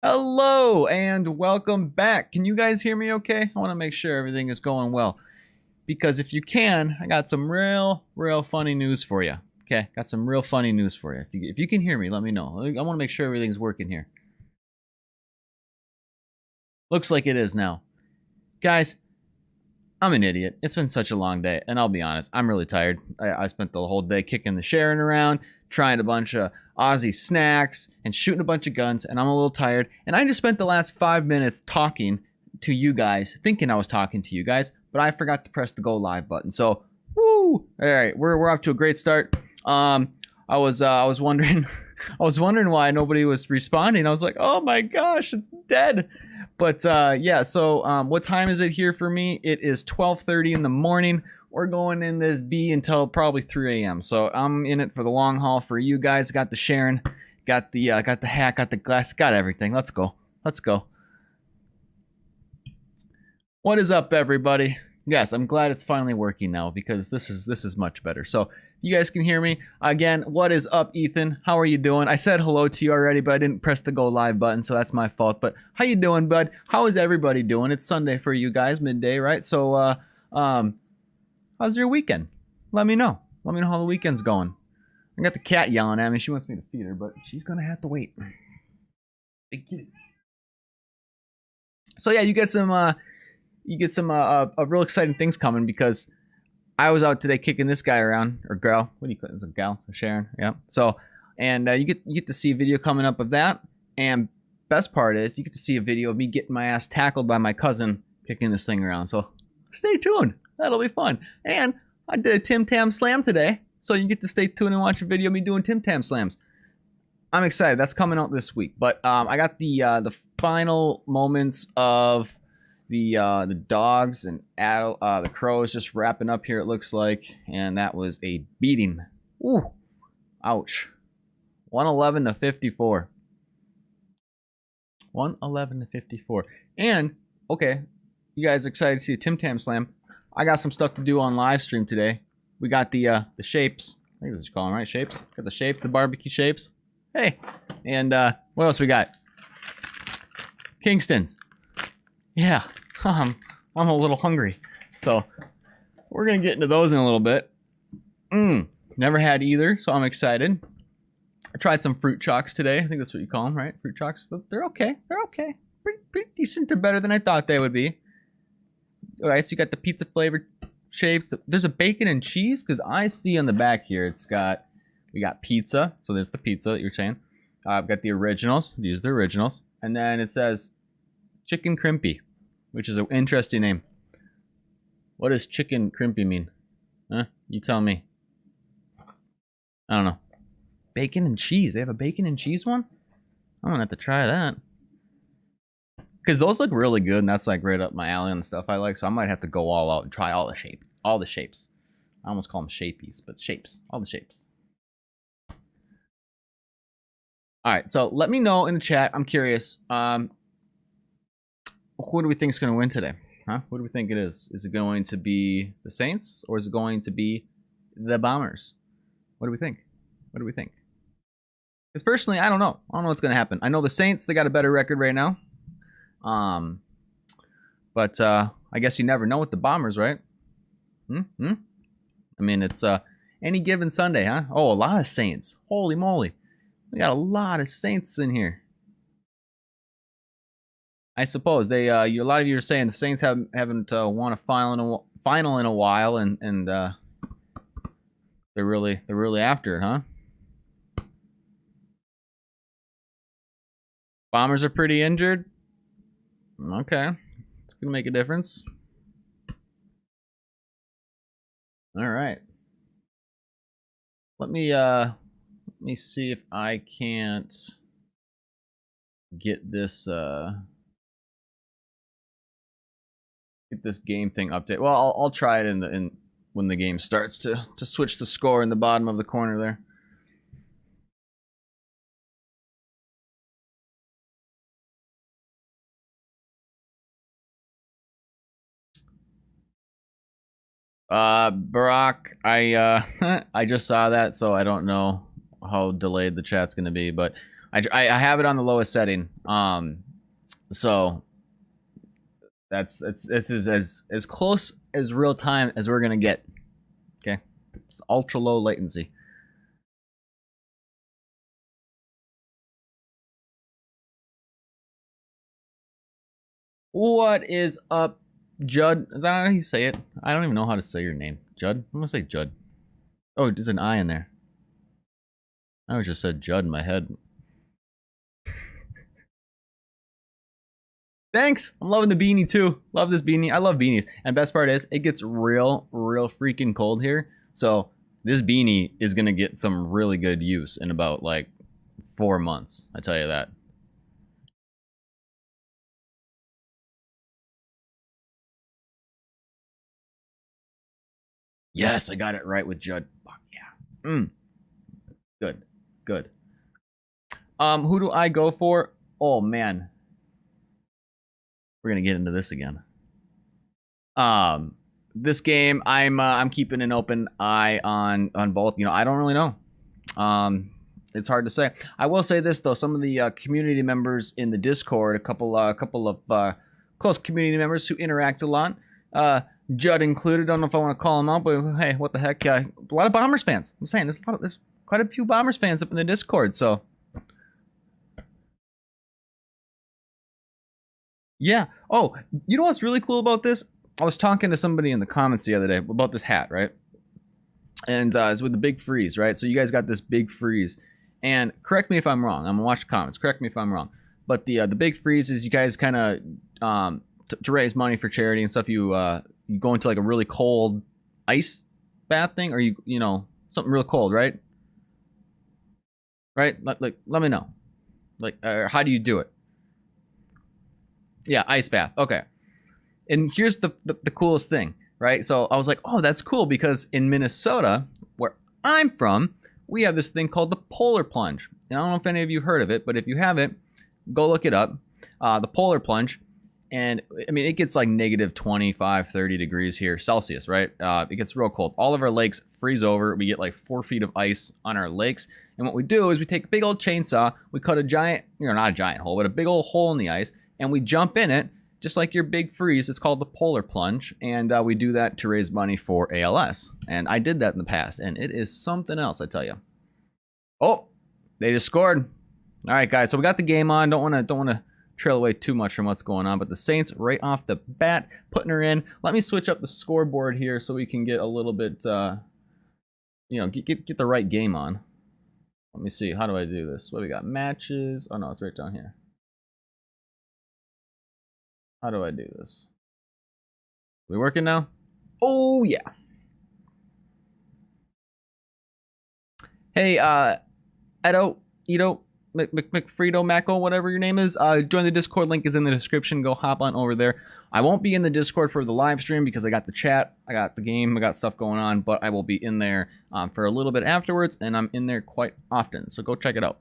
Hello and welcome back. Can you guys hear me okay? I want to make sure everything is going well. Because if you can, I got some real funny news for you. Okay, got some real funny news for you. If you can hear me, let me know. I want to make sure everything's working here. Looks like it is now. Guys, I'm an idiot. It's been such a long day, and I'll be honest, I'm really tired. I spent the whole day kicking the Sharon around, trying a bunch of Aussie snacks, and shooting a bunch of guns, and I'm a little tired. And I just spent the last 5 minutes talking to you guys, thinking I was talking to you guys, but I forgot to press the go live button. So, woo! All right, we're off to a great start. I was wondering, I was wondering why nobody was responding. I was like, oh my gosh, it's dead. But yeah, so what time is it here for me? It is 12:30 in the morning. We're going in this B until probably 3 a.m. So I'm in it for the long haul for you guys. Got the Sharon, got the hat, got the glass, got everything. Let's go. Let's go. What is up, everybody? Yes, I'm glad it's finally working now because this is much better. So you guys can hear me again. What is up, Ethan? How are you doing? I said hello to you already, but I didn't press the go live button, so that's my fault. But how you doing, bud? How is everybody doing? It's Sunday for you guys, midday, right? So how's your weekend? Let me know. Let me know how the weekend's going. I got the cat yelling at me. She wants me to feed her, but she's gonna have to wait. So yeah, you get some real exciting things coming because I was out today kicking this guy around, or girl. What do you call it? It's a gal, a Sharon. Yeah. So, and you get to see a video coming up of that. And best part is you get to see a video of me getting my ass tackled by my cousin kicking this thing around. So stay tuned. That'll be fun. And I did a Tim Tam Slam today, so you get to stay tuned and watch a video of me doing Tim Tam Slams. I'm excited. That's coming out this week. But I got the final moments of the dogs and the crows just wrapping up here, it looks like, and that was a beating. Ooh, ouch. 111 to 54. 111 to 54. And okay, you guys are excited to see a Tim Tam Slam. I got some stuff to do on live stream today. We got the shapes. I think that's what you call them, right? Shapes. Got the shapes, the barbecue shapes. Hey, and what else we got? Kingston's. Yeah. I'm a little hungry, so we're gonna get into those in a little bit. Never had either, so I'm excited. I tried some fruit chalks today. I think that's what you call them, right? Fruit chalks. They're okay. They're okay. Pretty decent. They're better than I thought they would be. All right, so you got the pizza flavored shapes. There's a bacon and cheese because I see on the back here we got pizza. So there's the pizza that you're saying. I've got the originals. These are the originals, and then it says chicken crimpy, which is an interesting name. What does chicken crimpy mean? Huh? You tell me. I don't know. Bacon and cheese. They have a bacon and cheese one? I'm gonna have to try that. Because those look really good, and that's like right up my alley and stuff I like, so I might have to go all out and try all the shapes. I almost call them shapies, but shapes. All the shapes. Alright, so let me know in the chat. I'm curious. Who do we think is going to win today? Huh? What do we think it is? Is it going to be the Saints or is it going to be the Bombers? What do we think? What do we think? Because personally, I don't know. I don't know what's going to happen. I know the Saints, they got a better record right now. But I guess you never know with the Bombers, right? I mean, it's any given Sunday, huh? Oh, a lot of Saints. Holy moly. We got a lot of Saints in here. I suppose a lot of you are saying the Saints haven't won a final in a while, and they're really after it, huh? Bombers are pretty injured. Okay, it's gonna make a difference. All right, let me see if I can't get this game thing update. Well, I'll try it in when the game starts to switch the score in the bottom of the corner there. Barack, I I just saw that, so I don't know how delayed the chat's gonna be, but I have it on the lowest setting. So this is as close as real time as we're gonna get. Okay, it's ultra low latency. What is up, Judd? Is that how you say it? I don't even know how to say your name. Judd? I'm gonna say Judd. Oh, there's an I in there. I just said Judd in my head. Thanks. I'm loving the beanie too. Love this beanie. I love beanies. And best part is, it gets real freaking cold here. So this beanie is gonna get some really good use in about like 4 months. I tell you that. Yes, I got it right with Judd. Fuck yeah. Good. Good. Who do I go for? Oh man. We're gonna get into this again. This game, I'm keeping an open eye on both. You know, I don't really know. It's hard to say. I will say this though: some of the community members in the Discord, a couple of close community members who interact a lot, Judd included. Don't know if I want to call him out, but hey, what the heck? A lot of Bombers fans. I'm saying there's quite a few Bombers fans up in the Discord. So yeah. Oh, you know what's really cool about this? I was talking to somebody in the comments the other day about this hat, right? And it's with the big freeze, right? So you guys got this big freeze. And correct me if I'm wrong. I'm gonna watch the comments. Correct me if I'm wrong. But the big freeze is you guys kind of to raise money for charity and stuff. You go into like a really cold ice bath thing, or you know something real cold, right? Right? Like let me know. Like how do you do it? Yeah, ice bath. Okay. And here's the coolest thing, right? So I was like, oh, that's cool because in Minnesota, where I'm from, we have this thing called the polar plunge. And I don't know if any of you heard of it, but if you haven't, go look it up. The polar plunge. And I mean, it gets like negative 25, 30 degrees here, Celsius, right? It gets real cold. All of our lakes freeze over. We get like 4 feet of ice on our lakes. And what we do is we take a big old chainsaw, we cut a giant, not a giant hole, but a big old hole in the ice, and we jump in it. Just like your big freeze, it's called the polar plunge, and we do that to raise money for ALS. And I did that in the past, and it is something else, I tell you. Oh, they just scored. All right, guys, so we got the game on. Don't want to trail away too much from what's going on, but the Saints right off the bat putting her in. Let me switch up the scoreboard here so we can get a little bit, get the right game on. Let me see. How do I do this? What do we got? Matches. Oh no, it's right down here. How do I do this? We working now? Oh, yeah. Hey, Edo, McFredo, Mako, whatever your name is, join the Discord. Link is in the description. Go hop on over there. I won't be in the Discord for the live stream because I got the chat, I got the game, I got stuff going on, but I will be in there for a little bit afterwards, and I'm in there quite often, so go check it out.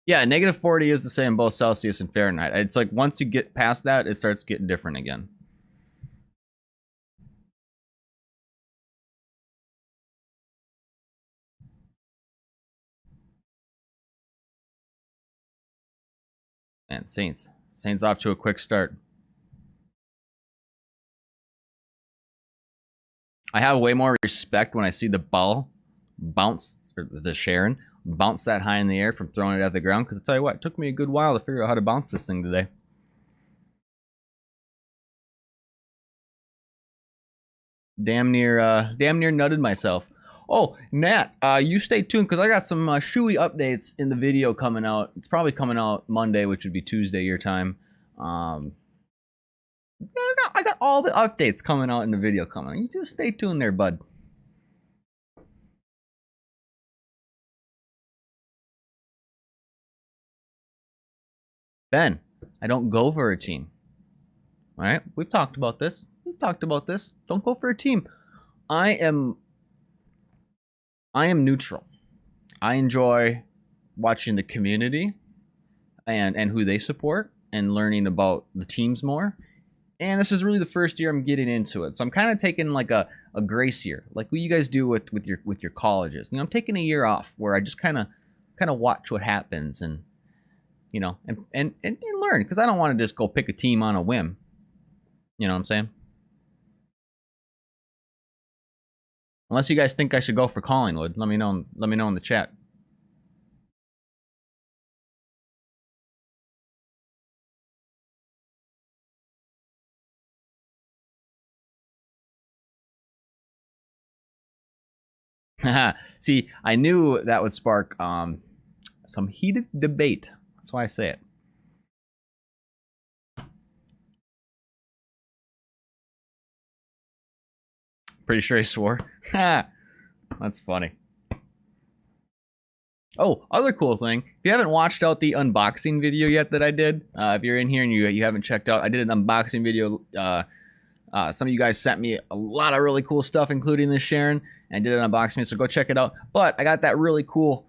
Yeah, negative 40 is the same both Celsius and Fahrenheit. It's like once you get past that, it starts getting different again. And Saints off to a quick start. I have way more respect when I see the ball bounce, or the Sharon bounce that high in the air from throwing it at the ground, because I tell you what, it took me a good while to figure out how to bounce this thing today. Damn near nutted myself. Oh, Nat, you stay tuned because I got some Shoey updates in the video coming out. It's probably coming out Monday, which would be Tuesday your time. I got all the updates coming out in the video coming. You just stay tuned there, bud. Ben, I don't go for a team. All right, we've talked about this. Don't go for a team. I am neutral. I enjoy watching the community and who they support and learning about the teams more. And this is really the first year I'm getting into it. So I'm kind of taking like a grace year, like what you guys do with your colleges. You know, I'm taking a year off where I just kind of watch what happens and, you know, and learn, because I don't want to just go pick a team on a whim. You know what I'm saying? Unless you guys think I should go for Collingwood, let me know. Let me know in the chat. See, I knew that would spark some heated debate. That's why I say it. Pretty sure he swore. That's funny. Oh, other cool thing. If you haven't watched out the unboxing video yet that I did, if you're in here and you haven't checked out, I did an unboxing video. Some of you guys sent me a lot of really cool stuff, including this Sharon, and did an unboxing, so go check it out. But I got that really cool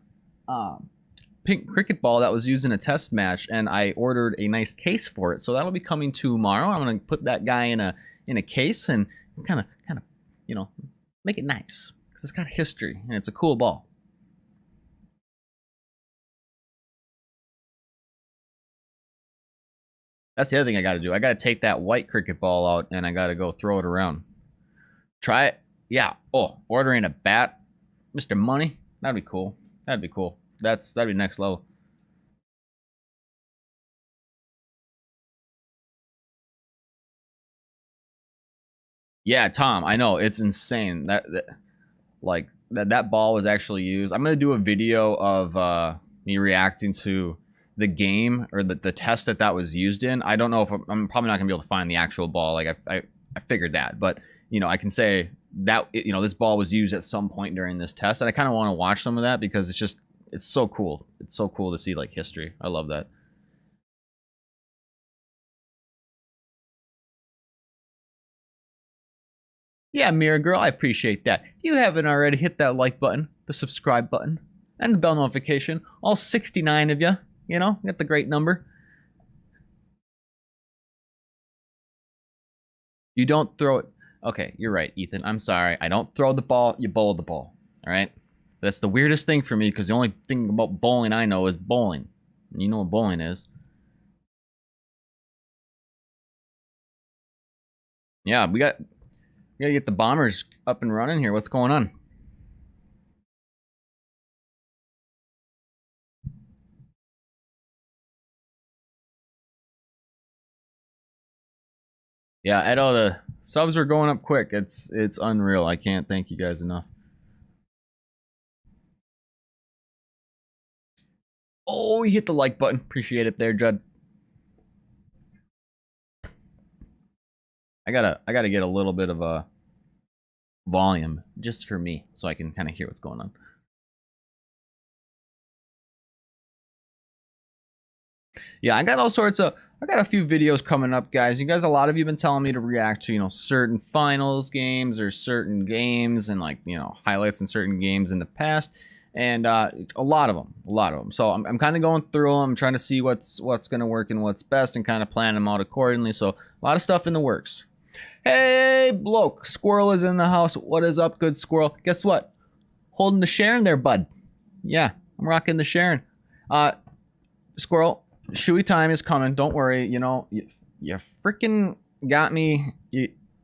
pink cricket ball that was used in a test match, and I ordered a nice case for it. So that'll be coming tomorrow. I'm gonna put that guy in a case and kind of you know, make it nice, because it's got history and it's a cool ball. That's the other thing I got to do. I got to take that white cricket ball out and I got to go throw it around. Try it. Yeah. Oh, ordering a bat, Mr. Money. That'd be cool. That'd be cool. That'd be next level. Yeah, Tom. I know, it's insane. That ball was actually used. I'm gonna do a video of me reacting to the game, or the test that was used in. I don't know if I'm probably not gonna be able to find the actual ball. Like I figured that, but you know, I can say that, you know, this ball was used at some point during this test, and I kind of want to watch some of that because it's so cool. It's so cool to see like history. I love that. Yeah, Mirror Girl, I appreciate that. If you haven't already, hit that like button, the subscribe button, and the bell notification. All 69 of you, you know, get the great number. You don't throw it. Okay, you're right, Ethan. I'm sorry. I don't throw the ball, you bowl the ball. All right? That's the weirdest thing for me, because the only thing about bowling I know is bowling. And you know what bowling is. Yeah, we gotta get the Bombers up and running here. What's going on? Yeah, Edo, the subs are going up quick. It's unreal. I can't thank you guys enough. Oh, you hit the like button. Appreciate it there, Judd. I gotta get a little bit of a volume just for me, so I can kind of hear what's going on. Yeah, I got a few videos coming up, guys. You guys, a lot of you have been telling me to react to, you know, certain finals games or certain games, and like, you know, highlights in certain games in the past, and a lot of them. So I'm kind of going through them, trying to see what's going to work and what's best, and kind of plan them out accordingly. So a lot of stuff in the works. Hey, bloke, Squirrel is in the house. What is up, good Squirrel? Guess what? Holding the Sharon there, bud. Yeah, I'm rocking the Sharon. Squirrel, Shoey time is coming. Don't worry. You know, you freaking got me.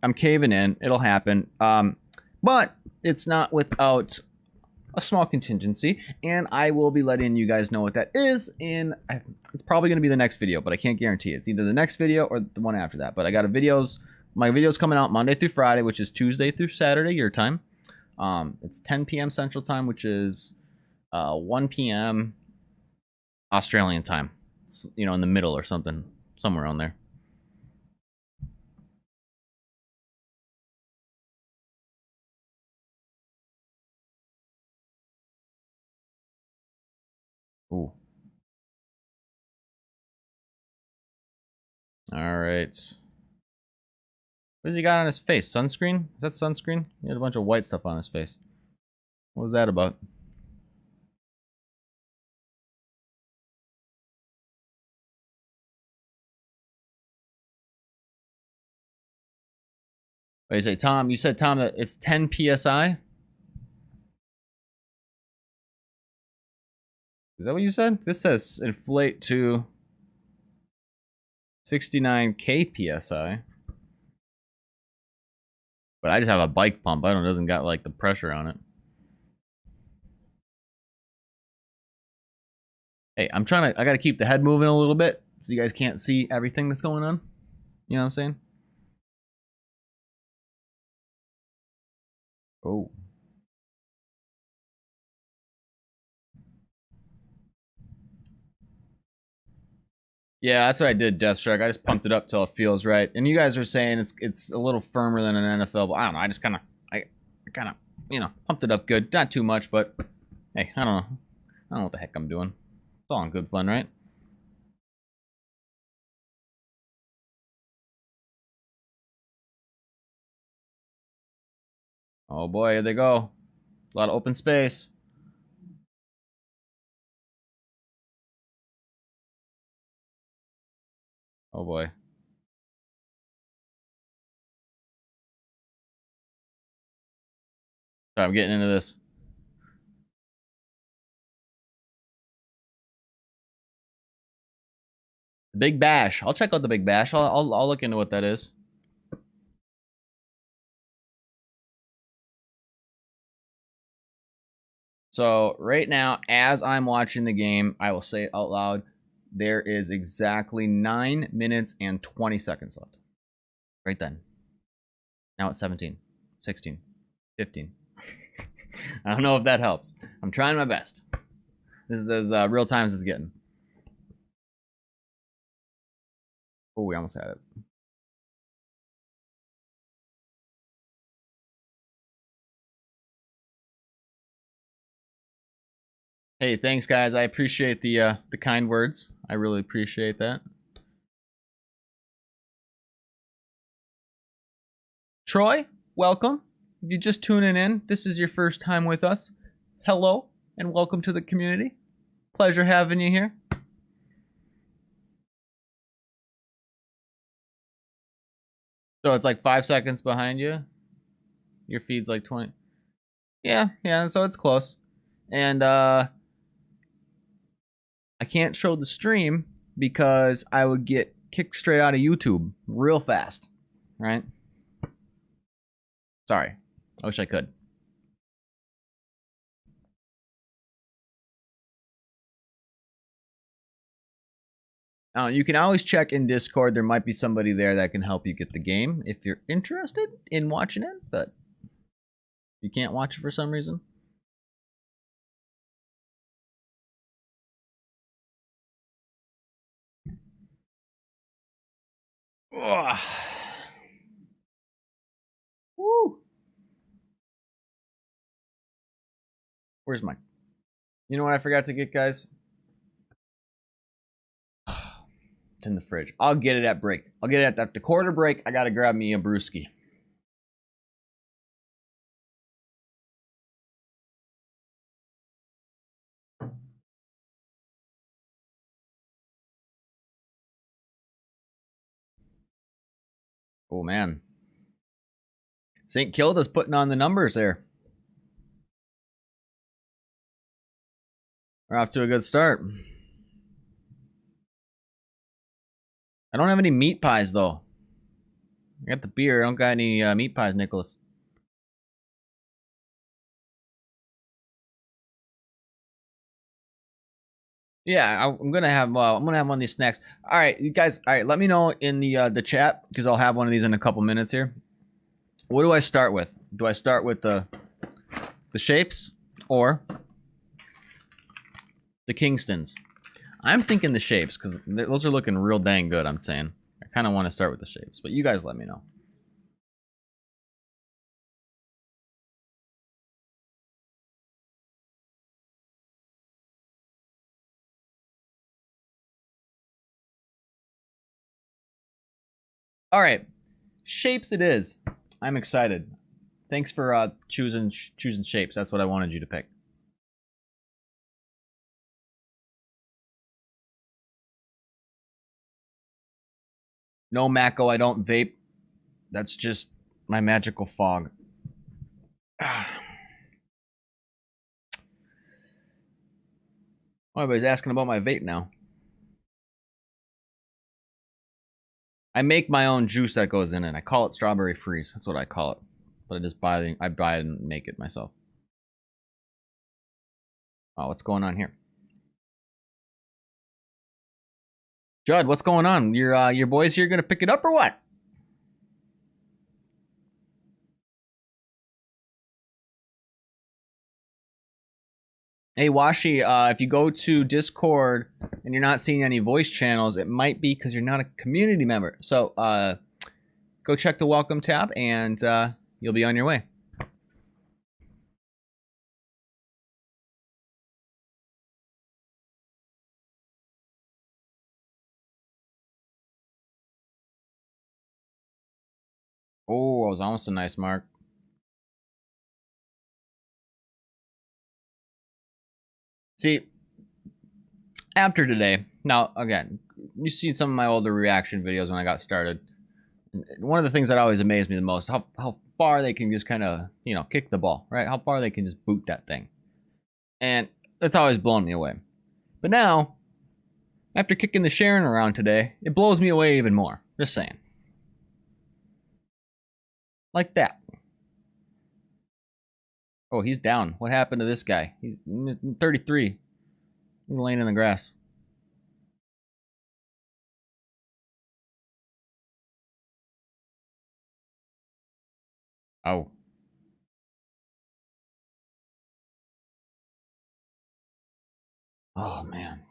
I'm caving in. It'll happen. But it's not without a small contingency, and I will be letting you guys know what that is. It's probably going to be the next video, but I can't guarantee it. It's either the next video or the one after that. But I got my videos coming out Monday through Friday, which is Tuesday through Saturday your time. It's 10 p.m. Central Time, which is 1 p.m. Australian time. It's, you know, in the middle or something, somewhere on there. Ooh. All right. What has he got on his face? Sunscreen? Is that sunscreen? He had a bunch of white stuff on his face. What was that about? What do you say, Tom? You said, Tom, that it's 10 psi? Is that what you said? This says inflate to 69k psi. But I just have a bike pump. I don't know, it doesn't got like the pressure on it. Hey, I gotta keep the head moving a little bit so you guys can't see everything that's going on. You know what I'm saying? Oh. Yeah, that's what I did, Deathstrike. I just pumped it up till it feels right. And you guys are saying it's a little firmer than an NFL, but I don't know. I just kind of, pumped it up good. Not too much, but hey, I don't know. I don't know what the heck I'm doing. It's all in good fun, right? Oh boy, here they go. A lot of open space. Oh boy. Sorry, I'm getting into this. The Big Bash. I'll check out the Big Bash. I'll look into what that is. So right now, as I'm watching the game, I will say it out loud. There is exactly 9 minutes and 20 seconds left. Right then. Now it's 17, 16, 15. I don't know if that helps. I'm trying my best. This is as real time as it's getting. Oh, we almost had it. Hey, thanks, guys. I appreciate the kind words. I really appreciate that. Troy, welcome. If you're just tuning in, this is your first time with us. Hello, and welcome to the community. Pleasure having you here. So it's like 5 seconds behind you. Your feed's like 20. Yeah, so it's close. And I can't show the stream because I would get kicked straight out of YouTube real fast, right? Sorry. I wish I could. You can always check in Discord. There might be somebody there that can help you get the game if you're interested in watching it, but you can't watch it for some reason. Ugh. Woo. Where's my... You know what I forgot to get, guys? It's in the fridge. I'll get it at break. I'll get it at the quarter break. I gotta grab me a brewski. Oh, man. St. Kilda's putting on the numbers there. We're off to a good start. I don't have any meat pies, though. I got the beer. I don't got any meat pies, Nicholas. Yeah, I'm gonna have one of these snacks. All right, you guys. All right, let me know in the chat because I'll have one of these in a couple minutes here. What do I start with? Do I start with the shapes or the Kingstons? I'm thinking the shapes because those are looking real dang good. I'm saying I kind of want to start with the shapes, but you guys let me know. All right, shapes it is. I'm excited. Thanks for choosing shapes. That's what I wanted you to pick. No, Mako, I don't vape. That's just my magical fog. Oh, everybody's asking about my vape now. I make my own juice that goes in it. I call it strawberry freeze. That's what I call it. But I just buy it and make it myself. Oh, what's going on here? Judd, what's going on? Your boys here gonna pick it up or what? Hey, Washi, if you go to Discord and you're not seeing any voice channels, it might be because you're not a community member. So go check the welcome tab and you'll be on your way. Oh, that was almost a nice mark. See, after today, now again, you've seen some of my older reaction videos when I got started. One of the things that always amazed me the most, how far they can just kind of, you know, kick the ball, right? How far they can just boot that thing. And it's always blown me away. But now, after kicking the Sharon around today, it blows me away even more. Just saying. Like that. Oh, he's down. What happened to this guy? He's 33. He's laying in the grass. Oh. Oh, man.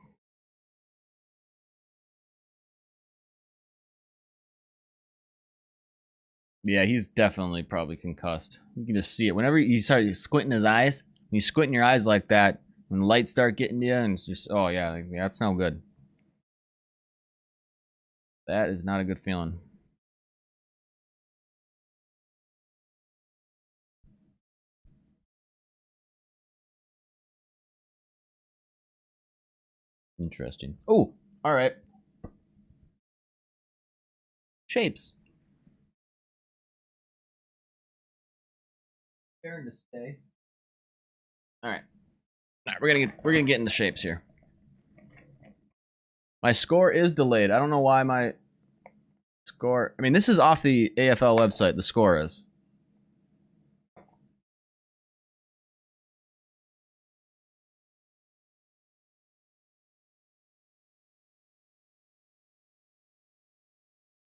Yeah, he's definitely probably concussed. You can just see it. Whenever you start squinting his eyes, when you squint your eyes like that, when lights start getting to you, and it's just, oh, yeah, that's no good. That is not a good feeling. Interesting. Oh, all right. Shapes. Turn to stay. All right. All right, we're gonna get into shapes here. My score is delayed. I don't know why my score. I mean, this is off the AFL website. The score is.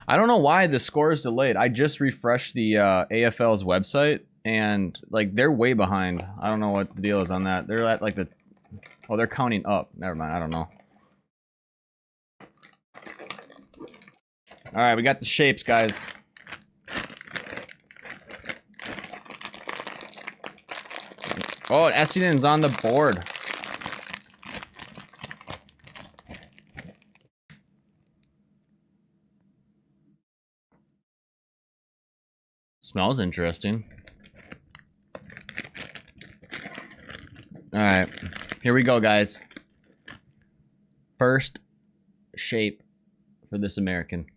I don't know why the score is delayed. I just refreshed the AFL's website, and like they're way behind. I don't know what the deal is on that. They're at like the. Oh, they're counting up. Never mind. I don't know. All right, we got the shapes, guys. Oh, Essendon's on the board. Smells interesting. All right, here we go, guys. First shape for this American.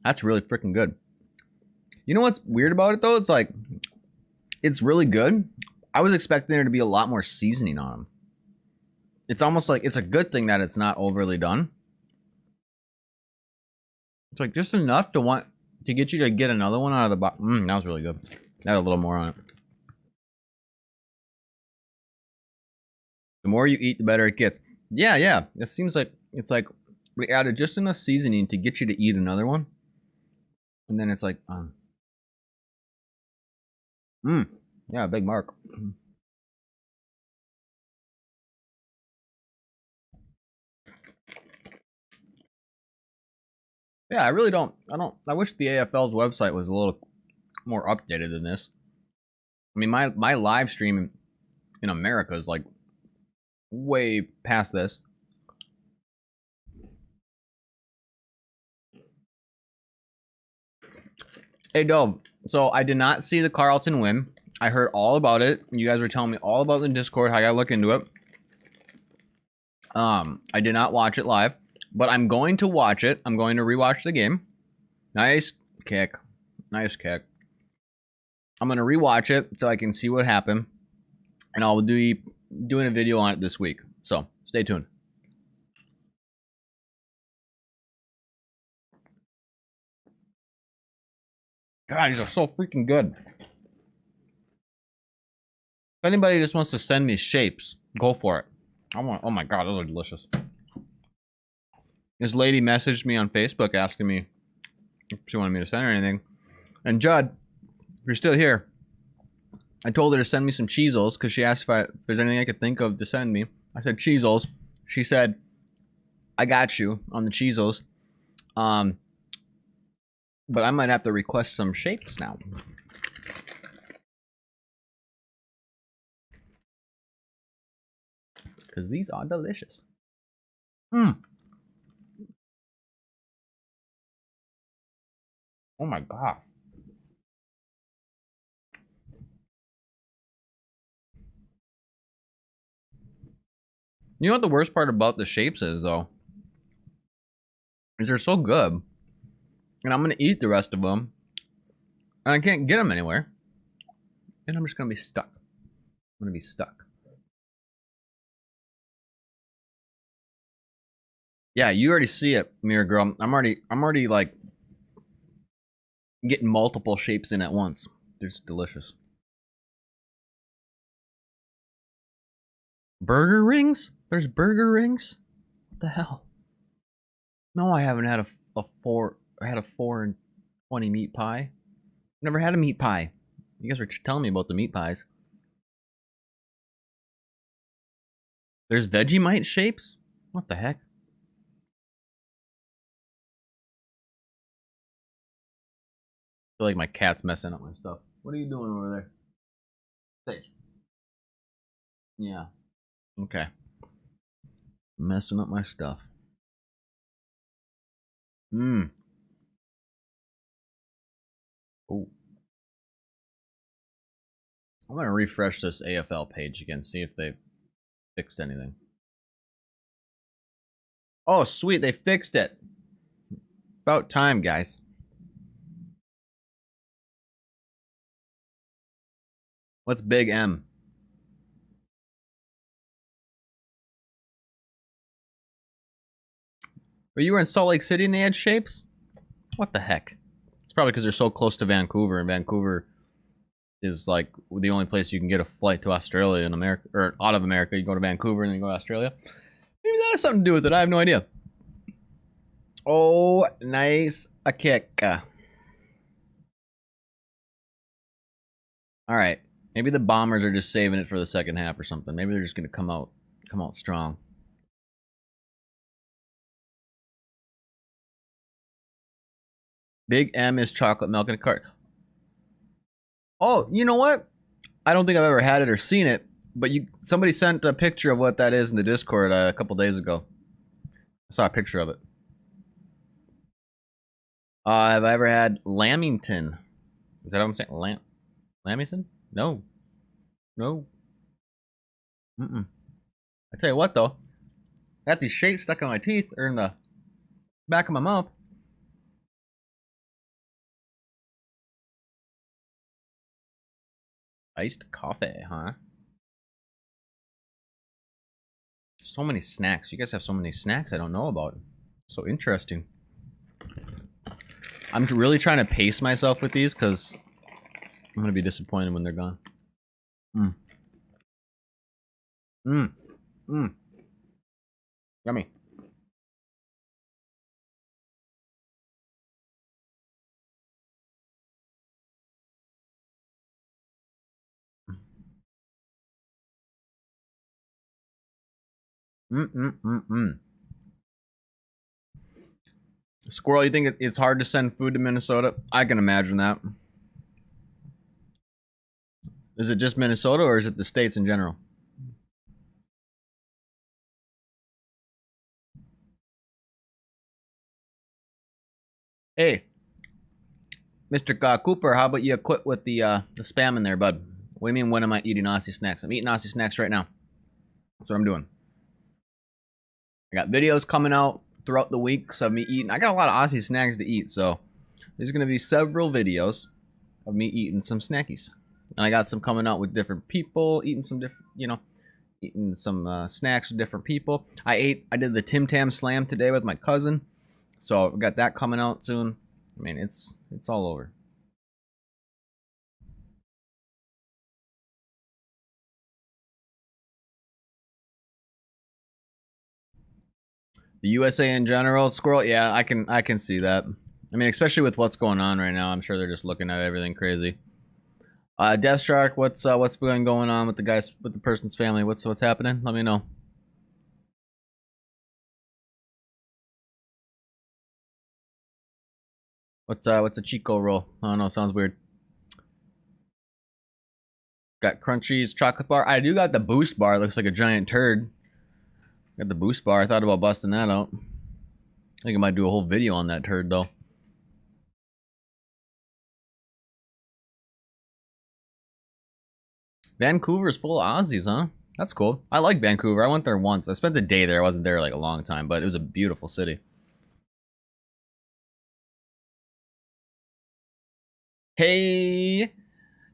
That's really freaking good. You know what's weird about it though? It's like, it's really good. I was expecting there to be a lot more seasoning on them. It's almost like it's a good thing that it's not overly done. It's like just enough to get you to get another one out of the box. That was really good. Add a little more on it. The more you eat, the better it gets. Yeah. It seems like it's like we added just enough seasoning to get you to eat another one. And then it's like, yeah, big mark. Yeah, I really don't. I wish the AFL's website was a little more updated than this. I mean, my live stream in America is like way past this. Hey, Dove. So I did not see the Carlton win. I heard all about it. You guys were telling me all about it in Discord. I gotta look into it. I did not watch it live, but I'm going to watch it. I'm going to rewatch the game. Nice kick. Nice kick. I'm going to rewatch it so I can see what happened. And I'll be doing a video on it this week. So stay tuned. God, these are so freaking good. If anybody just wants to send me shapes, go for it. Oh my God, those are delicious. This lady messaged me on Facebook asking me if she wanted me to send her anything. And Judd, if you're still here, I told her to send me some Cheezels because she asked if there's anything I could think of to send me. I said Cheezels. She said, I got you on the Cheezels. But I might have to request some shapes now. Because these are delicious. Oh my God. You know what the worst part about the shapes is, though? Is they're so good. And I'm going to eat the rest of them. And I can't get them anywhere. And I'm just going to be stuck. I'm going to be stuck. Yeah, you already see it, Mirror Girl. I'm already like getting multiple shapes in at once. They're just delicious. Burger rings? There's burger rings? What the hell? No, I haven't had a 4 and 20 meat pie. Never had a meat pie. You guys were telling me about the meat pies. There's Vegemite shapes? What the heck? I feel like my cat's messing up my stuff. What are you doing over there? Sage. Yeah. Okay. Messing up my stuff. Oh. I'm gonna refresh this AFL page again, see if they fixed anything. Oh, sweet, they fixed it. About time, guys. What's Big M? But you were in Salt Lake City and they had shapes? What the heck? It's probably because they're so close to Vancouver, and Vancouver is like the only place you can get a flight to Australia in America, or out of America. You go to Vancouver and then you go to Australia. Maybe that has something to do with it. I have no idea. Oh, nice a kick. All right. Maybe the Bombers are just saving it for the second half or something. Maybe they're just going to come out strong. Big M is chocolate milk in a cart. Oh, you know what? I don't think I've ever had it or seen it, but somebody sent a picture of what that is in the Discord a couple days ago. I saw a picture of it. Have I ever had Lamington? Is that what I'm saying? Lamington? No. No. I tell you what, though. I got these shapes stuck in my teeth, or in the back of my mouth. Iced coffee, huh? So many snacks. You guys have so many snacks I don't know about. So interesting. I'm really trying to pace myself with these because I'm going to be disappointed when they're gone. Yummy. Squirrel, you think it's hard to send food to Minnesota? I can imagine that. Is it just Minnesota or is it the states in general? Hey, Mr. Cooper, how about you quit with the spam in there, bud? What do you mean, when am I eating Aussie snacks? I'm eating Aussie snacks right now. That's what I'm doing. I got videos coming out throughout the weeks of me eating. I got a lot of Aussie snacks to eat, so there's going to be several videos of me eating some snackies. And I got some coming out with different people, eating some different, eating some snacks with different people. I did the Tim Tam Slam today with my cousin, so I got that coming out soon. I mean, it's all over. The USA in general, squirrel. Yeah, I can see that. I mean, especially with what's going on right now, I'm sure they're just looking at everything crazy. Death Shark, what's been going on with the person's family? What's happening? Let me know. What's a Chico roll? I don't know. Sounds weird. Got Crunchies chocolate bar. I do got the Boost bar. It looks like a giant turd. Got the Boost bar. I thought about busting that out. I think I might do a whole video on that turd though. Vancouver's full of Aussies, huh? That's cool. I like Vancouver. I went there once. I spent the day there. I wasn't there like a long time, but it was a beautiful city. Hey,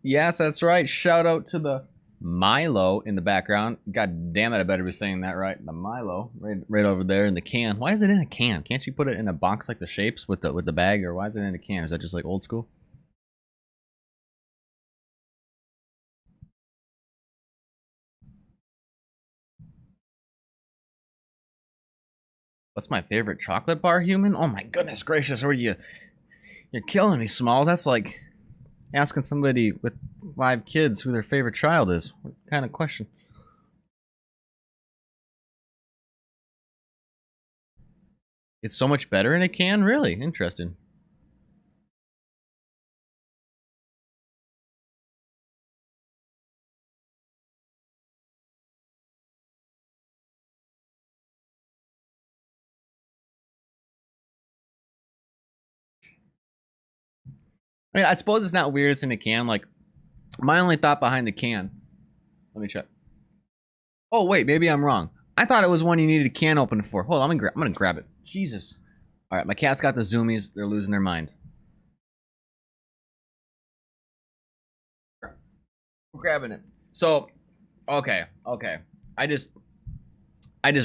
yes, that's right. Shout out to the Milo in the background. God damn it, I better be saying that right. The Milo, right over there in the can. Why is it in a can? Can't you put it in a box like the shapes with the bag, or why is it in a can? Is that just like old school? What's my favorite chocolate bar, human? Oh my goodness gracious, you're killing me, Small. That's like asking somebody with 5 kids who their favorite child is. What kind of question? It's so much better in a can? Really? Interesting. I mean, I suppose it's not weird it's in a can. Like, my only thought behind the can. Let me check. Oh, wait, maybe I'm wrong. I thought it was one you needed a can opener for. Hold on, I'm gonna grab it. Jesus. All right, my cat's got the zoomies. They're losing their mind. I'm grabbing it. So, okay. I just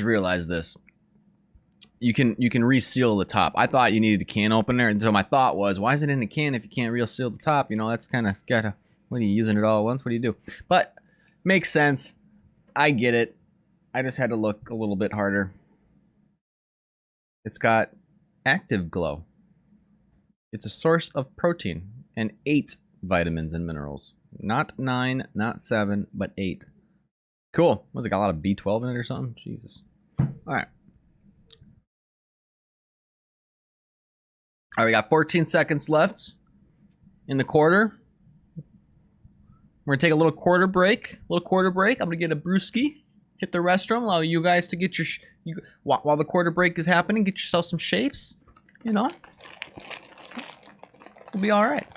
realized this. You can reseal the top. I thought you needed a can opener, and so my thought was, why is it in a can if you can't reseal the top? You know, that's kind of gotta. What are you using it all at once? What do you do? But makes sense. I get it. I just had to look a little bit harder. It's got active glow. It's a source of protein and 8 vitamins and minerals. Not 9, not 7, but 8. Cool. Was it got a lot of B12 in it or something? Jesus. All right. All right, we got 14 seconds left in the quarter. We're gonna take a little quarter break. I'm gonna get a brewski, hit the restroom, allow you guys to get your while the quarter break is happening. Get yourself some shapes. You know, we'll be all right.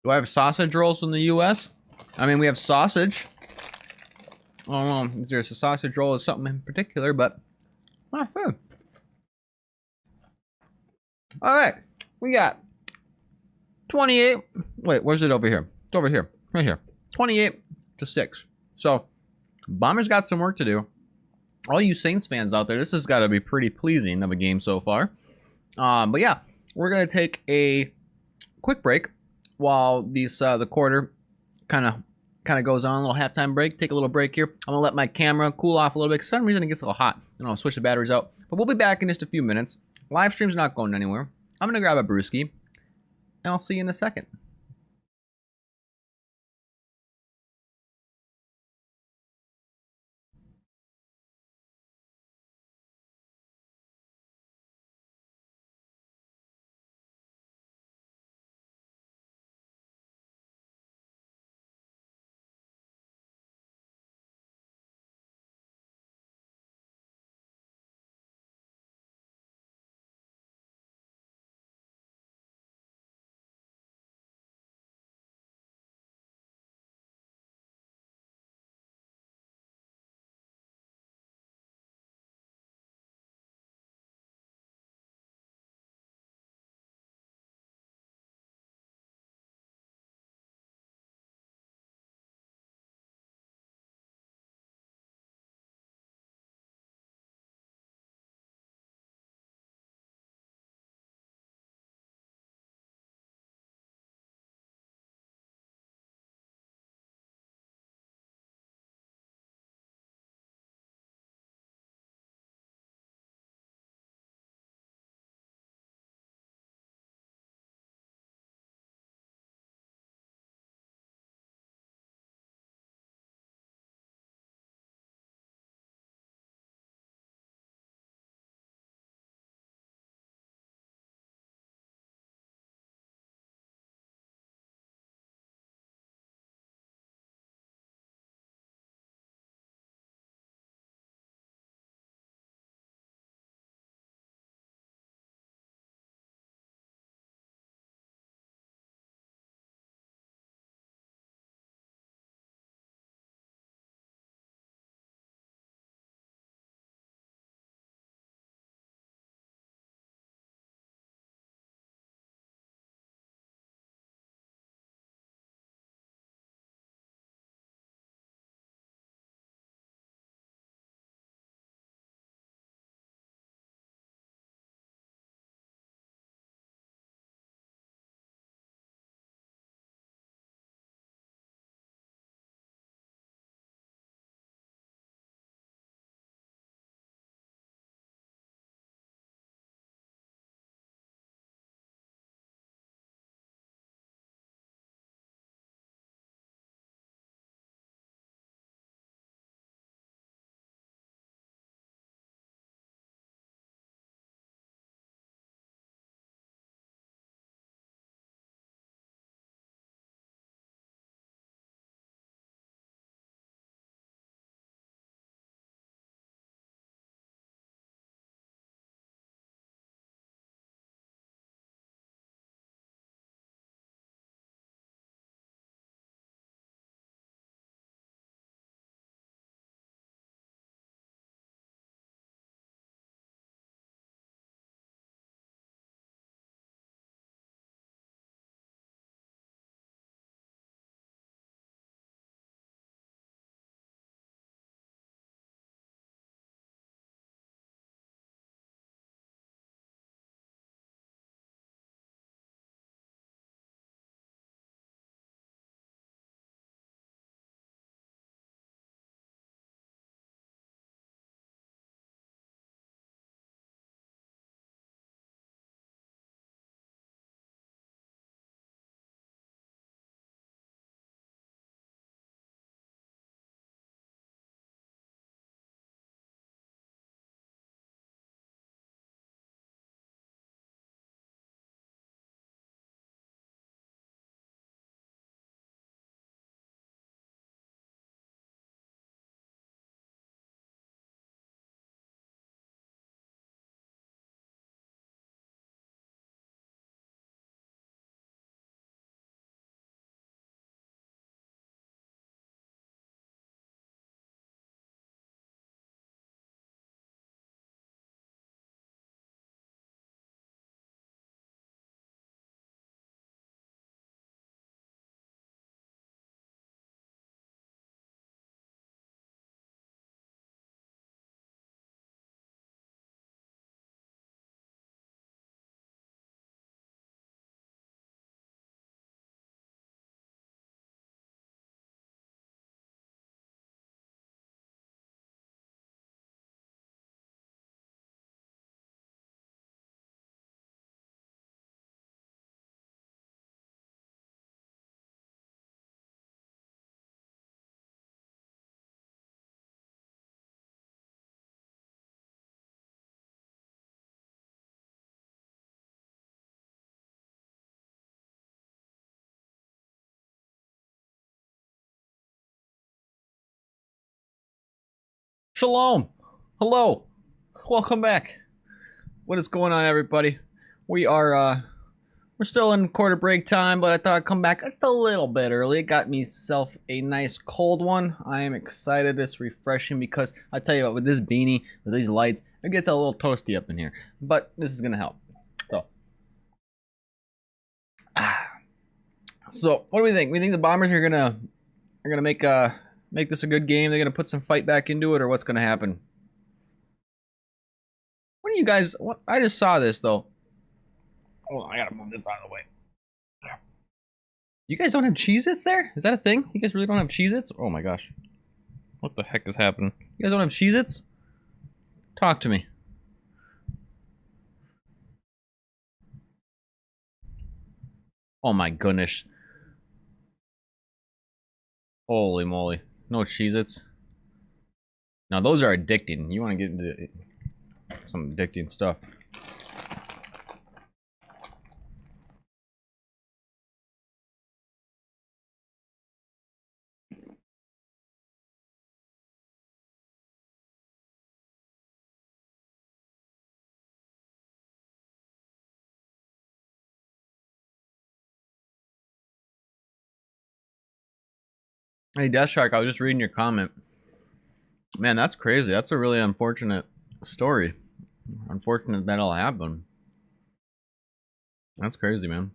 Do I have sausage rolls in the U.S.? I mean, we have sausage. I don't know if there's a sausage roll or something in particular, but not food. All right, we got 28. Wait, where's it over here? It's over here, right here. 28-6. So, Bombers got some work to do. All you Saints fans out there, this has got to be pretty pleasing of a game so far. But yeah, we're gonna take a quick break while the quarter kind of goes on, a little halftime break. Take a little break here. I'm gonna let my camera cool off a little bit. For some reason it gets a little hot. I'll switch the batteries out. But we'll be back in just a few minutes. Live stream's not going anywhere. I'm gonna grab a brewski, and I'll see you in a second. Shalom. Hello. Welcome back. What is going on, everybody? We're still in quarter break time, but I thought I'd come back just a little bit early. It got myself a nice cold one. I am excited. It's refreshing because I tell you what, with this beanie, with these lights, it gets a little toasty up in here. But this is gonna help. So what do we think? We think the Bombers are gonna make this a good game. They're gonna put some fight back into it, or what's gonna happen? What do you guys? What, I just saw this though. Hold on, I gotta move this out of the way. You guys don't have Cheez-Its there? Is that a thing? You guys really don't have Cheez-Its? Oh my gosh. What the heck is happening? You guys don't have Cheez-Its? Talk to me. Oh my goodness. Holy moly. No Cheez-Its. Now those are addicting. You want to get into some addicting stuff. Hey, Death Shark, I was just reading your comment. Man, that's crazy. That's a really unfortunate story. Unfortunate that all happened. That's crazy, man.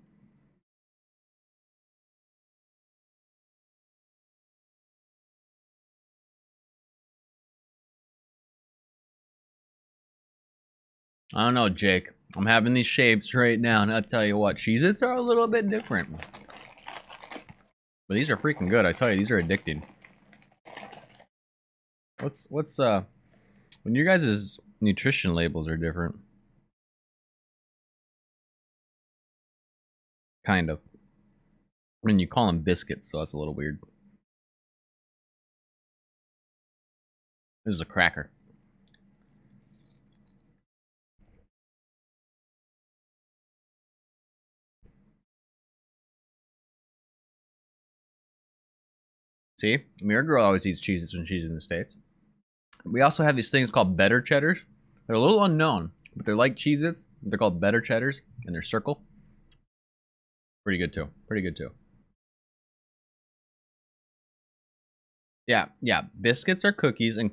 I don't know, Jake. I'm having these shapes right now, and I'll tell you what, Cheez-Its are a little bit different. But these are freaking good. I tell you, these are addicting. What's when your guys' nutrition labels are different? Kind of. I mean, you call them biscuits, so that's a little weird. This is a cracker. See, Mirror Girl always eats Cheez-Its when she's in the States. We also have these things called Better Cheddars. They're a little unknown, but they're like Cheez-Its. They're called Better Cheddars, and they're circle. Pretty good too. Pretty good too. Yeah, yeah. Biscuits are cookies, and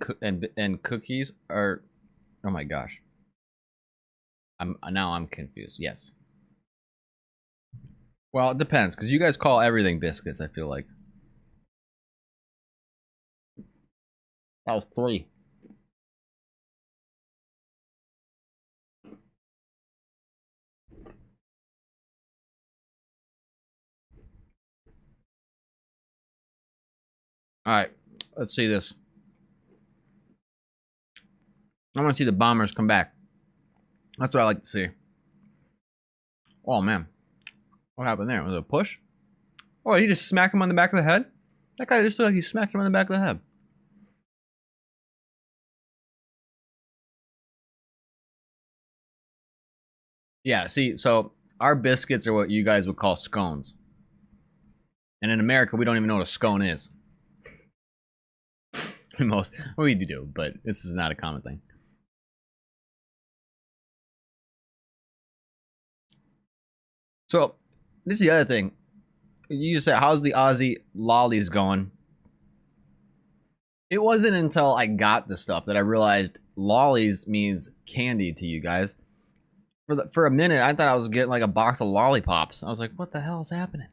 cookies are. Oh my gosh. I'm confused. Yes. Well, it depends, because you guys call everything biscuits. I feel like. That was 3. All right, let's see this. I want to see the Bombers come back. That's what I like to see. Oh man, what happened there? Was it a push? Oh, he just smacked him on the back of the head? That guy just looked like he smacked him on the back of the head. Yeah, see, so our biscuits are what you guys would call scones. And in America, we don't even know what a scone is. Most, we do, but this is not a common thing. So, this is the other thing. You just said, how's the Aussie lollies going? It wasn't until I got the stuff that I realized lollies means candy to you guys. For a minute, I thought I was getting like a box of lollipops. I was like, what the hell is happening?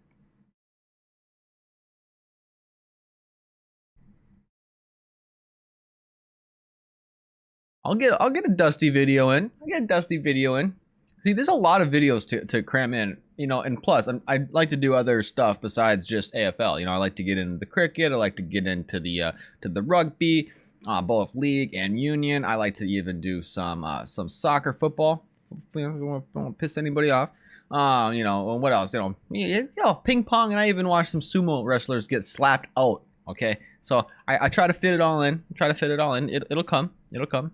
I'll get a Dusty video in. I'll get a Dusty video in. See, there's a lot of videos to cram in, you know, and plus, I'd like to do other stuff besides just AFL. You know, I like to get into the cricket. I like to get into the rugby, both league and union. I like to even do some soccer, football. You know, don't want to piss anybody off. You know, what else? You know, ping pong, and I even watch some sumo wrestlers get slapped out. Okay, so I try to fit it all in. It'll come. It'll come.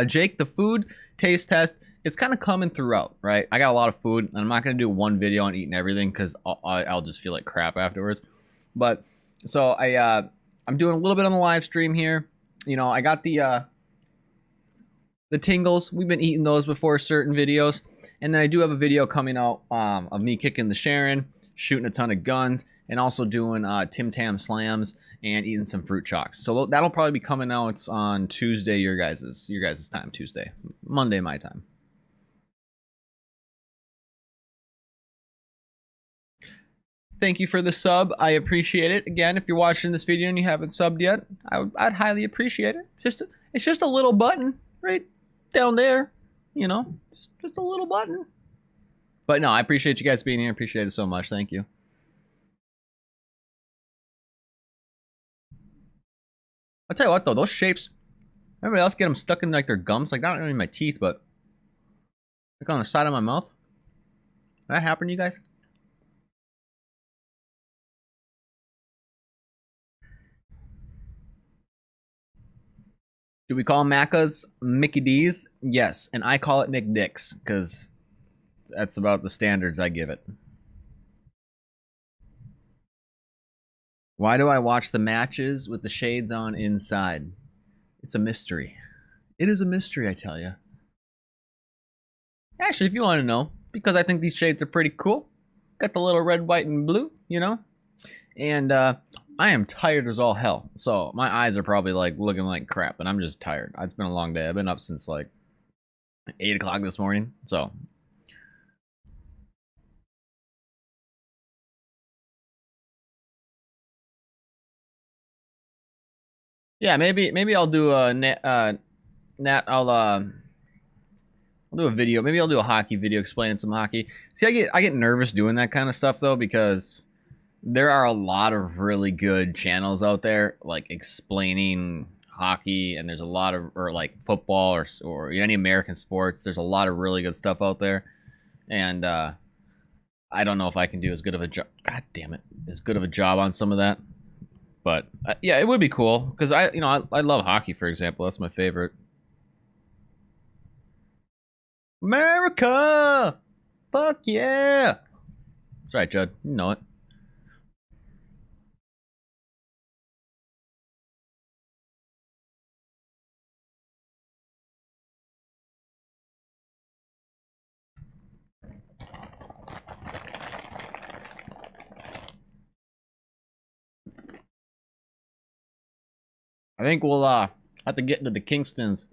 Jake, the food taste test, it's kind of coming throughout, right? I got a lot of food, and I'm not going to do one video on eating everything because I'll just feel like crap afterwards. But, so I'm doing a little bit on the live stream here. You know, I got the tingles. We've been eating those before certain videos. And then I do have a video coming out of me kicking the Sharon, shooting a ton of guns, and also doing Tim Tam slams and eating some fruit chalks. So that'll probably be coming out on Tuesday, your guys' time, Tuesday. Monday, my time. Thank you for the sub. I appreciate it. Again, if you're watching this video and you haven't subbed yet, I'd highly appreciate it. It's just a little button right down there, you know, just a little button. But no, I appreciate you guys being here. Appreciate it so much. Thank you. I'll tell you what though, those shapes, everybody else get them stuck in like their gums, like not really my teeth, but like on the side of my mouth. Did that happen to you guys? Do we call Macca's Mickey D's? Yes, and I call it McDick's because that's about the standards I give it. Why do I watch the matches with the shades on inside? It's a mystery. It is a mystery, I tell you. Actually, if you want to know, because I think these shades are pretty cool. Got the little red, white, and blue, you know? And I am tired as all hell. So my eyes are probably like looking like crap, and I'm just tired. It's been a long day. I've been up since like 8 o'clock this morning. So yeah, maybe I'll do a I'll do a video. Maybe I'll do a hockey video explaining some hockey. See, I get nervous doing that kind of stuff though, because there are a lot of really good channels out there like explaining hockey, and there's a lot of, or like football or any American sports. There's a lot of really good stuff out there, and I don't know if I can do as good of a job. God damn it, as good of a job on some of that. But yeah, it would be cool because I love hockey, for example. That's my favorite. America, fuck yeah! That's right, Judd. You know it. I think we'll have to get into the Kingstons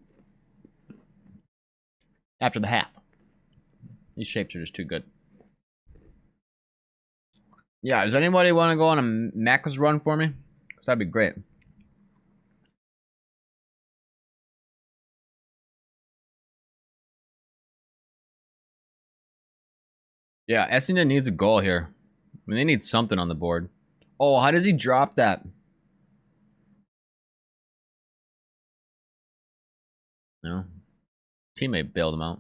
after the half. These shapes are just too good. Yeah, does anybody want to go on a Macca's run for me? Because that'd be great. Yeah, Essendon needs a goal here. I mean, they need something on the board. Oh, how does he drop that? No. Teammate bailed him out.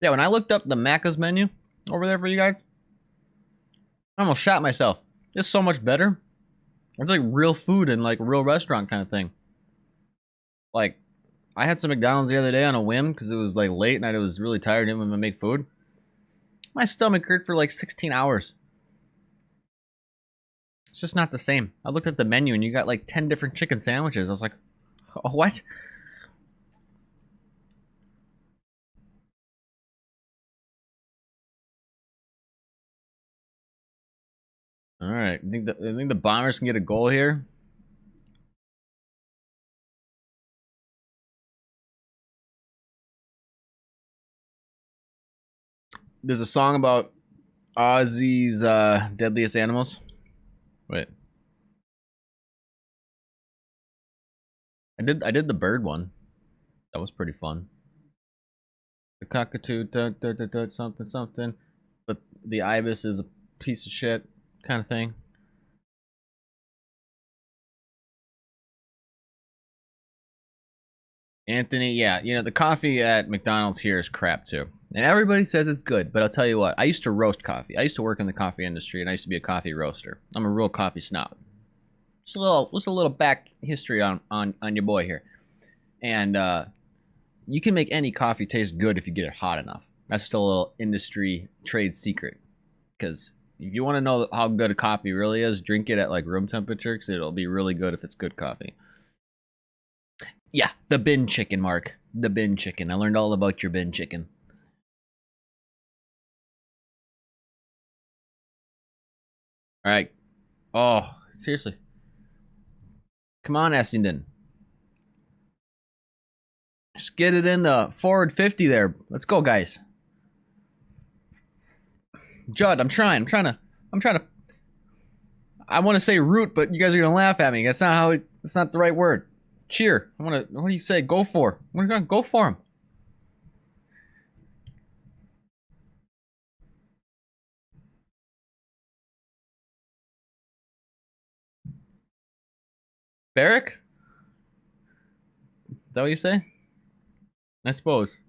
Yeah, when I looked up the Macca's menu over there for you guys, I almost shot myself. It's so much better. It's like real food and like real restaurant kind of thing. Like, I had some McDonald's the other day on a whim because it was like late and I was really tired and didn't want to make food. My stomach hurt for like 16 hours. It's just not the same. I looked at the menu and you got like 10 different chicken sandwiches. I was like, oh, what? All right. I think the Bombers can get a goal here. There's a song about Aussie's deadliest animals. Wait. I did the bird one. That was pretty fun. The cockatoo, something, something. But the ibis is a piece of shit kind of thing. Anthony, yeah, you know, the coffee at McDonald's here is crap too. And everybody says it's good, but I'll tell you what, I used to roast coffee. I used to work in the coffee industry, and I used to be a coffee roaster. I'm a real coffee snob. Just a little back history on your boy here. And you can make any coffee taste good if you get it hot enough. That's still a little industry trade secret. Because if you want to know how good a coffee really is, drink it at like room temperature, because it'll be really good if it's good coffee. Yeah, the bin chicken, Mark. The bin chicken. I learned all about your bin chicken. All right. Oh, seriously. Come on, Essendon. Just get it in the forward 50 there. Let's go, guys. Judd, I'm trying to. I want to say root, but you guys are gonna laugh at me. That's not how. That's not the right word. Cheer. What do you say? Go for. We're gonna go for him. Barrick? Is that what you say? I suppose.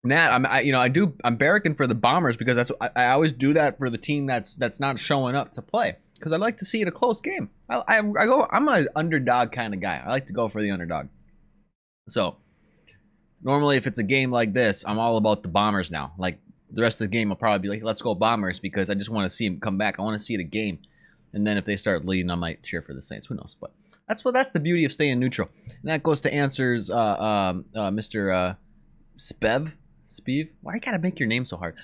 Nat, I'm barracking for the Bombers because I always do that for the team that's not showing up to play because I like to see it a close game. I'm an underdog kind of guy. I like to go for the underdog. So normally if it's a game like this, I'm all about the Bombers now. Like the rest of the game, I'll probably be like, let's go Bombers because I just want to see them come back. I want to see it a game, and then if they start leading, I might cheer for the Saints. Who knows? But that's the beauty of staying neutral. And that goes to answers, Mr. Spev. Speeve? Why you gotta make your name so hard?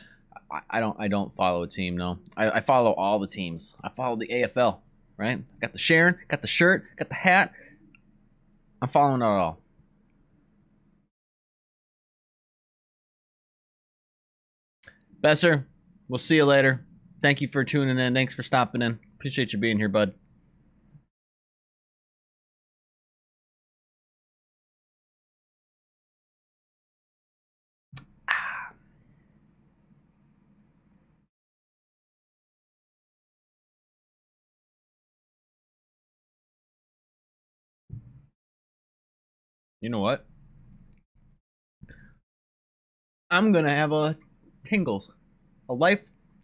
I don't follow a team, no. I follow all the teams. I follow the AFL, right? Got the Sharon, got the shirt, got the hat. I'm following it all. Besser, we'll see you later. Thank you for tuning in. Thanks for stopping in. Appreciate you being here, bud. You know what? I'm gonna have a tingles. A life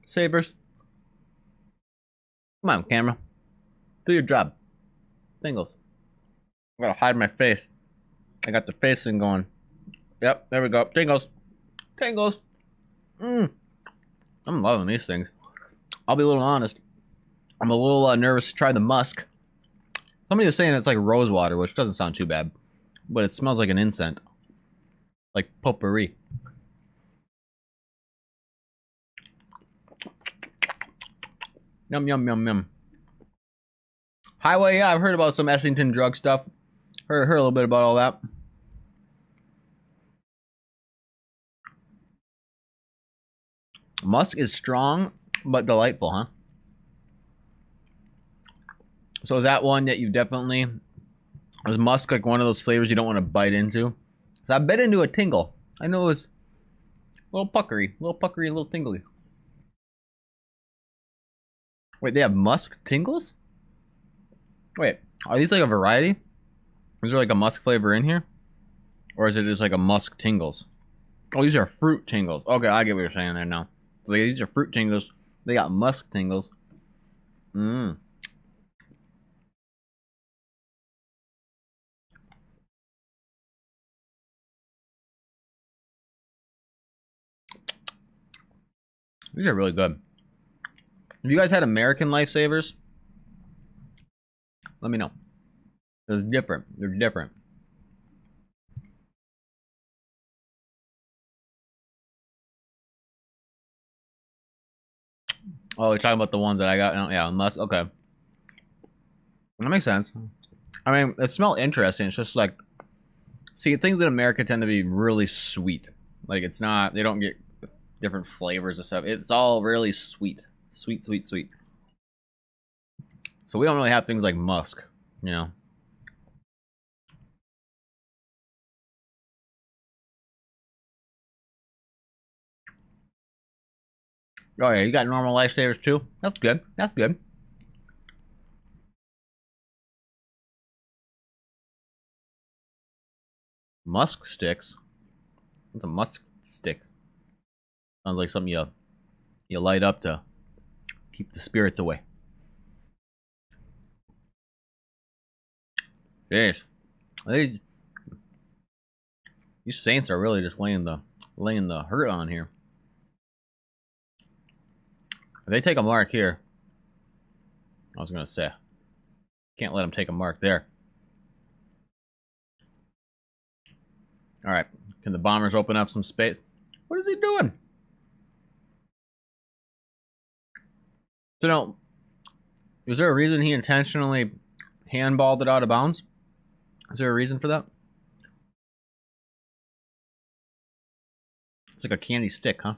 savers. Come on, camera. Do your job. Tingles. I gotta hide my face. I got the face thing going. Yep, there we go. Tingles. Tingles. I'm loving these things. I'll be a little honest. I'm a little nervous to try the musk. Somebody was saying it's like rose water, which doesn't sound too bad. But it smells like an incense. Like potpourri. Yum, yum, yum, yum. Highway, yeah, I've heard about some Essendon drug stuff. Heard a little bit about all that. Musk is strong, but delightful, huh? So is that one that you definitely... Is musk like one of those flavors you don't want to bite into? So I bit into a tingle. I know it was a little puckery, a little tingly. Wait, they have musk tingles? Wait, are these like a variety? Is there like a musk flavor in here? Or is it just like a musk tingles? Oh, these are fruit tingles. Okay, I get what you're saying there now. So these are fruit tingles. They got musk tingles. Mmm. These are really good. Have you guys had American Lifesavers? Let me know. It's different. They're different. Oh, you're talking about the ones that I got? Yeah, Musk. Okay. That makes sense. I mean, they smell interesting. It's just like... See, things in America tend to be really sweet. Like, it's not... They don't get different flavors and stuff. It's all really sweet. Sweet, sweet, sweet. So we don't really have things like musk, you know. Oh yeah, you got normal lifesavers too? That's good. That's good. Musk sticks? What's a musk stick? Sounds like something you light up to keep the spirits away. Jeez. They, these Saints are really just laying the hurt on here. If they take a mark here, I was gonna say, can't let them take a mark there. All right, can the Bombers open up some space? What is he doing? So no, is there a reason he intentionally handballed it out of bounds? Is there a reason for that? It's like a candy stick, huh?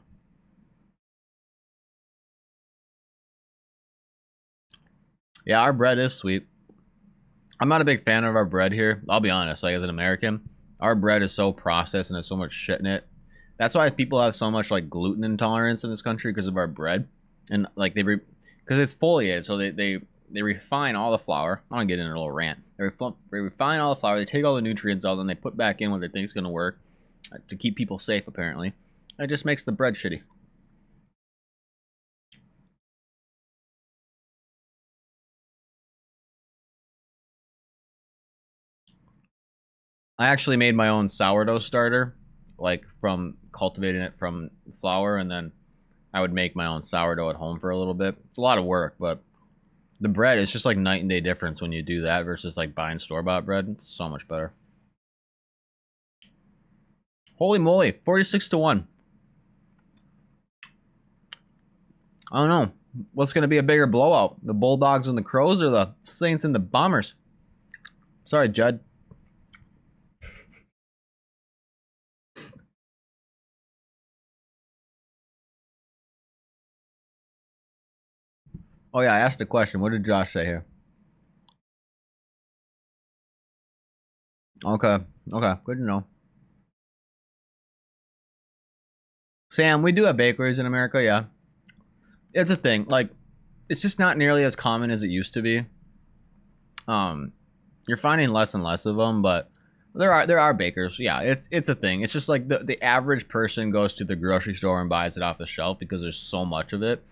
Yeah, our bread is sweet. I'm not a big fan of our bread here. I'll be honest, like as an American, our bread is so processed and has so much shit in it. That's why people have so much like gluten intolerance in this country, because of our bread. And like because it's foliated, so they refine all the flour. I want to get in a little rant. They refine all the flour. They take all the nutrients out, and they put back in what they think is going to work to keep people safe, apparently. It just makes the bread shitty. I actually made my own sourdough starter, like from cultivating it from flour, and then I would make my own sourdough at home for a little bit. It's a lot of work, but the bread is just like night and day difference when you do that versus like buying store-bought bread. It's so much better. Holy moly, 46-1. I don't know. What's going to be a bigger blowout? The Bulldogs and the Crows, or the Saints and the Bombers? Sorry, Judd. Oh yeah, I asked a question. What did Josh say here? Okay. Okay, good to know. Sam, we do have bakeries in America, yeah. It's a thing. Like, it's just not nearly as common as it used to be. You're finding less and less of them, but there are bakers. Yeah, it's a thing. It's just like the average person goes to the grocery store and buys it off the shelf because there's so much of it.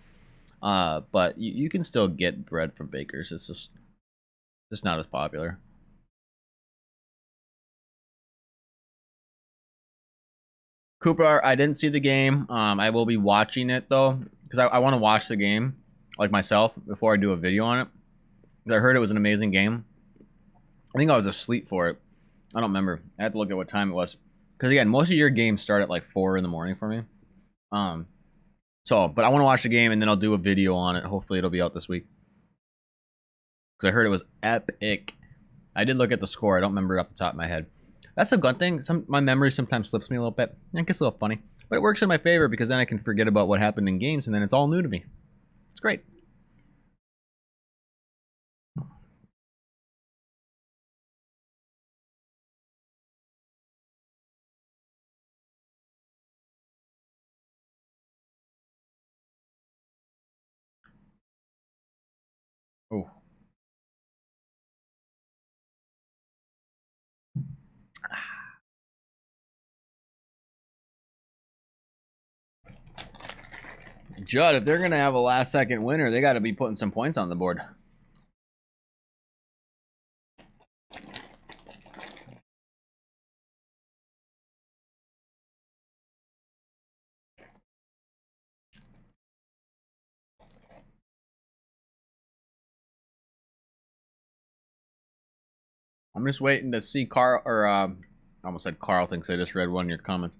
But you can still get bread from bakers. It's just not as popular. Cooper, I didn't see the game. I will be watching it though, because I want to watch the game like myself before I do a video on it. I heard it was an amazing game. I think I was asleep for it. I don't remember. I had to look at what time it was. Because again, most of your games start at like 4 in the morning for me. But I want to watch the game and then I'll do a video on it. Hopefully it'll be out this week. Because I heard it was epic. I did look at the score. I don't remember it off the top of my head. That's a good thing. My memory sometimes slips me a little bit. It gets a little funny. But it works in my favor because then I can forget about what happened in games and then it's all new to me. It's great. Oh. Judd, if they're going to have a last-second winner, they got to be putting some points on the board. I'm just waiting to see I almost said Carlton because I just read one of your comments.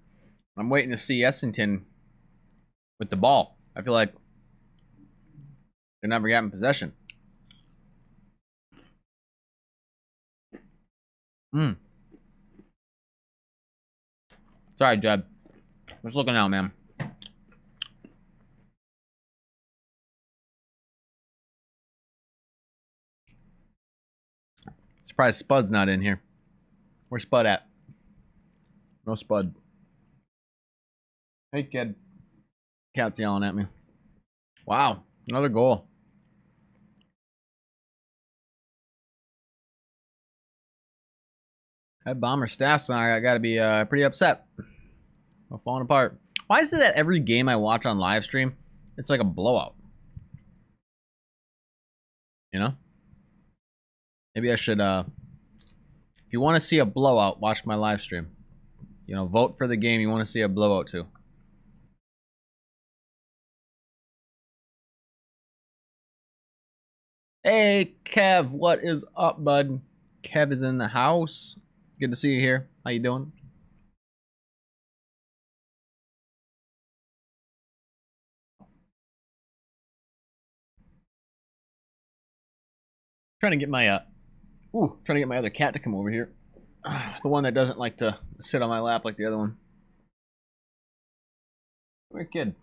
I'm waiting to see Essendon with the ball. I feel like they're never getting possession. Sorry, Judd. Just looking out, man. Surprised Spud's not in here. Where's Spud at? No Spud. Hey, kid. Cat's yelling at me. Wow, another goal. That Bomber staff's I gotta be pretty upset. I'm falling apart. Why is it that every game I watch on live stream, it's like a blowout? You know? Maybe I should you want to see a blowout, watch my live stream. You know, vote for the game you want to see a blowout to. Hey, Kev, what is up, bud? Kev is in the house. Good to see you here. How you doing? Trying to get my other cat to come over here. The one that doesn't like to sit on my lap like the other one. Come here, kid.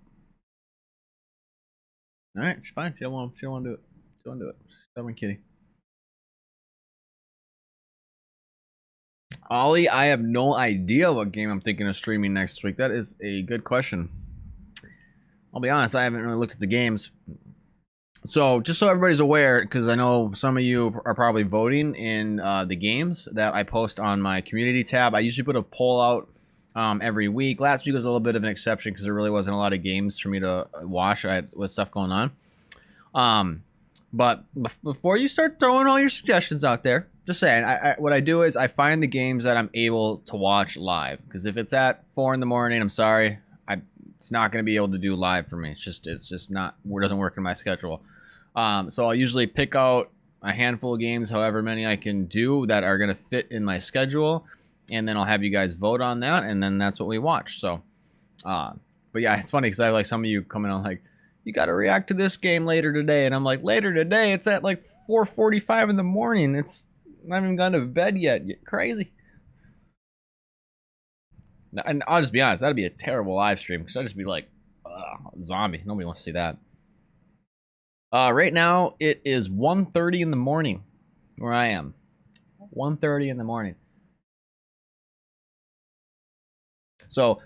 All right, she's fine. She don't want to do it. She don't want to do it. Stubborn kitty. Ollie, I have no idea what game I'm thinking of streaming next week. That is a good question. I'll be honest, I haven't really looked at the games. So, just so everybody's aware, because I know some of you are probably voting in the games that I post on my community tab. I usually put a poll out every week. Last week was a little bit of an exception because there really wasn't a lot of games for me to watch with stuff going on. But before you start throwing all your suggestions out there, just saying, what I do is I find the games that I'm able to watch live. Because if it's at 4 in the morning, I'm sorry, it's not going to be able to do live for me. It's just not, it doesn't work in my schedule. So I'll usually pick out a handful of games, however many I can do that are going to fit in my schedule, and then I'll have you guys vote on that, and then that's what we watch. So, but yeah, it's funny because I have like some of you coming on like, you got to react to this game later today, and I'm like, later today? It's at like 4:45 in the morning. It's I haven't even gone to bed yet. You're crazy. And I'll just be honest, that'd be a terrible live stream because I'd just be like, zombie. Nobody wants to see that. Right now, it is 1:30 in the morning where I am. 1:30 in the morning. So,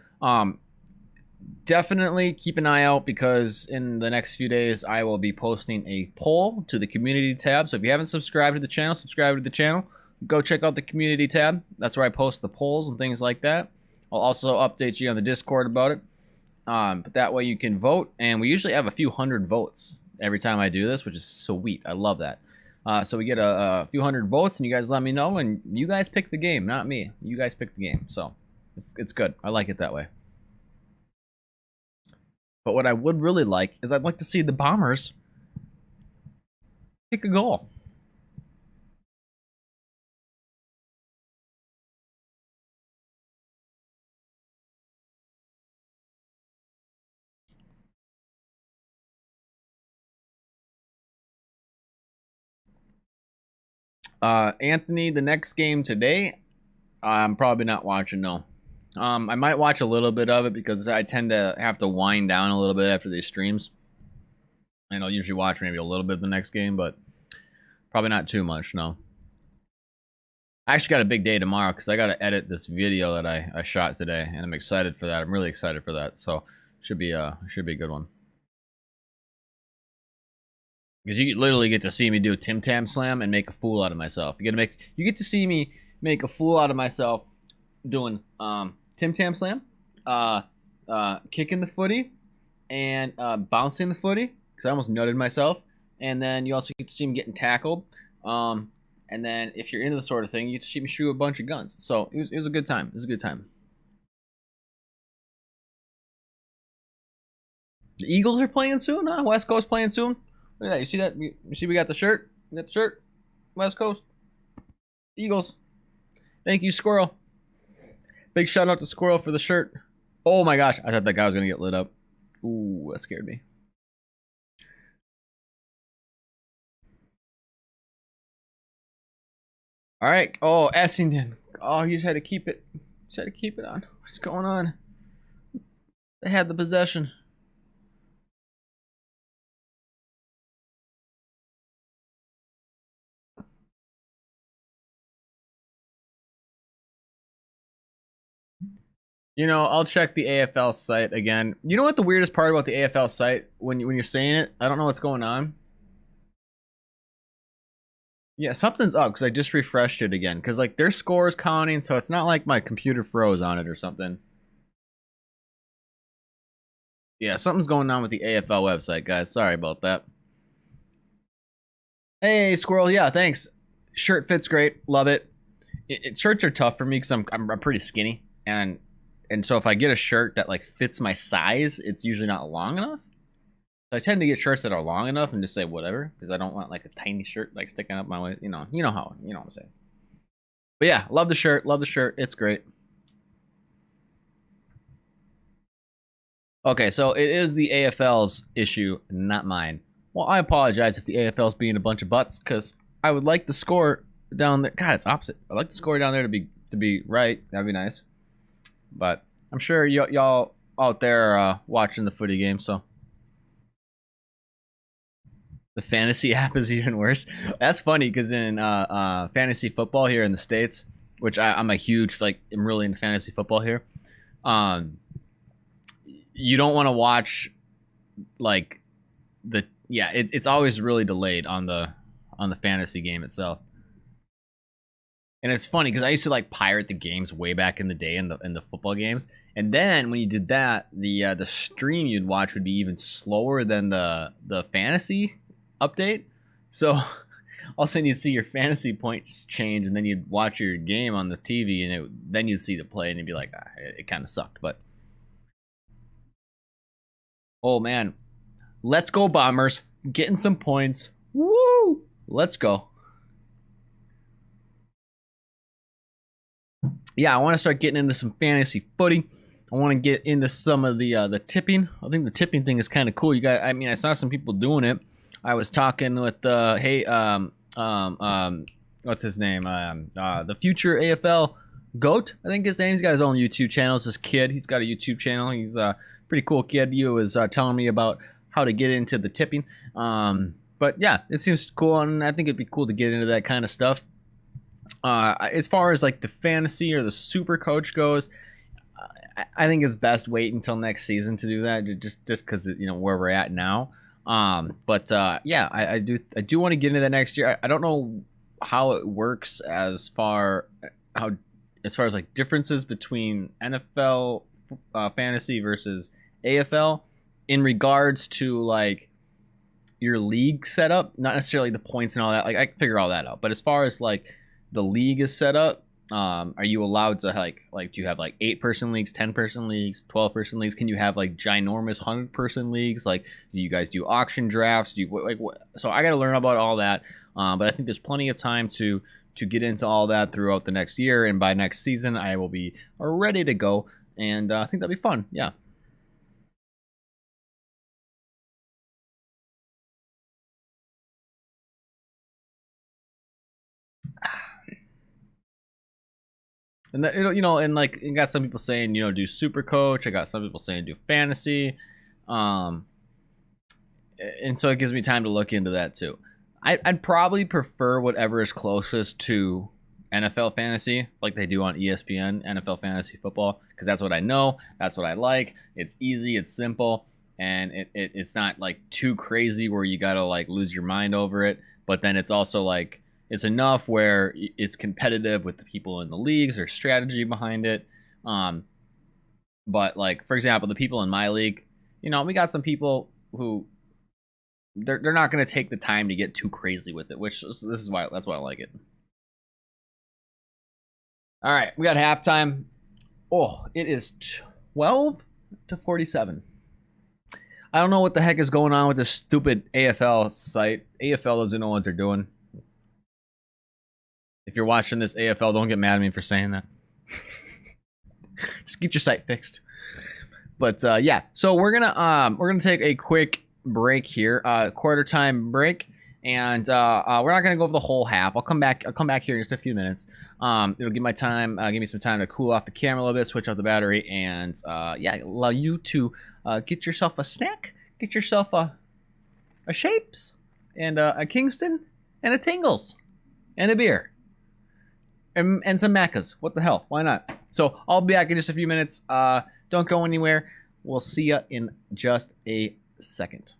definitely keep an eye out because in the next few days, I will be posting a poll to the community tab. So if you haven't subscribed to the channel, subscribe to the channel. Go check out the community tab. That's where I post the polls and things like that. I'll also update you on the Discord about it. But that way you can vote. And we usually have a few hundred votes every time I do this, which is sweet. I love that. So we get a few hundred votes, and you guys let me know, and you guys pick the game, not me. You guys pick the game. So it's good. I like it that way. But what I would really like is I'd like to see the Bombers kick a goal. Anthony, the next game today, I'm probably not watching, no. I might watch a little bit of it because I tend to have to wind down a little bit after these streams. And I'll usually watch maybe a little bit of the next game, but probably not too much, no. I actually got a big day tomorrow because I got to edit this video that I shot today, and I'm excited for that. I'm really excited for that, so should be a good one. Because you literally get to see me do a Tim Tam Slam and make a fool out of myself. You get to see me make a fool out of myself doing Tim Tam Slam, kicking the footy, and bouncing the footy because I almost nutted myself. And then you also get to see me getting tackled. And then if you're into the sort of thing, you get to see me shoot a bunch of guns. So it was a good time. It was a good time. The Eagles are playing soon, huh? West Coast playing soon. Look at that. You see that? You see we got the shirt? We got the shirt? West Coast. Eagles. Thank you, Squirrel. Big shout out to Squirrel for the shirt. Oh my gosh. I thought that guy was going to get lit up. Ooh, that scared me. All right. Oh, Essendon. Oh, you just had to keep it. Just had to keep it on. What's going on? They had the possession. You know, I'll check the AFL site again. You know what the weirdest part about the AFL site when you're saying it? I don't know what's going on. Yeah, something's up because I just refreshed it again. Because like their score is counting, so it's not like my computer froze on it or something. Yeah, something's going on with the AFL website, guys. Sorry about that. Hey, Squirrel. Yeah, thanks. Shirt fits great. Love it. Shirts are tough for me because I'm pretty skinny, and so if I get a shirt that like fits my size, it's usually not long enough. So I tend to get shirts that are long enough and just say whatever because I don't want like a tiny shirt like sticking up my waist. You know what I'm saying. But yeah, love the shirt. Love the shirt. It's great. Okay, so it is the AFL's issue, not mine. Well, I apologize if the AFL's being a bunch of butts because I would like the score down there. God, it's opposite. I'd like the score down there to be right. That'd be nice. But I'm sure y'all out there are watching the footy game, so the fantasy app is even worse. That's funny because in fantasy football here in the States, which I'm a huge I'm really into fantasy football here. Um, you don't want to watch like it's always really delayed on the fantasy game itself. And it's funny because I used to like pirate the games way back in the day in the football games, and then when you did that, the stream you'd watch would be even slower than the fantasy update. So all of a sudden you'd see your fantasy points change, and then you'd watch your game on the TV, and then you'd see the play, and you'd be like, it kind of sucked. But oh man, let's go Bombers, getting some points. Woo! Let's go. Yeah, I want to start getting into some fantasy footy. I want to get into some of the tipping. I think the tipping thing is kind of cool. I saw some people doing it. I was talking with what's his name? The future AFL goat. I think his name. He's got his own YouTube channel. It's this kid. He's got a YouTube channel. He's a pretty cool kid. He was telling me about how to get into the tipping. But yeah, it seems cool, and I think it'd be cool to get into that kind of stuff. As far as like the fantasy or the super coach goes, I think it's best wait until next season to do that, just because where we're at now. But yeah, I do want to get into that next year. I don't know how it works as far as like differences between NFL fantasy versus AFL in regards to like your league setup, not necessarily the points and all that. Like I can figure all that out, but as far as like the league is set up, are you allowed to like do you have like 8-person leagues, 10-person leagues, 12-person leagues? Can you have like ginormous 100-person leagues? Like, do you guys do auction drafts? Do you what? So I got to learn about all that. But I think there's plenty of time to get into all that throughout the next year, and by next season I will be ready to go, and I think that'll be fun. Yeah. And that, and like you got some people saying, do super coach. I got some people saying do fantasy. And so it gives me time to look into that too. I'd probably prefer whatever is closest to NFL fantasy, like they do on ESPN, NFL fantasy football, because that's what I know. That's what I like. It's easy. It's simple. And it's not like too crazy where you got to like lose your mind over it. But then it's also like, it's enough where it's competitive with the people in the leagues or strategy behind it. But like, for example, the people in my league, we got some people who they're not going to take the time to get too crazy with it, which that's why I like it. All right, we got halftime. Oh, it is 12-47. I don't know what the heck is going on with this stupid AFL site. AFL doesn't know what they're doing. If you're watching this AFL, don't get mad at me for saying that. Just get your site fixed. But yeah, so we're gonna take a quick break here, quarter time break, and we're not gonna go over the whole half. I'll come back here in just a few minutes. It'll give me some time to cool off the camera a little bit, switch out the battery, and yeah, allow you to get yourself a snack, get yourself a Shapes, and a Kingston, and a Tingles, and a beer. And some Maccas. What the hell? Why not? So I'll be back in just a few minutes. Don't go anywhere. We'll see you in just a second.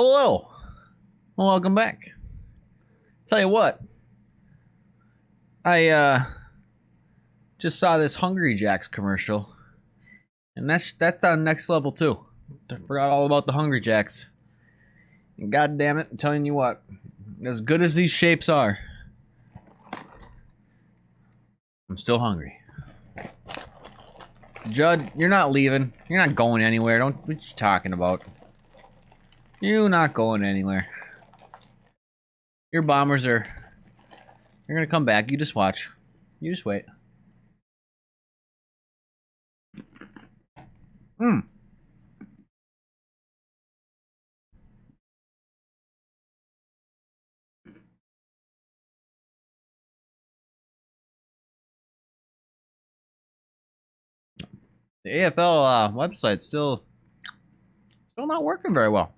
Hello. Welcome back. Tell you what, I just saw this Hungry Jacks commercial, and that's on next level too. I forgot all about the Hungry Jacks. And God damn it, I'm telling you what, as good as these shapes are, I'm still hungry. Judd, you're not leaving. You're not going anywhere. What you talking about? You're not going anywhere. Your bombers are... You're gonna come back. You just watch. You just wait. The AFL website's still not working very well.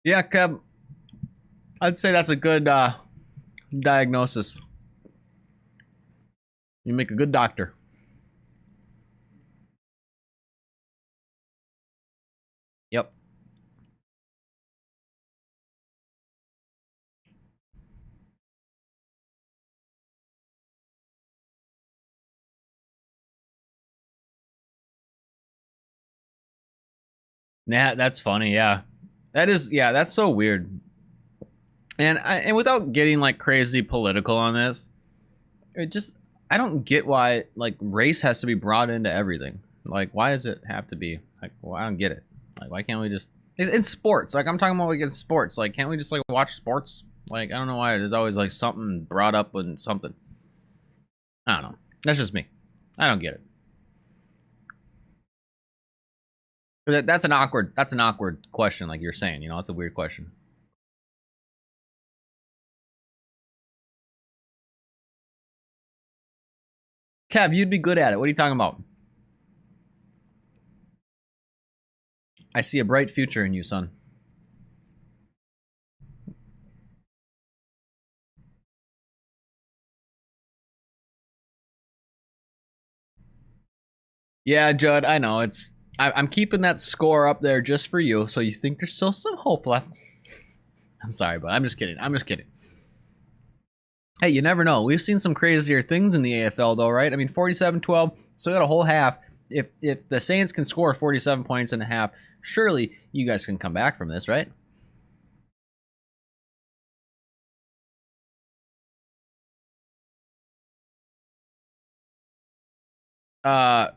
Yeah, Kev. I'd say that's a good diagnosis. You make a good doctor. Yep. Nah, that's funny. Yeah, that is. Yeah, that's so weird. And without getting like crazy political on this, it just I don't get why like race has to be brought into everything. Like, why does it have to be like? Well, I don't get it. Like, why can't we just in sports? Like, I'm talking about like in sports. Like, can't we just like watch sports? Like, I don't know why there's always like something brought up and something. I don't know. That's just me. I don't get it. That's an awkward question, like you're saying. You know, it's a weird question. Kev, you'd be good at it. What are you talking about? I see a bright future in you, son. Yeah, Judd, I know. I'm keeping that score up there just for you, so you think there's still some hope left. I'm sorry, but I'm just kidding. I'm just kidding. Hey, you never know. We've seen some crazier things in the AFL, though, right? I mean, 47-12, so got a whole half. If the Saints can score 47 points in a half, surely you guys can come back from this, right? Uh,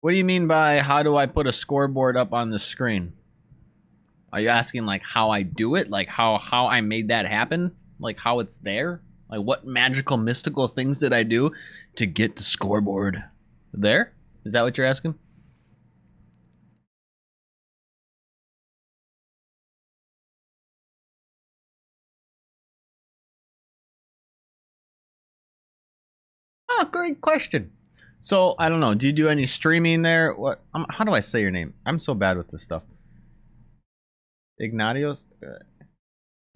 what do you mean by how do I put a scoreboard up on the screen? Are you asking like how I do it? Like how I made that happen? Like how it's there? Like what magical mystical things did I do to get the scoreboard there? Is that what you're asking? Oh, great question. So I don't know. Do you do any streaming there? What? How do I say your name? I'm so bad with this stuff. Ignatios,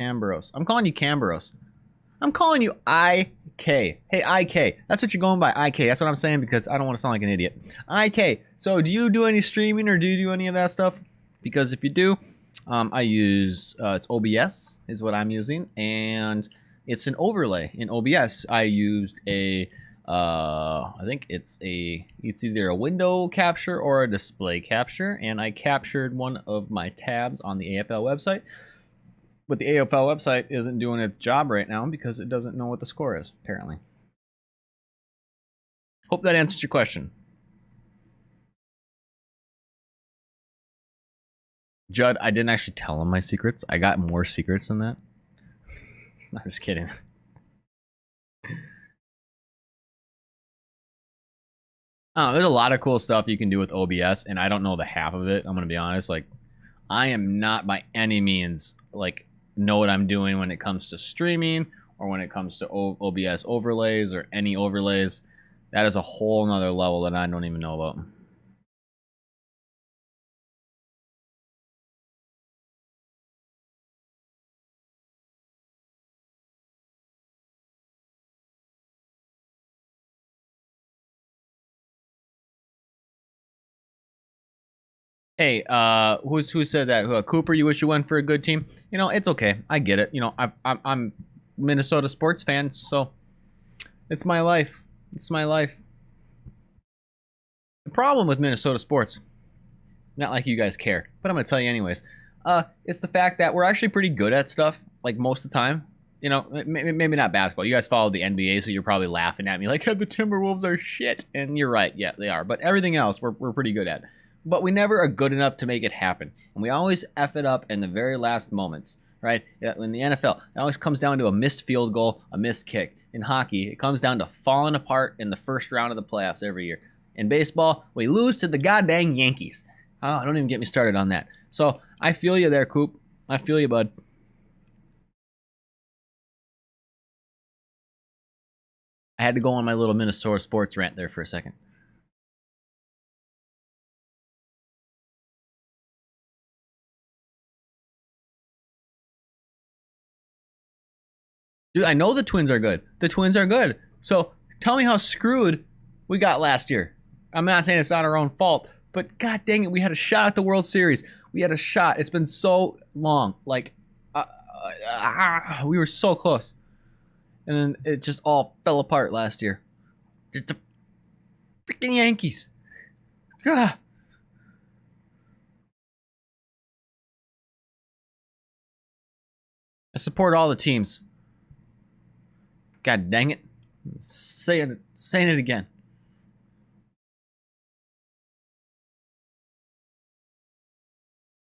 Camberos. I'm calling you Camberos. I'm calling you IK. Hey, IK. That's what you're going by, IK. That's what I'm saying because I don't want to sound like an idiot. IK. So do you do any streaming or do you do any of that stuff? Because if you do, I use it's OBS is what I'm using, and it's an overlay in OBS. I used a I think it's either a window capture or a display capture, and I captured one of my tabs on the AFL website. But the AFL website isn't doing its job right now because it doesn't know what the score is, apparently. Hope that answers your question. Judd, I didn't actually tell him my secrets. I got more secrets than that. I'm just kidding. There's a lot of cool stuff you can do with OBS, and I don't know the half of it. I'm gonna be honest. Like, I am not by any means like know what I'm doing when it comes to streaming or when it comes to OBS overlays or any overlays. That is a whole nother level that I don't even know about. Hey, who said that? Cooper, you wish you went for a good team? You know, it's okay. I get it. You know, I'm Minnesota sports fan, so it's my life. It's my life. The problem with Minnesota sports, not like you guys care, but I'm gonna tell you anyways. It's the fact that we're actually pretty good at stuff, like most of the time. You know, maybe not basketball. You guys follow the NBA, so you're probably laughing at me like, the Timberwolves are shit. And you're right. Yeah, they are. But everything else, we're pretty good at. But we never are good enough to make it happen. And we always F it up in the very last moments, right? In the NFL, it always comes down to a missed field goal, a missed kick. In hockey, it comes down to falling apart in the first round of the playoffs every year. In baseball, we lose to the goddamn Yankees. Oh, don't even get me started on that. So I feel you there, Coop. I feel you, bud. I had to go on my little Minnesota sports rant there for a second. Dude, I know the Twins are good. The Twins are good. So tell me how screwed we got last year. I'm not saying it's not our own fault, but god dang it, we had a shot at the World Series. We had a shot. It's been so long. Like, we were so close. And then it just all fell apart last year. The freaking Yankees. God. I support all the teams. God dang it. Saying it again.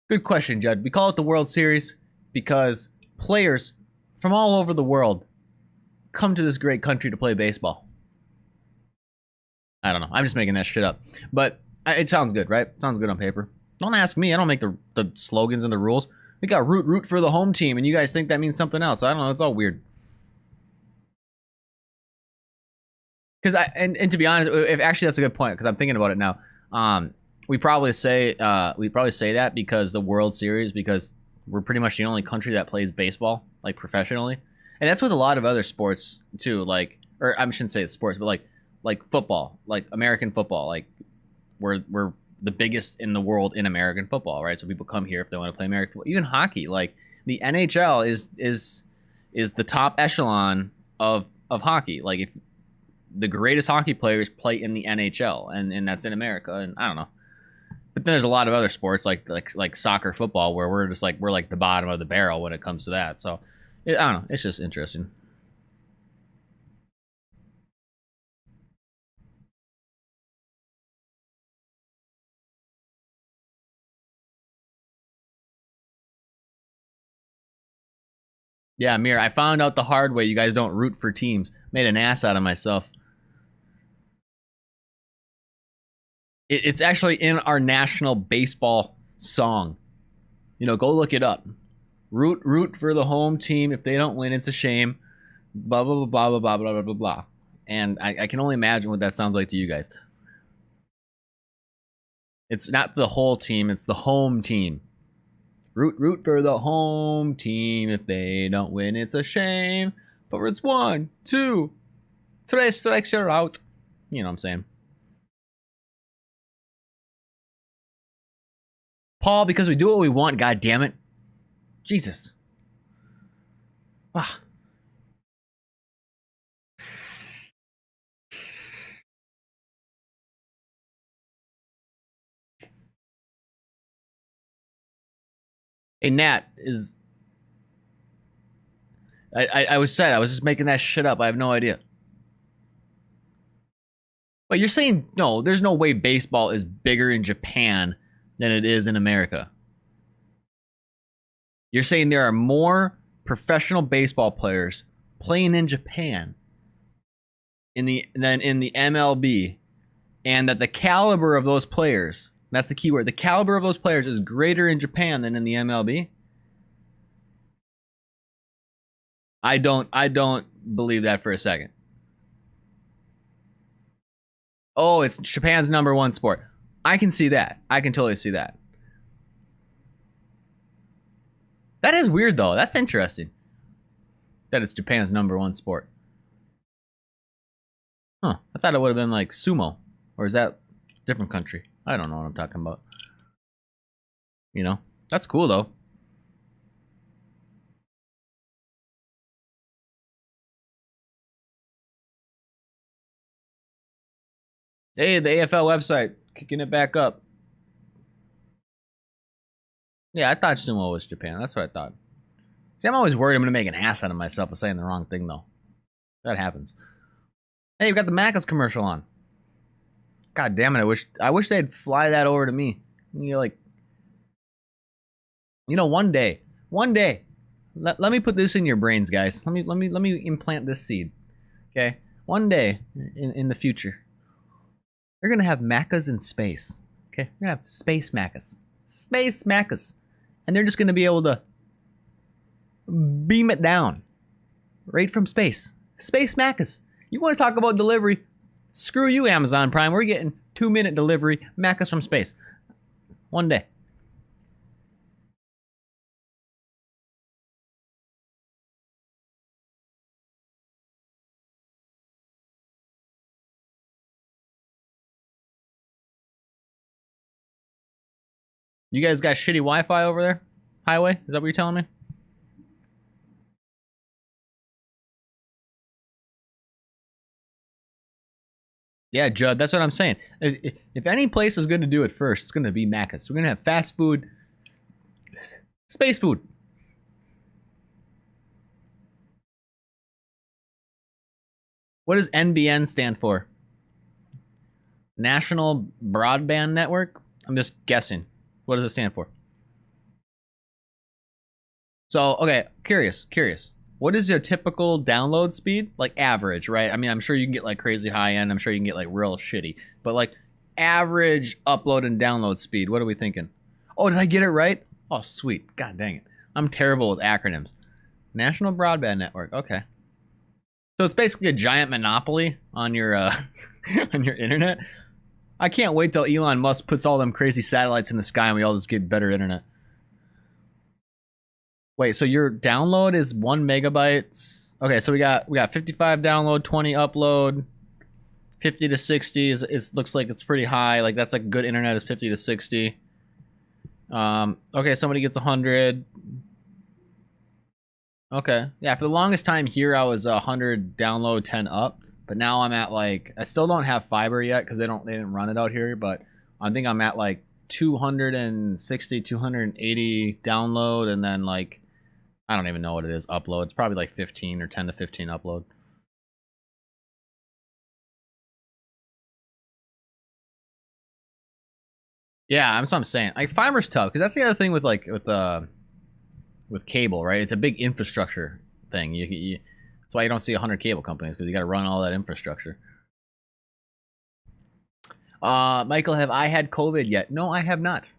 Good question, Judd. We call it the World Series because players from all over the world come to this great country to play baseball. I don't know. I'm just making that shit up. But it sounds good, right? Sounds good on paper. Don't ask me. I don't make the slogans and the rules. We got root for the home team, and you guys think that means something else. I don't know. It's all weird. Because and to be honest, if actually that's a good point because I'm thinking about it now. We probably say that because the World Series because we're pretty much the only country that plays baseball like professionally, and that's with a lot of other sports too. Like, or I shouldn't say it's sports, but like football, like American football. Like we're the biggest in the world in American football, right? So people come here if they want to play American football. Even hockey, like the NHL is the top echelon of hockey. Like if the greatest hockey players play in the NHL, and that's in America, and I don't know. But then there's a lot of other sports like soccer, football, where we're like the bottom of the barrel when it comes to that. So I don't know. It's just interesting. Yeah, Mir, I found out the hard way. You guys don't root for teams. Made an ass out of myself. It's actually in our national baseball song. You know, go look it up. Root for the home team. If they don't win, it's a shame. Blah blah blah blah blah blah blah blah blah. And I can only imagine what that sounds like to you guys. It's not the whole team, it's the home team. Root for the home team. If they don't win, it's a shame. For it's 1, 2, 3 strikes, you're out. You know what I'm saying? Paul, because we do what we want, god damn it. Jesus. Ah. Hey, Nat, is I was said I was just making that shit up. I have no idea. But you're saying no, there's no way baseball is bigger in Japan than it is in America. You're saying there are more professional baseball players playing in Japan than in the MLB, and that the caliber of those players, that's the key word, the caliber of those players is greater in Japan than in the MLB? I don't believe that for a second. Oh, it's Japan's number one sport. I can see that. I can totally see that. That is weird though. That's interesting. That it's Japan's number one sport. Huh. I thought it would have been like sumo. Or is that a different country? I don't know what I'm talking about. You know, that's cool though. Hey, the AFL website kicking it back up. Yeah, I thought sumo was Japan. That's what I thought. See, I'm always worried I'm gonna make an ass out of myself with saying the wrong thing though. That happens. Hey, you've got the Macca's commercial on. God damn it! I wish they'd fly that over to me. You're like, one day, let me put this in your brains, guys. Let me implant this seed. Okay, one day in the future, you're gonna have Macca's in space. Okay, you're gonna have space Macca's, and they're just gonna be able to beam it down right from space. Space Macca's. You want to talk about delivery? Screw you, Amazon Prime. We're getting 2-minute delivery Macca's from space. One day. You guys got shitty Wi-Fi over there? Highway? Is that what you're telling me? Yeah, Judd, that's what I'm saying. If any place is going to do it first, it's going to be Macca's. We're going to have fast food, space food. What does NBN stand for? National Broadband Network? I'm just guessing. What does it stand for? So, okay, curious. What is your typical download speed? Like average, right? I mean, I'm sure you can get like crazy high end. I'm sure you can get like real shitty. But like average upload and download speed, what are we thinking? Oh, did I get it right? Oh, sweet. God dang it. I'm terrible with acronyms. National Broadband Network. Okay. So it's basically a giant monopoly on your on your internet. I can't wait till Elon Musk puts all them crazy satellites in the sky and we all just get better internet. Wait, so your download is 1 megabytes. Okay, so we got 55 download, 20 upload, 50 to 60 is looks like it's pretty high. Like that's like good internet is 50 to 60. Okay, somebody gets 100. Okay, yeah. For the longest time here, I was 100 download, 10 up. But now I'm at like I still don't have fiber yet because they didn't run it out here. But I think I'm at like 260, 280 download, and then like I don't even know what it is upload. It's probably like 15 or 10 to 15 upload. Yeah, that's what I'm saying. Like fiber's tough because that's the other thing with cable, right? It's a big infrastructure thing. That's why you don't see 100 cable companies because you got to run all that infrastructure. Michael, have I had COVID yet? No, I have not.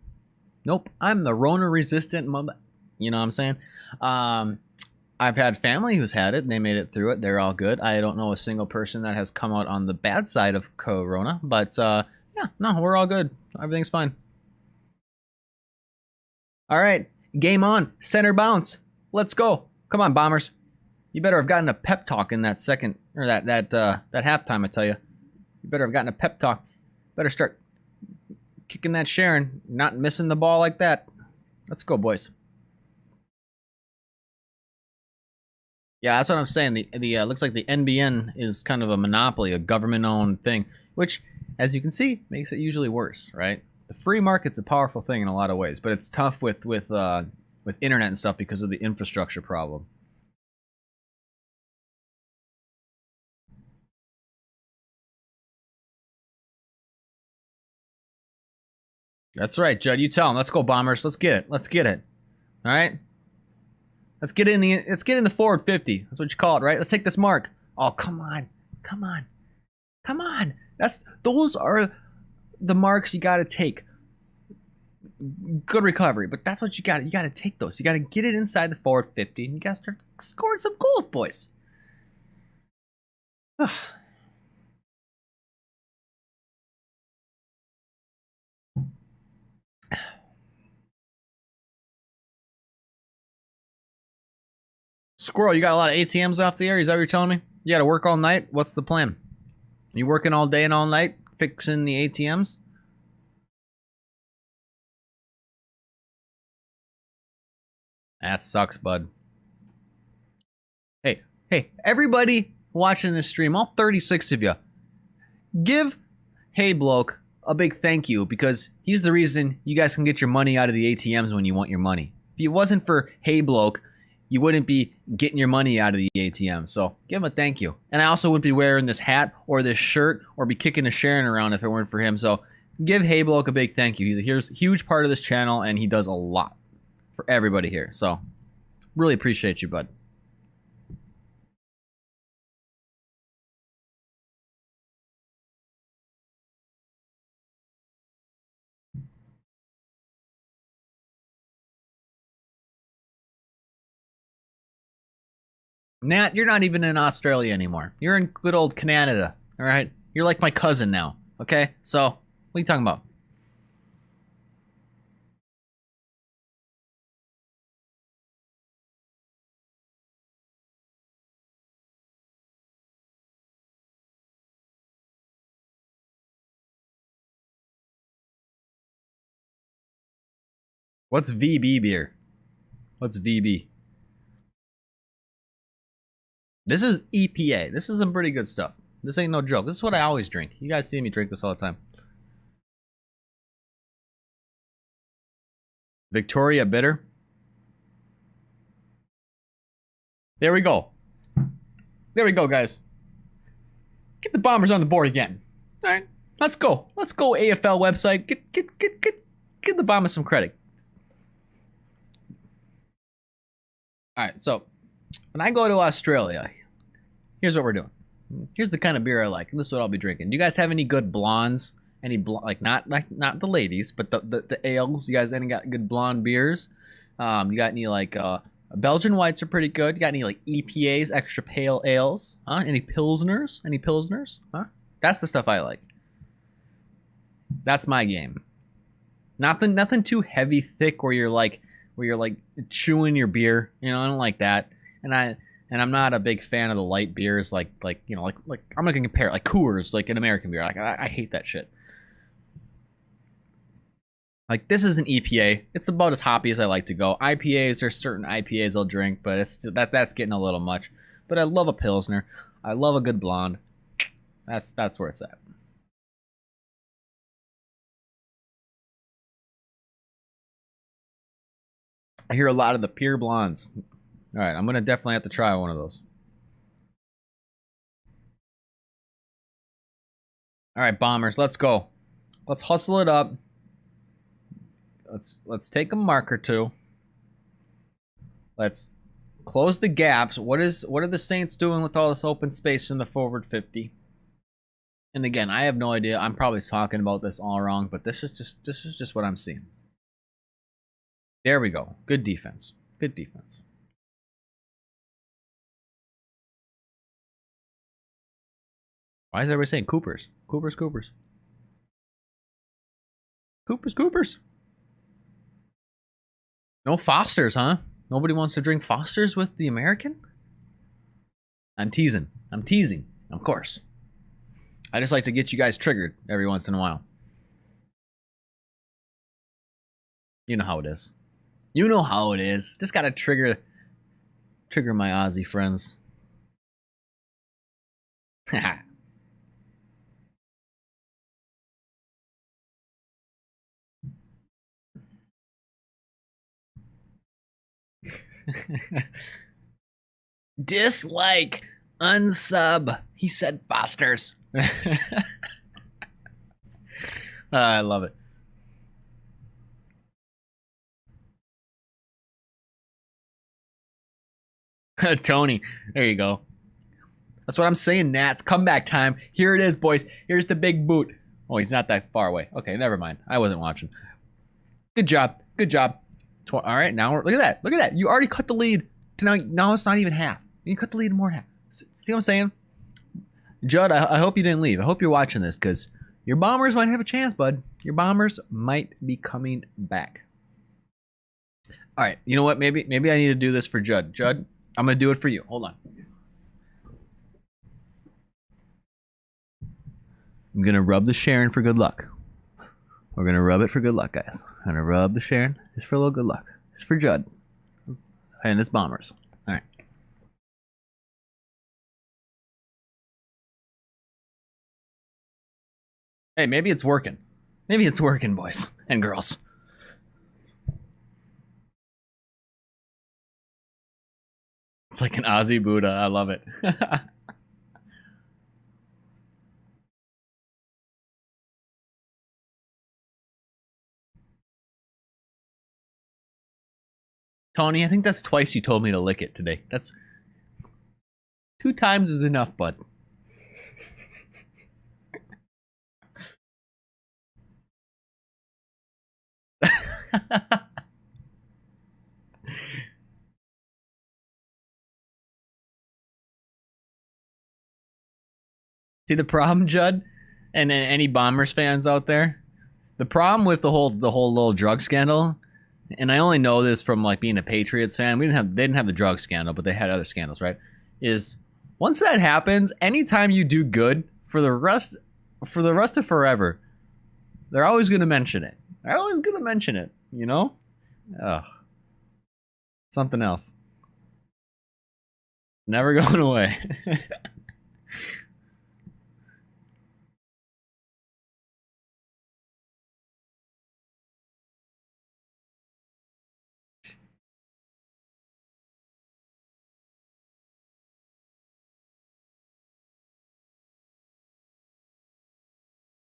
Nope, I'm the Rona resistant mother. You know what I'm saying? I've had family who's had it and they made it through it. They're all good. I don't know a single person that has come out on the bad side of Corona, but yeah, no, we're all good. Everything's fine. All right, game on. Center bounce. Let's go. Come on, Bombers. You better have gotten a pep talk in that second or that halftime. I tell you, you better have gotten a pep talk. Better start kicking that Sharon, not missing the ball like that. Let's go, boys. Yeah, that's what I'm saying. The looks like the NBN is kind of a monopoly, a government-owned thing, which, as you can see, makes it usually worse, right? The free market's a powerful thing in a lot of ways, but it's tough with internet and stuff because of the infrastructure problem. That's right, Judd. You tell them. Let's go, Bombers. Let's get it. Let's get it. All right. Let's get in the forward 50. That's what you call it, right? Let's take this mark. Oh, come on. Those are the marks you got to take. Good recovery, but that's what you got. You got to take those. You got to get it inside the forward 50, and you got to start scoring some goals, boys. Squirrel, you got a lot of ATMs off the air? Is that what you're telling me? You got to work all night? What's the plan? You working all day and all night fixing the ATMs? That sucks, bud. Hey, everybody watching this stream, all 36 of you, give Hey Bloke a big thank you because he's the reason you guys can get your money out of the ATMs when you want your money. If it wasn't for Hey Bloke, you wouldn't be getting your money out of the ATM. So give him a thank you. And I also wouldn't be wearing this hat or this shirt or be kicking a Sharon around if it weren't for him. So give Hey Bloke a big thank you. He's a huge part of this channel and he does a lot for everybody here. So really appreciate you, bud. Nat, you're not even in Australia anymore. You're in good old Canada, all right? You're like my cousin now, okay? So, what are you talking about? What's VB beer? What's VB? This is EPA. This is some pretty good stuff. This ain't no joke. This is what I always drink. You guys see me drink this all the time. Victoria Bitter. There we go. There we go, guys. Get the Bombers on the board again. All right, let's go. Let's go, AFL website. Get the Bombers some credit. All right, so when I go to Australia, here's what we're doing. Here's the kind of beer I like. This is what I'll be drinking. Do you guys have any good blondes? Any like not the ladies, but the ales? You guys any got good blonde beers? You got any like Belgian whites are pretty good. You got any like EPAs, extra pale ales? Huh? Any pilsners? Any pilsners? Huh? That's the stuff I like. That's my game. Nothing too heavy, thick, where you're like chewing your beer. You know, I don't like that. And I'm not a big fan of the light beers, like you know, like I'm not gonna compare it, like Coors, like an American beer. Like I hate that shit. Like this is an EPA. It's about as hoppy as I like to go. IPAs, there's certain IPAs I'll drink, but that's getting a little much. But I love a Pilsner. I love a good blonde. That's where it's at. I hear a lot of the pure blondes. All right, I'm gonna definitely have to try one of those. All right, Bombers, let's go. Let's hustle it up. Let's take a mark or two. Let's close the gaps. What are the Saints doing with all this open space in the forward 50? And again, I have no idea. I'm probably talking about this all wrong, but this is just what I'm seeing. There we go. Good defense. Good defense. Why is everybody saying Coopers? Coopers. No Fosters, huh? Nobody wants to drink Fosters with the American? I'm teasing, of course. I just like to get you guys triggered every once in a while. You know how it is. You know how it is. Just gotta trigger my Aussie friends. Haha. Dislike, unsub. He said Foster's. I love it. Tony, there you go. That's what I'm saying, Nats. Comeback time. Here it is, boys. Here's the big boot. Oh, he's not that far away. Okay, never mind. I wasn't watching. Good job. All right, now look at that. You already cut the lead to now it's not even half. You cut the lead more than half. See what I'm saying? Judd, I hope you didn't leave. I hope you're watching this because your Bombers might have a chance, bud. Your Bombers might be coming back. All right, you know what? Maybe I need to do this for Judd. Judd, I'm going to do it for you. Hold on. I'm going to rub the Sharon for good luck. We're going to rub it for good luck, guys. I'm going to rub the Sharon just for a little good luck. Just for Judd. And it's Bombers. All right. Hey, maybe it's working. Maybe it's working, boys and girls. It's like an Aussie Buddha. I love it. Tony, I think that's twice you told me to lick it today. That's 2 times is enough, bud. See the problem, Judd, and any Bombers fans out there. The problem with the whole little drug scandal, and I only know this from like being a Patriots fan. They didn't have the drug scandal, but they had other scandals, right? Is once that happens, anytime you do good for the rest of forever, they're always going to mention it. They're always going to mention it. You know? Ugh. Something else. Never going away.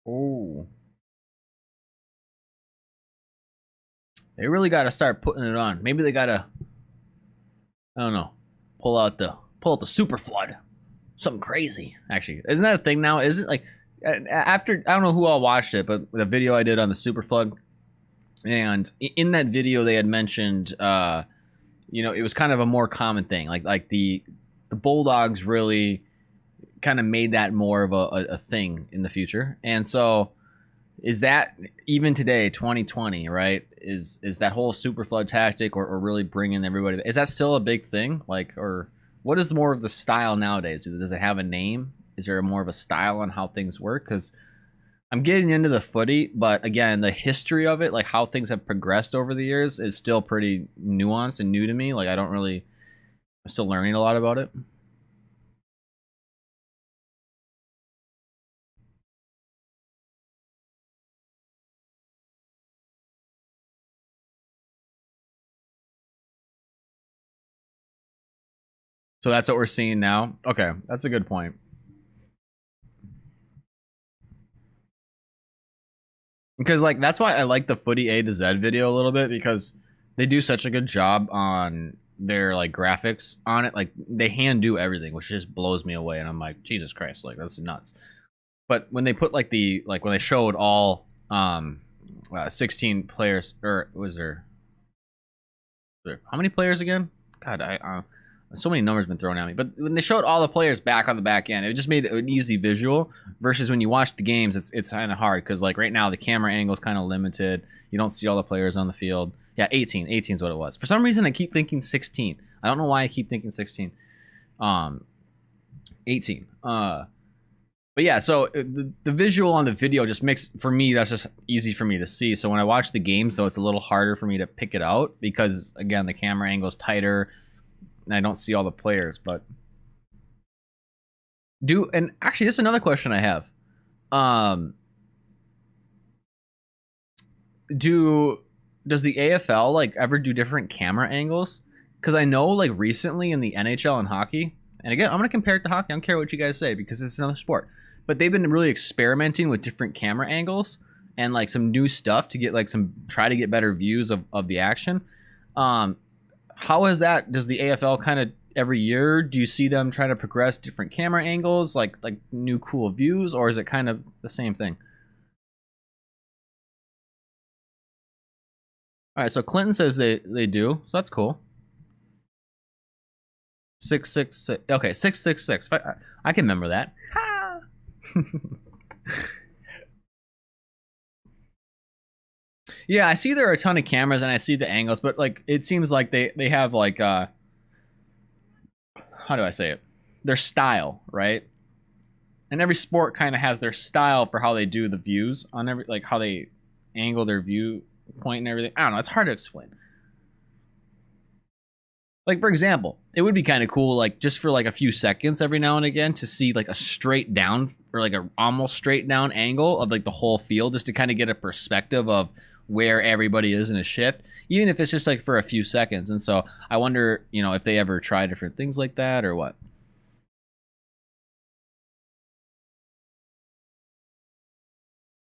Oh. They really got to start putting it on. Maybe they got to, I don't know, pull out the super flood. Something crazy, actually. Isn't that a thing now? Is it like after, I don't know who all watched it, but the video I did on the super flood, and in that video they had mentioned it was kind of a more common thing. Like the Bulldogs really kind of made that more of a thing in the future. And so is that even today, 2020, right? Is that whole super flood tactic or really bringing everybody? Is that still a big thing? Like, or what is more of the style nowadays? Does it have a name? Is there more of a style on how things work? Because I'm getting into the footy, but again, the history of it, like how things have progressed over the years, is still pretty nuanced and new to me. Like I'm still learning a lot about it. So that's what we're seeing now. Okay, that's a good point. Because like that's why I like the Footy A to Z video a little bit, because they do such a good job on their like graphics on it. Like they hand do everything, which just blows me away. And I'm like, Jesus Christ, like that's nuts. But when they put like when they showed all 16 players, or was there how many players again? God, so many numbers been thrown at me. But when they showed all the players back on the back end, it just made an easy visual. Versus when you watch the games, it's kind of hard because like right now the camera angle is kind of limited. You don't see all the players on the field. Yeah, 18 is what it was. For some reason, I keep thinking 16. I don't know why I keep thinking 16. 18. But yeah, so the visual on the video just makes, for me, that's just easy for me to see. So when I watch the games, though, it's a little harder for me to pick it out because, again, the camera angle is tighter and I don't see all the players. But and actually, this is another question I have. Does the AFL like ever do different camera angles? Because I know like recently in the NHL and hockey, and again, I'm going to compare it to hockey. I don't care what you guys say because it's another sport. But they've been really experimenting with different camera angles and like some new stuff to get like try to get better views of the action. How is that? Does the AFL kind of every year, do you see them trying to progress different camera angles, like new cool views, or is it kind of the same thing? All right, so Clinton says they do, so that's cool. 666. Okay, 666. I can remember that. Yeah, I see there are a ton of cameras and I see the angles, but like it seems like they have like how do I say it? Their style, right? And every sport kind of has their style for how they do the views on every, like how they angle their view point and everything. I don't know, it's hard to explain. Like, for example, it would be kind of cool, like, just for like a few seconds every now and again to see like a straight down or like a almost straight down angle of like the whole field, just to kind of get a perspective of where everybody is in a shift, even if it's just like for a few seconds. And so I wonder, if they ever try different things like that or what.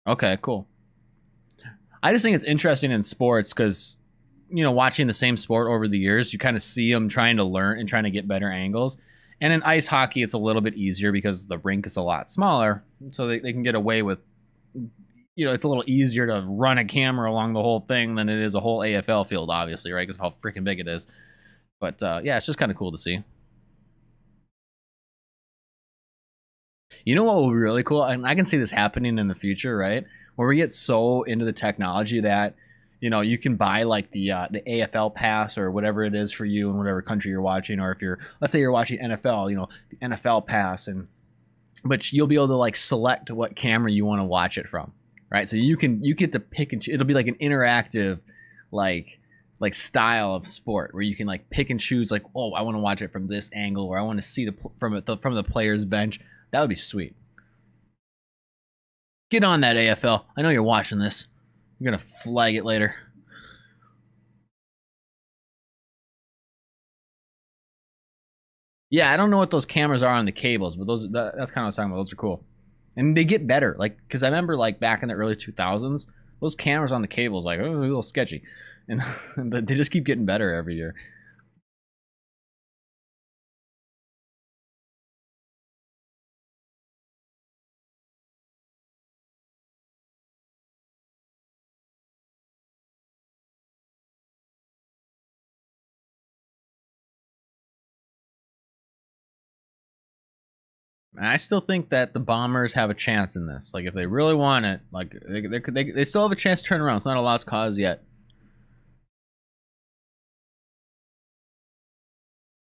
Okay, cool. I just think it's interesting in sports because, watching the same sport over the years, you kind of see them trying to learn and trying to get better angles. And in ice hockey, it's a little bit easier because the rink is a lot smaller. So they can get away with, it's a little easier to run a camera along the whole thing than it is a whole AFL field, obviously, right? Because of how freaking big it is. But yeah, it's just kind of cool to see. You know what will be really cool? And I can see this happening in the future, right? Where we get so into the technology that, you can buy like the AFL pass or whatever it is for you in whatever country you're watching, or if you're, let's say you're watching NFL, the NFL pass, but you'll be able to like select what camera you want to watch it from, right? So you get to pick and choose. It'll be like an interactive, like style of sport where you can like pick and choose, like, oh, I want to watch it from this angle, or I want to see from the player's bench. That would be sweet. Get on that, AFL. I know you're watching this. You're gonna flag it later. Yeah, I don't know what those cameras are on the cables, but that's kind of what I was talking about. Those are cool, and they get better. Like, because I remember like back in the early 2000s, those cameras on the cables like, oh, a little sketchy, and but they just keep getting better every year. And I still think that the Bombers have a chance in this. Like, if they really want it, like they still have a chance to turn around. It's not a lost cause yet.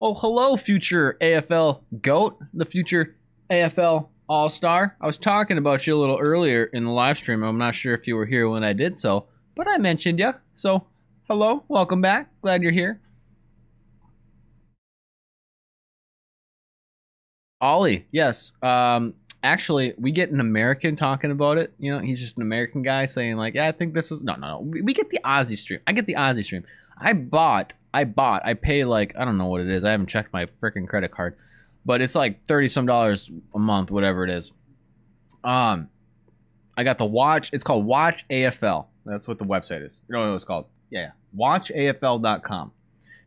Oh, hello, future AFL GOAT, the future AFL All Star. I was talking about you a little earlier in the live stream. I'm not sure if you were here when I did so, but I mentioned you. So, hello, welcome back. Glad you're here. Ollie, yes. Actually, we get an American talking about it. He's just an American guy saying like, "Yeah, I think this is no." We get the Aussie stream. I get the Aussie stream. I pay like, I don't know what it is. I haven't checked my freaking credit card, but it's like 30 some dollars a month, whatever it is. Um, I got the watch. It's called Watch AFL. That's what the website is. You know what it's called? Yeah, watchafl.com.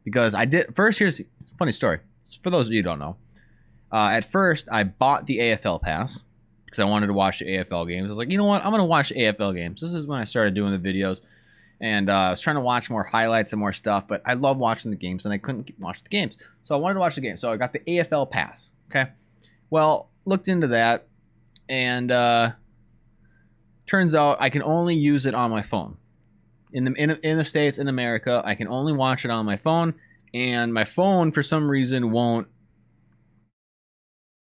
Because I did first. Here's a funny story. For those of you who don't know. At first, I bought the AFL pass because I wanted to watch the AFL games. I was like, you know what? I'm going to watch the AFL games. This is when I started doing the videos. And I was trying to watch more highlights and more stuff. But I love watching the games, and I couldn't watch the games. So I wanted to watch the games. So I got the AFL pass. Okay. Well, looked into that. And turns out I can only use it on my phone. In the States, in America, I can only watch it on my phone. And my phone, for some reason, won't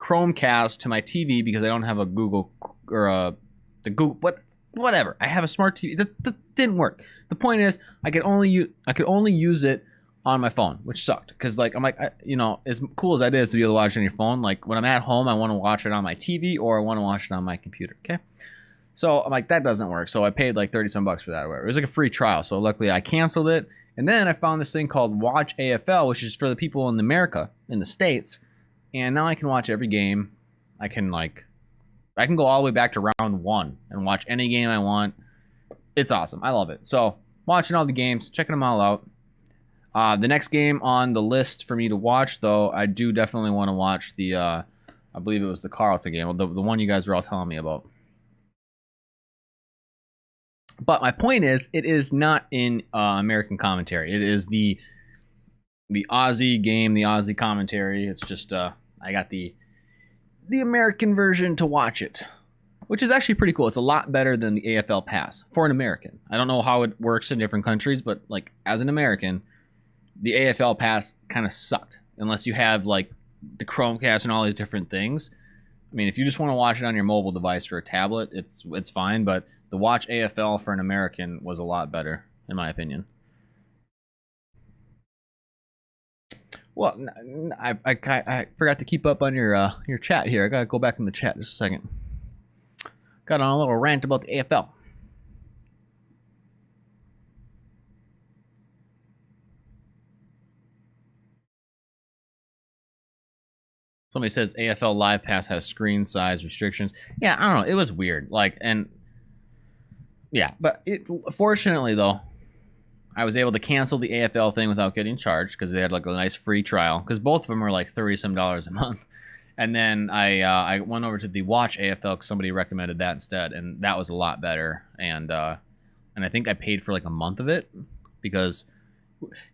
Chromecast to my TV because I don't have a Google or the Google whatever. I have a smart TV. That didn't work. The point is, I could only use it on my phone, which sucked because like I'm like as cool as that is to be able to watch it on your phone. Like when I'm at home, I want to watch it on my TV or I want to watch it on my computer. Okay, so I'm like that doesn't work. So I paid like 30 some bucks for that. Or whatever. It was like a free trial. So luckily I canceled it, and then I found this thing called Watch AFL, which is for the people in America, in the States. And now I can watch every game. I can go all the way back to round 1 and watch any game I want. It's awesome. I love it. So watching all the games, checking them all out. The next game on the list for me to watch, though, I do definitely want to watch the, I believe it was the Carlton game, the one you guys were all telling me about. But my point is, it is not in American commentary. It is the Aussie game, the Aussie commentary. It's just I got the American version to watch it, which is actually pretty cool. It's a lot better than the AFL pass for an American. I don't know how it works in different countries, but like as an American, the AFL pass kind of sucked unless you have like the Chromecast and all these different things. I mean, if you just want to watch it on your mobile device or a tablet, it's fine, but the Watch AFL for an American was a lot better in my opinion. Well, I forgot to keep up on your chat here. I gotta go back in the chat just a second. Got on a little rant about the AFL. Somebody says AFL Live Pass has screen size restrictions. Yeah, I don't know. It was weird. Like, and yeah, but fortunately though, I was able to cancel the AFL thing without getting charged because they had like a nice free trial. Because both of them were like $30-some a month. And then I went over to the Watch AFL because somebody recommended that instead, and that was a lot better. And I think I paid for like a month of it because.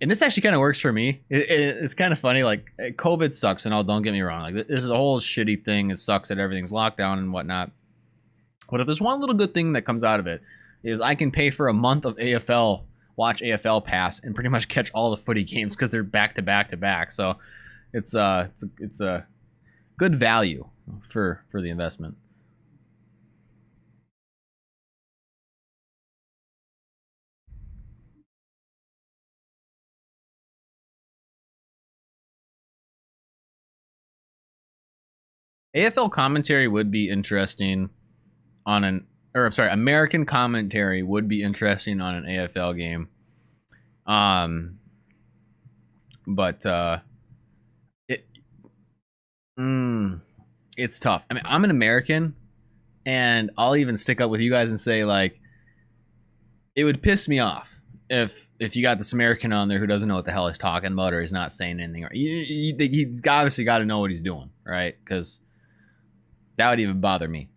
And this actually kind of works for me. It's kind of funny. Like, COVID sucks and all. Don't get me wrong. Like, this is a whole shitty thing. It sucks that everything's locked down and whatnot. But if there's one little good thing that comes out of it, is I can pay for a month of AFL, watch AFL pass, and pretty much catch all the footy games because they're back to back to back. So it's a good value for the investment. AFL commentary would be interesting on American commentary would be interesting on an AFL game. But it's tough. I mean, I'm an American, and I'll even stick up with you guys and say, like, it would piss me off if you got this American on there who doesn't know what the hell he's talking about or he's not saying anything. Or he's obviously got to know what he's doing, right? Because that would even bother me.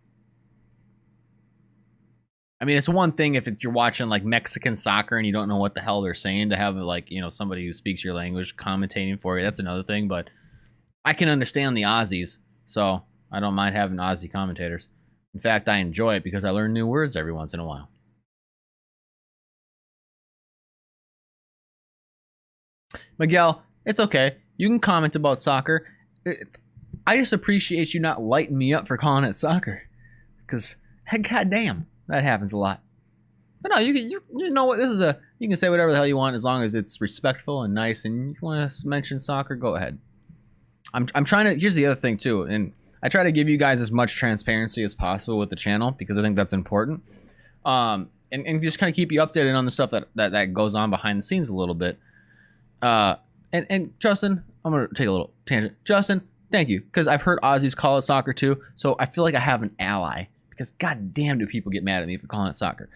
I mean, it's one thing if you're watching like Mexican soccer and you don't know what the hell they're saying, to have like, you know, somebody who speaks your language commentating for you. That's another thing, but I can understand the Aussies, so I don't mind having Aussie commentators. In fact, I enjoy it because I learn new words every once in a while. Miguel, it's okay. You can comment about soccer. I just appreciate you not lighting me up for calling it soccer, because goddamn, that happens a lot. But no, you know what? You can say whatever the hell you want as long as it's respectful and nice. And you want to mention soccer, go ahead. I'm trying to. Here's the other thing too, and I try to give you guys as much transparency as possible with the channel because I think that's important. And just kind of keep you updated on the stuff that goes on behind the scenes a little bit. And Justin, I'm gonna take a little tangent. Justin, thank you, because I've heard Aussies call it soccer too, so I feel like I have an ally. Because goddamn, do people get mad at me for calling it soccer?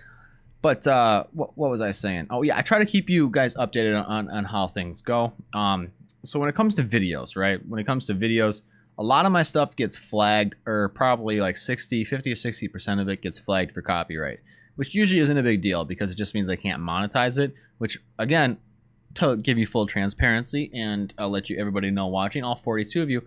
But what was I saying? Oh yeah, I try to keep you guys updated on how things go. So when it comes to videos, right? When it comes to videos, a lot of my stuff gets flagged, or probably like 50 or 60% of it gets flagged for copyright, which usually isn't a big deal because it just means I can't monetize it. Which again, to give you full transparency, and I'll let everybody know watching, all 42 of you,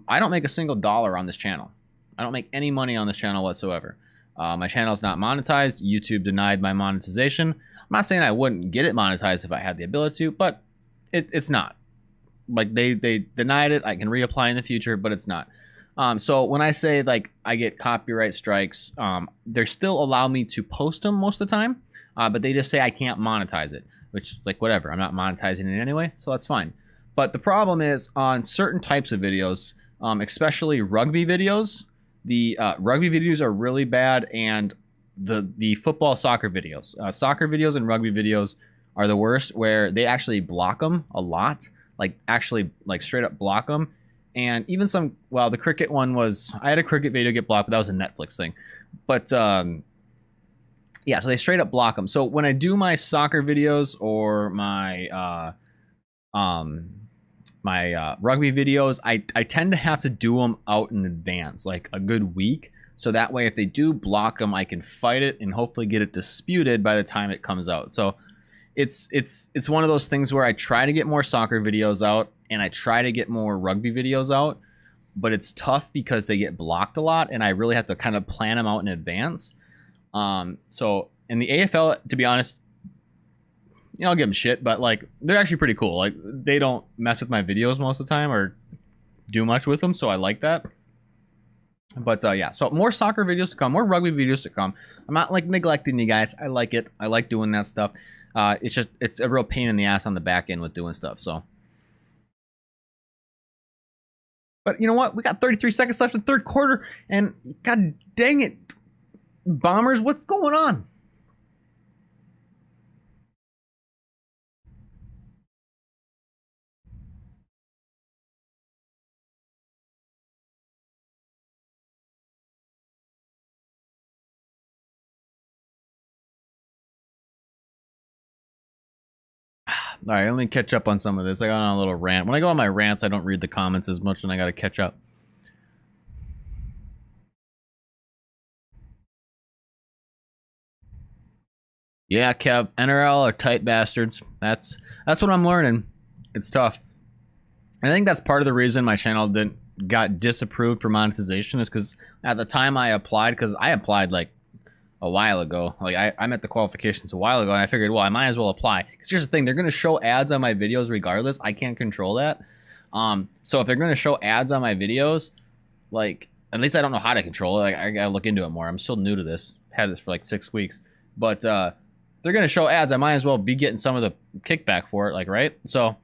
I don't make a single dollar on this channel. I don't make any money on this channel whatsoever. My channel is not monetized. YouTube denied my monetization. I'm not saying I wouldn't get it monetized if I had the ability to, but it's not. Like they denied it. I can reapply in the future, but it's not. So when I say like I get copyright strikes, they still allow me to post them most of the time, but they just say I can't monetize it, which like whatever. I'm not monetizing it anyway, so that's fine. But the problem is on certain types of videos, especially rugby videos. The rugby videos are really bad, and the football soccer videos. Soccer videos and rugby videos are the worst, where they actually block them a lot. Like actually like straight up block them. And even some, well, the cricket one was, I had a cricket video get blocked, but that was a Netflix thing. But yeah, so they straight up block them. So when I do my soccer videos or my rugby videos, I tend to have to do them out in advance, like a good week. So that way, if they do block them, I can fight it and hopefully get it disputed by the time it comes out. So it's one of those things where I try to get more soccer videos out and I try to get more rugby videos out, but it's tough because they get blocked a lot and I really have to kind of plan them out in advance. So in the AFL, to be honest, you know, I'll give them shit, but like they're actually pretty cool. Like they don't mess with my videos most of the time or do much with them, so I like that. But yeah, so more soccer videos to come, more rugby videos to come. I'm not like neglecting you guys. I like it. I like doing that stuff. It's a real pain in the ass on the back end with doing stuff. So But you know what? We got 33 seconds left in the third quarter, and god dang it, Bombers, what's going on? All right, let me catch up on some of this. I got on a little rant. When I go on my rants, I don't read the comments as much, and I got to catch up. Yeah, Kev, NRL are tight bastards. That's what I'm learning. It's tough. And I think that's part of the reason my channel got disapproved for monetization is because at the time I applied, because I applied like a while ago. Like I met the qualifications a while ago, and I figured, well, I might as well apply. Because here's the thing, they're going to show ads on my videos regardless. I can't control that. So if they're going to show ads on my videos, like, at least I don't know how to control it. Like, I got to look into it more. I'm still new to this. Had this for like 6 weeks. But they're going to show ads. I might as well be getting some of the kickback for it, like, right? So,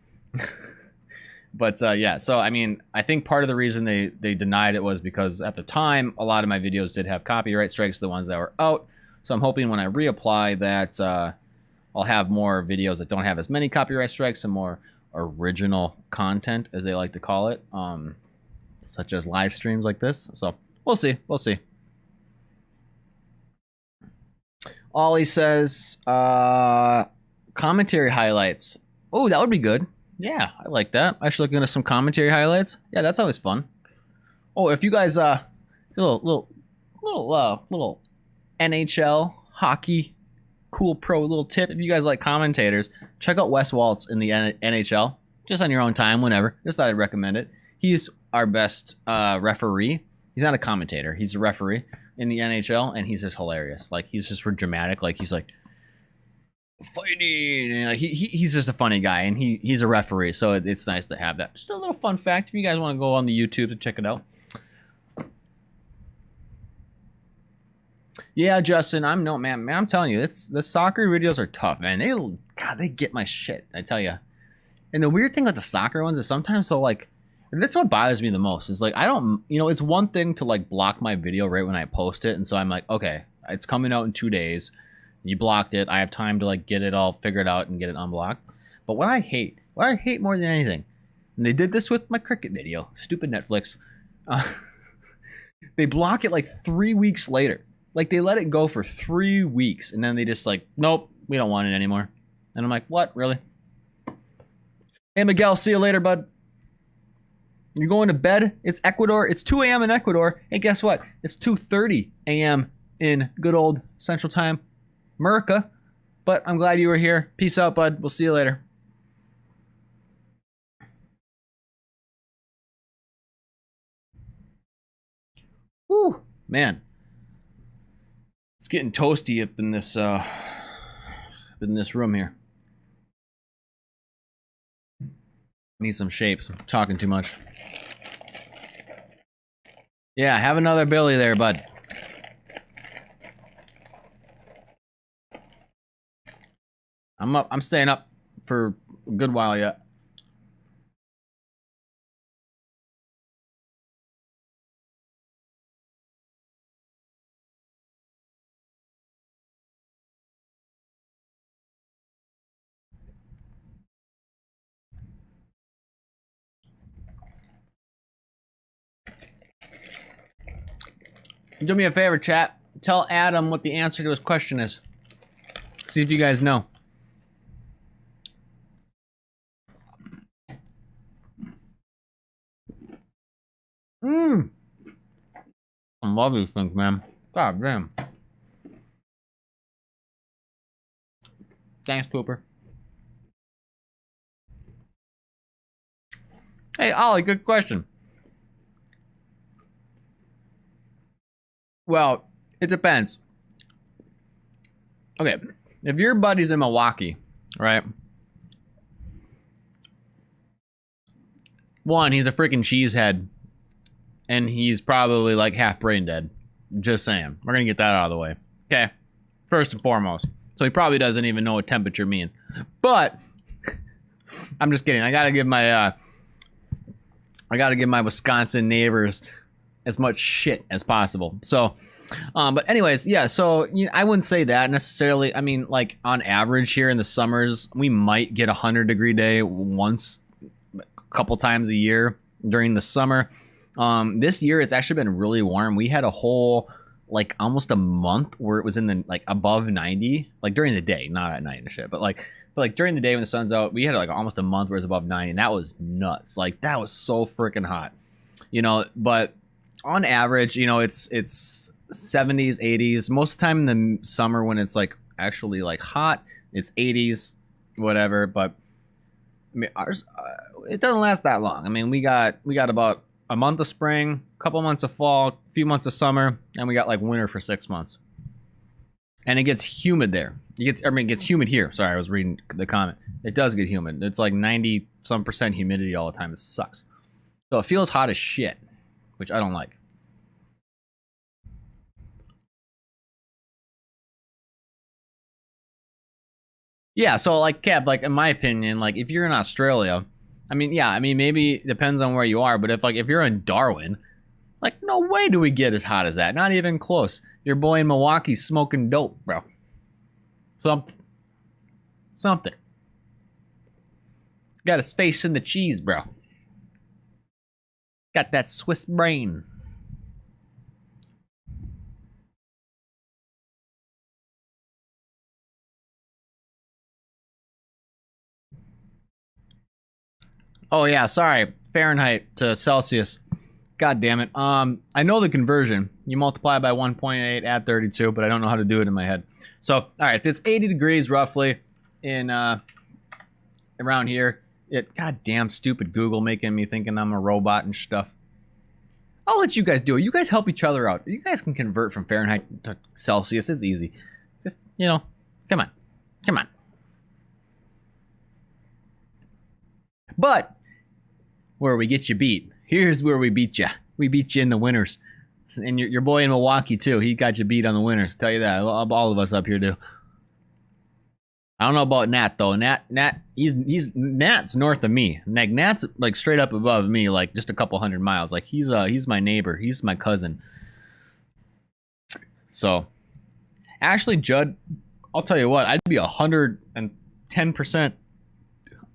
but yeah, so I mean, I think part of the reason they denied it was because at the time, a lot of my videos did have copyright strikes, the ones that were out. So I'm hoping when I reapply that I'll have more videos that don't have as many copyright strikes and more original content, as they like to call it, such as live streams like this. So we'll see. We'll see. Ollie says, commentary highlights. Oh, that would be good. Yeah, I like that. I should look into some commentary highlights. Yeah, that's always fun. Oh, if you guys, little NHL hockey, cool pro little tip. If you guys like commentators, check out Wes Waltz in the NHL. Just on your own time, whenever. Just thought I'd recommend it. He's our best referee. He's not a commentator. He's a referee in the NHL, and he's just hilarious. Like, he's just dramatic. Like, he's like fighting, and like, he's just a funny guy, and he's a referee, so it's nice to have that. Just a little fun fact if you guys want to go on the YouTube to check it out. Yeah, Justin, man, I'm telling you, the soccer videos are tough, man. They get my shit, I tell you. And the weird thing with the soccer ones is sometimes they'll like, and that's what bothers me the most, is like, I don't, it's one thing to like block my video right when I post it, and so I'm like, okay, it's coming out in 2 days. You blocked it. I have time to like get it all figured out and get it unblocked. But what I hate more than anything, and they did this with my cricket video, stupid Netflix, they block it like 3 weeks later. Like, they let it go for 3 weeks, and then they just like, nope, we don't want it anymore. And I'm like, what, really? Hey, Miguel, see you later, bud. You're going to bed? It's Ecuador. It's 2 a.m. in Ecuador. Hey, guess what? It's 2:30 a.m. in good old Central Time, America. But I'm glad you were here. Peace out, bud. We'll see you later. Whew, man. It's getting toasty up in this room here. Need some shapes. I'm talking too much. Yeah, have another Billy there, bud. I'm staying up for a good while yet. Do me a favor, chat. Tell Adam what the answer to his question is. See if you guys know. I love these things, man. God damn. Thanks, Cooper. Hey, Ollie, good question. Well, it depends. Okay, if your buddy's in Milwaukee, right? One, he's a freaking cheesehead, and he's probably like half brain dead. Just saying. We're gonna get that out of the way. Okay, first and foremost. So he probably doesn't even know what temperature means. But I'm just kidding. I gotta give my I got to give my Wisconsin neighbors as much shit as possible. So, but anyways, yeah. So I wouldn't say that necessarily. I mean, like on average here in the summers, we might get 100-degree day once, a couple times a year during the summer. This year it's actually been really warm. We had a whole like almost a month where it was in the like above 90, like during the day, not at night and shit, but like during the day when the sun's out, we had like almost a month where it was above 90, and that was nuts. Like that was so freaking hot, but on average, it's 70s, 80s. Most of the time in the summer when it's like actually like hot, it's 80s, whatever. But I mean, ours, it doesn't last that long. I mean, we got about a month of spring, a couple months of fall, a few months of summer, and we got like winter for 6 months. And it gets humid there. It gets humid here. Sorry, I was reading the comment. It does get humid. It's like 90-some% humidity all the time. It sucks. So it feels hot as shit, which I don't like. Yeah, so like Kev, like in my opinion, like if you're in Australia, I mean, yeah, I mean maybe it depends on where you are, but if you're in Darwin, like no way do we get as hot as that. Not even close. Your boy in Milwaukee's smoking dope, bro. Something. Got his face in the cheese, bro. Got that Swiss brain. Oh yeah, sorry. Fahrenheit to Celsius. God damn it. I know the conversion. You multiply by 1.8, add 32, but I don't know how to do it in my head. So, all right, if it's 80 degrees roughly in around here, goddamn stupid Google making me thinking I'm a robot and stuff. I'll let you guys do it. You guys help each other out. You guys can convert from Fahrenheit to Celsius. It's easy. Just, come on. Come on. But where we get you beat. Here's where we beat you. We beat you in the winters. And your boy in Milwaukee, too. He got you beat on the winters. Tell you that. All of us up here do. I don't know about Nat, though. Nat, Nat's north of me. Nat's, like, straight up above me, like, just a couple hundred miles. Like, he's my neighbor. He's my cousin. So, actually, Judd, I'll tell you what. I'd be 110%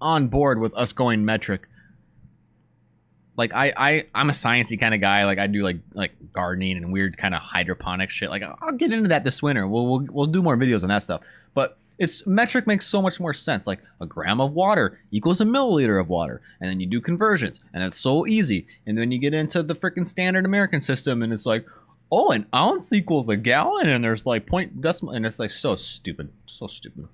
on board with us going metric. Like I'm a sciencey kind of guy. Like I do like gardening and weird kind of hydroponic shit. Like I'll get into that this winter. We'll do more videos on that stuff. But it's metric makes so much more sense. Like a gram of water equals a milliliter of water, and then you do conversions, and it's so easy. And then you get into the freaking standard American system, and it's like, oh, an ounce equals a gallon, and there's like point decimal, and it's like so stupid, so stupid.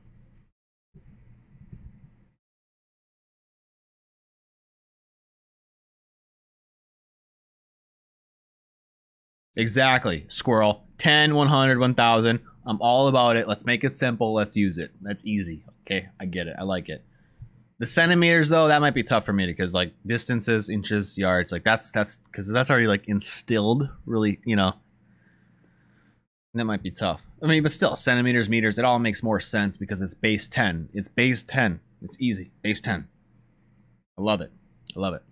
Exactly. Squirrel. 10, 100, 1000. I'm all about it. Let's make it simple. Let's use it. That's easy. Okay. I get it. I like it. The centimeters, though, that might be tough for me because, like, distances, inches, yards, like, that's because that's already, like, instilled, really, that might be tough. I mean, but still, centimeters, meters, it all makes more sense because it's base 10. It's base 10. It's easy. Base 10. I love it. I love it.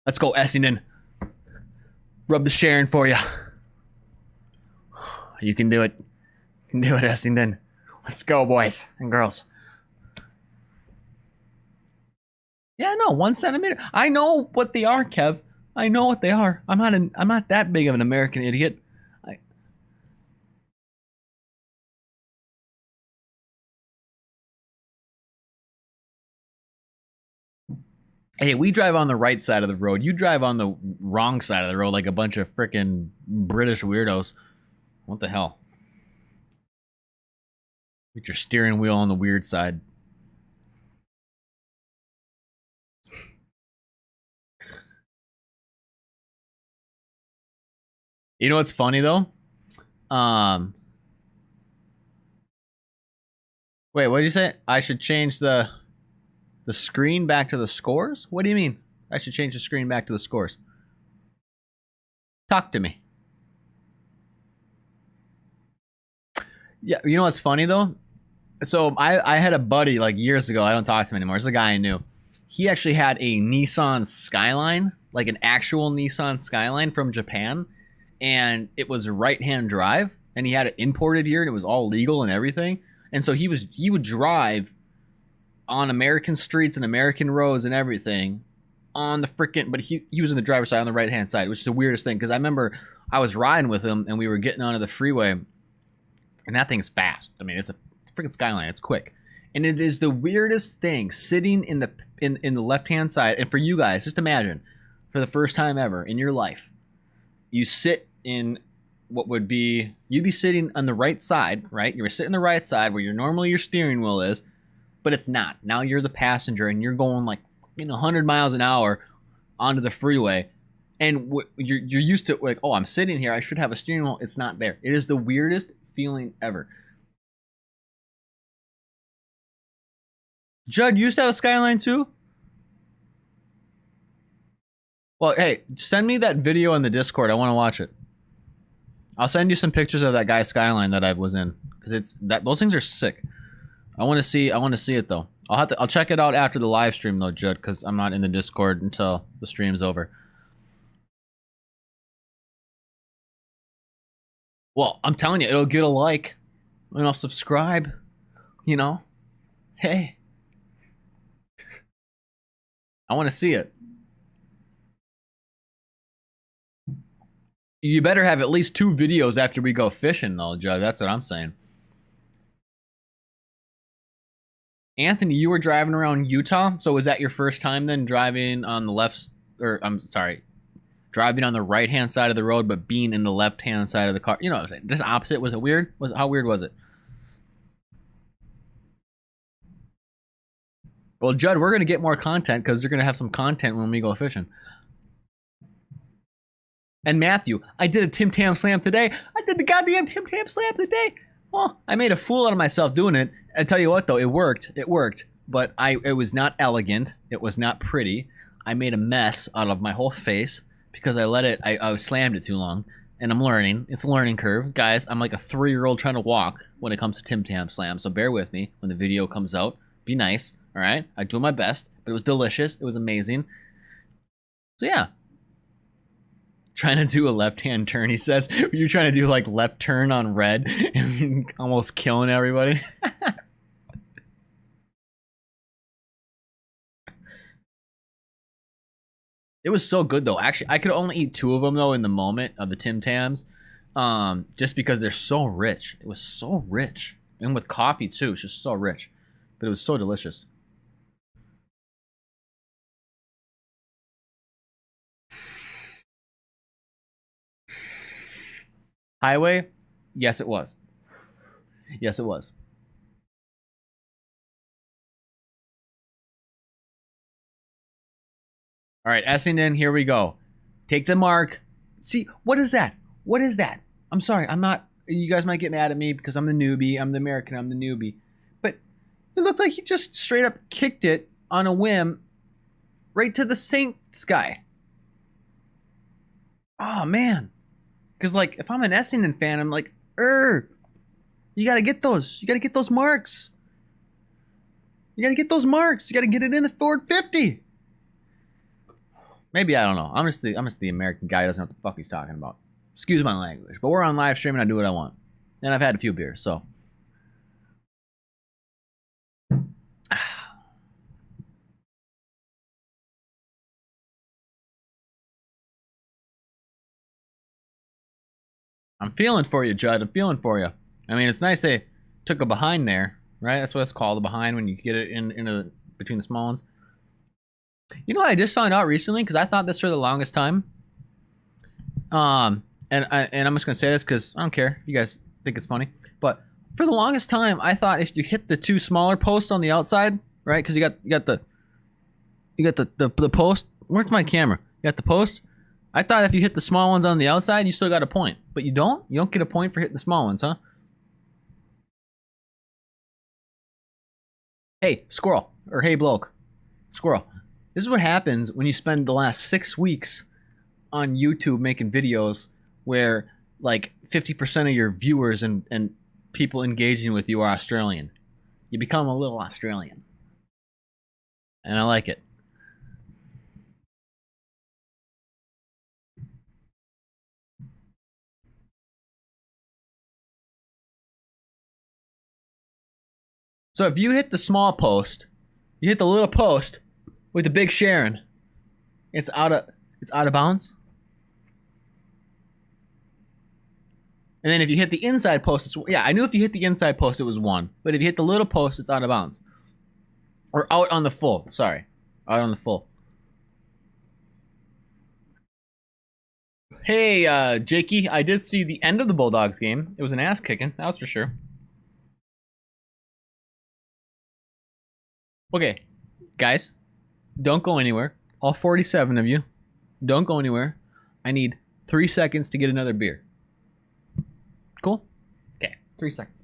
Let's go, Essendon. Rub the Sharon for you. You can do it. You can do it, Essendon. Let's go, boys and girls. Yeah, no, 1 centimeter. I know what they are, Kev. I know what they are. I'm not that big of an American idiot. Hey, we drive on the right side of the road. You drive on the wrong side of the road like a bunch of freaking British weirdos. What the hell? Get your steering wheel on the weird side. You know what's funny though? Wait, what did you say? I should change the screen back to the scores? What do you mean? I should change the screen back to the scores. Talk to me. Yeah, you know what's funny though? So I had a buddy like years ago. I don't talk to him anymore. It's a guy I knew. he actually had a Nissan Skyline, like an actual Nissan Skyline from Japan, and it was right-hand drive, and he had it imported here, and it was all legal and everything. And so he would drive on American streets and American roads and everything on the freaking, but he was on the driver's side on the right-hand side, which is the weirdest thing, because I remember I was riding with him, and we were getting onto the freeway, and that thing's fast. I mean, it's a freaking Skyline. It's quick. And it is the weirdest thing, sitting in the left-hand side. And for you guys, just imagine, for the first time ever in your life, you sit in what would be, you'd be sitting on the right side, right? You're sitting on the right side where normally your steering wheel is, but it's not. Now you're the passenger, and you're going like 100 miles an hour onto the freeway. And you're used to, like, oh, I'm sitting here, I should have a steering wheel. It's not there. It is the weirdest feeling ever. Judd, you used to have a Skyline too? Well, hey, send me that video in the Discord. I want to watch it. I'll send you some pictures of that guy's Skyline that I was in, because those things are sick. I want to see it though. I'll check it out after the live stream though, Judd, because I'm not in the Discord until the stream's over. Well, I'm telling you, it'll get a like, and I'll subscribe. You know, hey. I want to see it. You better have at least 2 videos after we go fishing, though, Judd. That's what I'm saying. Anthony, you were driving around Utah, so was that your first time then driving on the left, or I'm sorry, driving on the right-hand side of the road, but being in the left-hand side of the car? You know what I'm saying? Just opposite. Was it weird? How weird was it? Well, Judd, we're going to get more content because you're going to have some content when we go fishing. And Matthew, I did a Tim Tam Slam today. I did the goddamn Tim Tam Slam today. Well, I made a fool out of myself doing it. I tell you what, though, it worked. It worked. But it was not elegant. It was not pretty. I made a mess out of my whole face because I slammed it too long. And I'm learning. It's a learning curve. Guys, I'm like a 3-year-old trying to walk when it comes to Tim Tam Slam. So bear with me when the video comes out. Be nice. All right, I do my best, but it was delicious. It was amazing. So yeah, trying to do a left-hand turn. He says, "You're trying to do like left turn on red and almost killing everybody." It was so good though. Actually, I could only eat 2 of them though in the moment of the Tim Tams, just because they're so rich. It was so rich, and with coffee too. It's just so rich, but it was so delicious. Highway? Yes, it was. Yes, it was. All right, Essendon, here we go. Take the mark. See, what is that? What is that? I'm sorry, I'm not... You guys might get mad at me because I'm the newbie. I'm the American. I'm the newbie. But it looked like he just straight up kicked it on a whim right to the Saints guy. Oh, man. Because, like, if I'm an Essendon fan, I'm like, you got to get those. You got to get those marks. You got to get those marks. You got to get it in the forward 50. Maybe, I don't know. I'm just the American guy who doesn't know what the fuck he's talking about. Excuse my language. But we're on live stream and I do what I want. And I've had a few beers, so. I'm feeling for you, Judd. I'm feeling for you. I mean, it's nice they took a behind there, right? That's what it's called, a behind, when you get it in between the small ones. You know what I just found out recently? Because I thought this for the longest time. And I'm just gonna say this because I don't care if you guys think it's funny, but for the longest time, I thought if you hit the 2 smaller posts on the outside, right? Because you got the post. Where's my camera? You got the post. I thought if you hit the small ones on the outside, you still got a point. But you don't? You don't get a point for hitting the small ones, huh? Hey, squirrel. Or hey, bloke. Squirrel. This is what happens when you spend the last 6 weeks on YouTube making videos where like 50% of your viewers and people engaging with you are Australian. You become a little Australian. And I like it. So if you hit the small post, you hit the little post with the big Sharon, it's out of bounds. And then if you hit the inside post, I knew if you hit the inside post, it was 1. But if you hit the little post, it's out of bounds. Or out on the full. Sorry. Out on the full. Hey, Jakey, I did see the end of the Bulldogs game. It was an ass kicking, that was for sure. Okay, guys, don't go anywhere. All 47 of you, don't go anywhere. I need 3 seconds to get another beer. Cool? Okay, 3 seconds.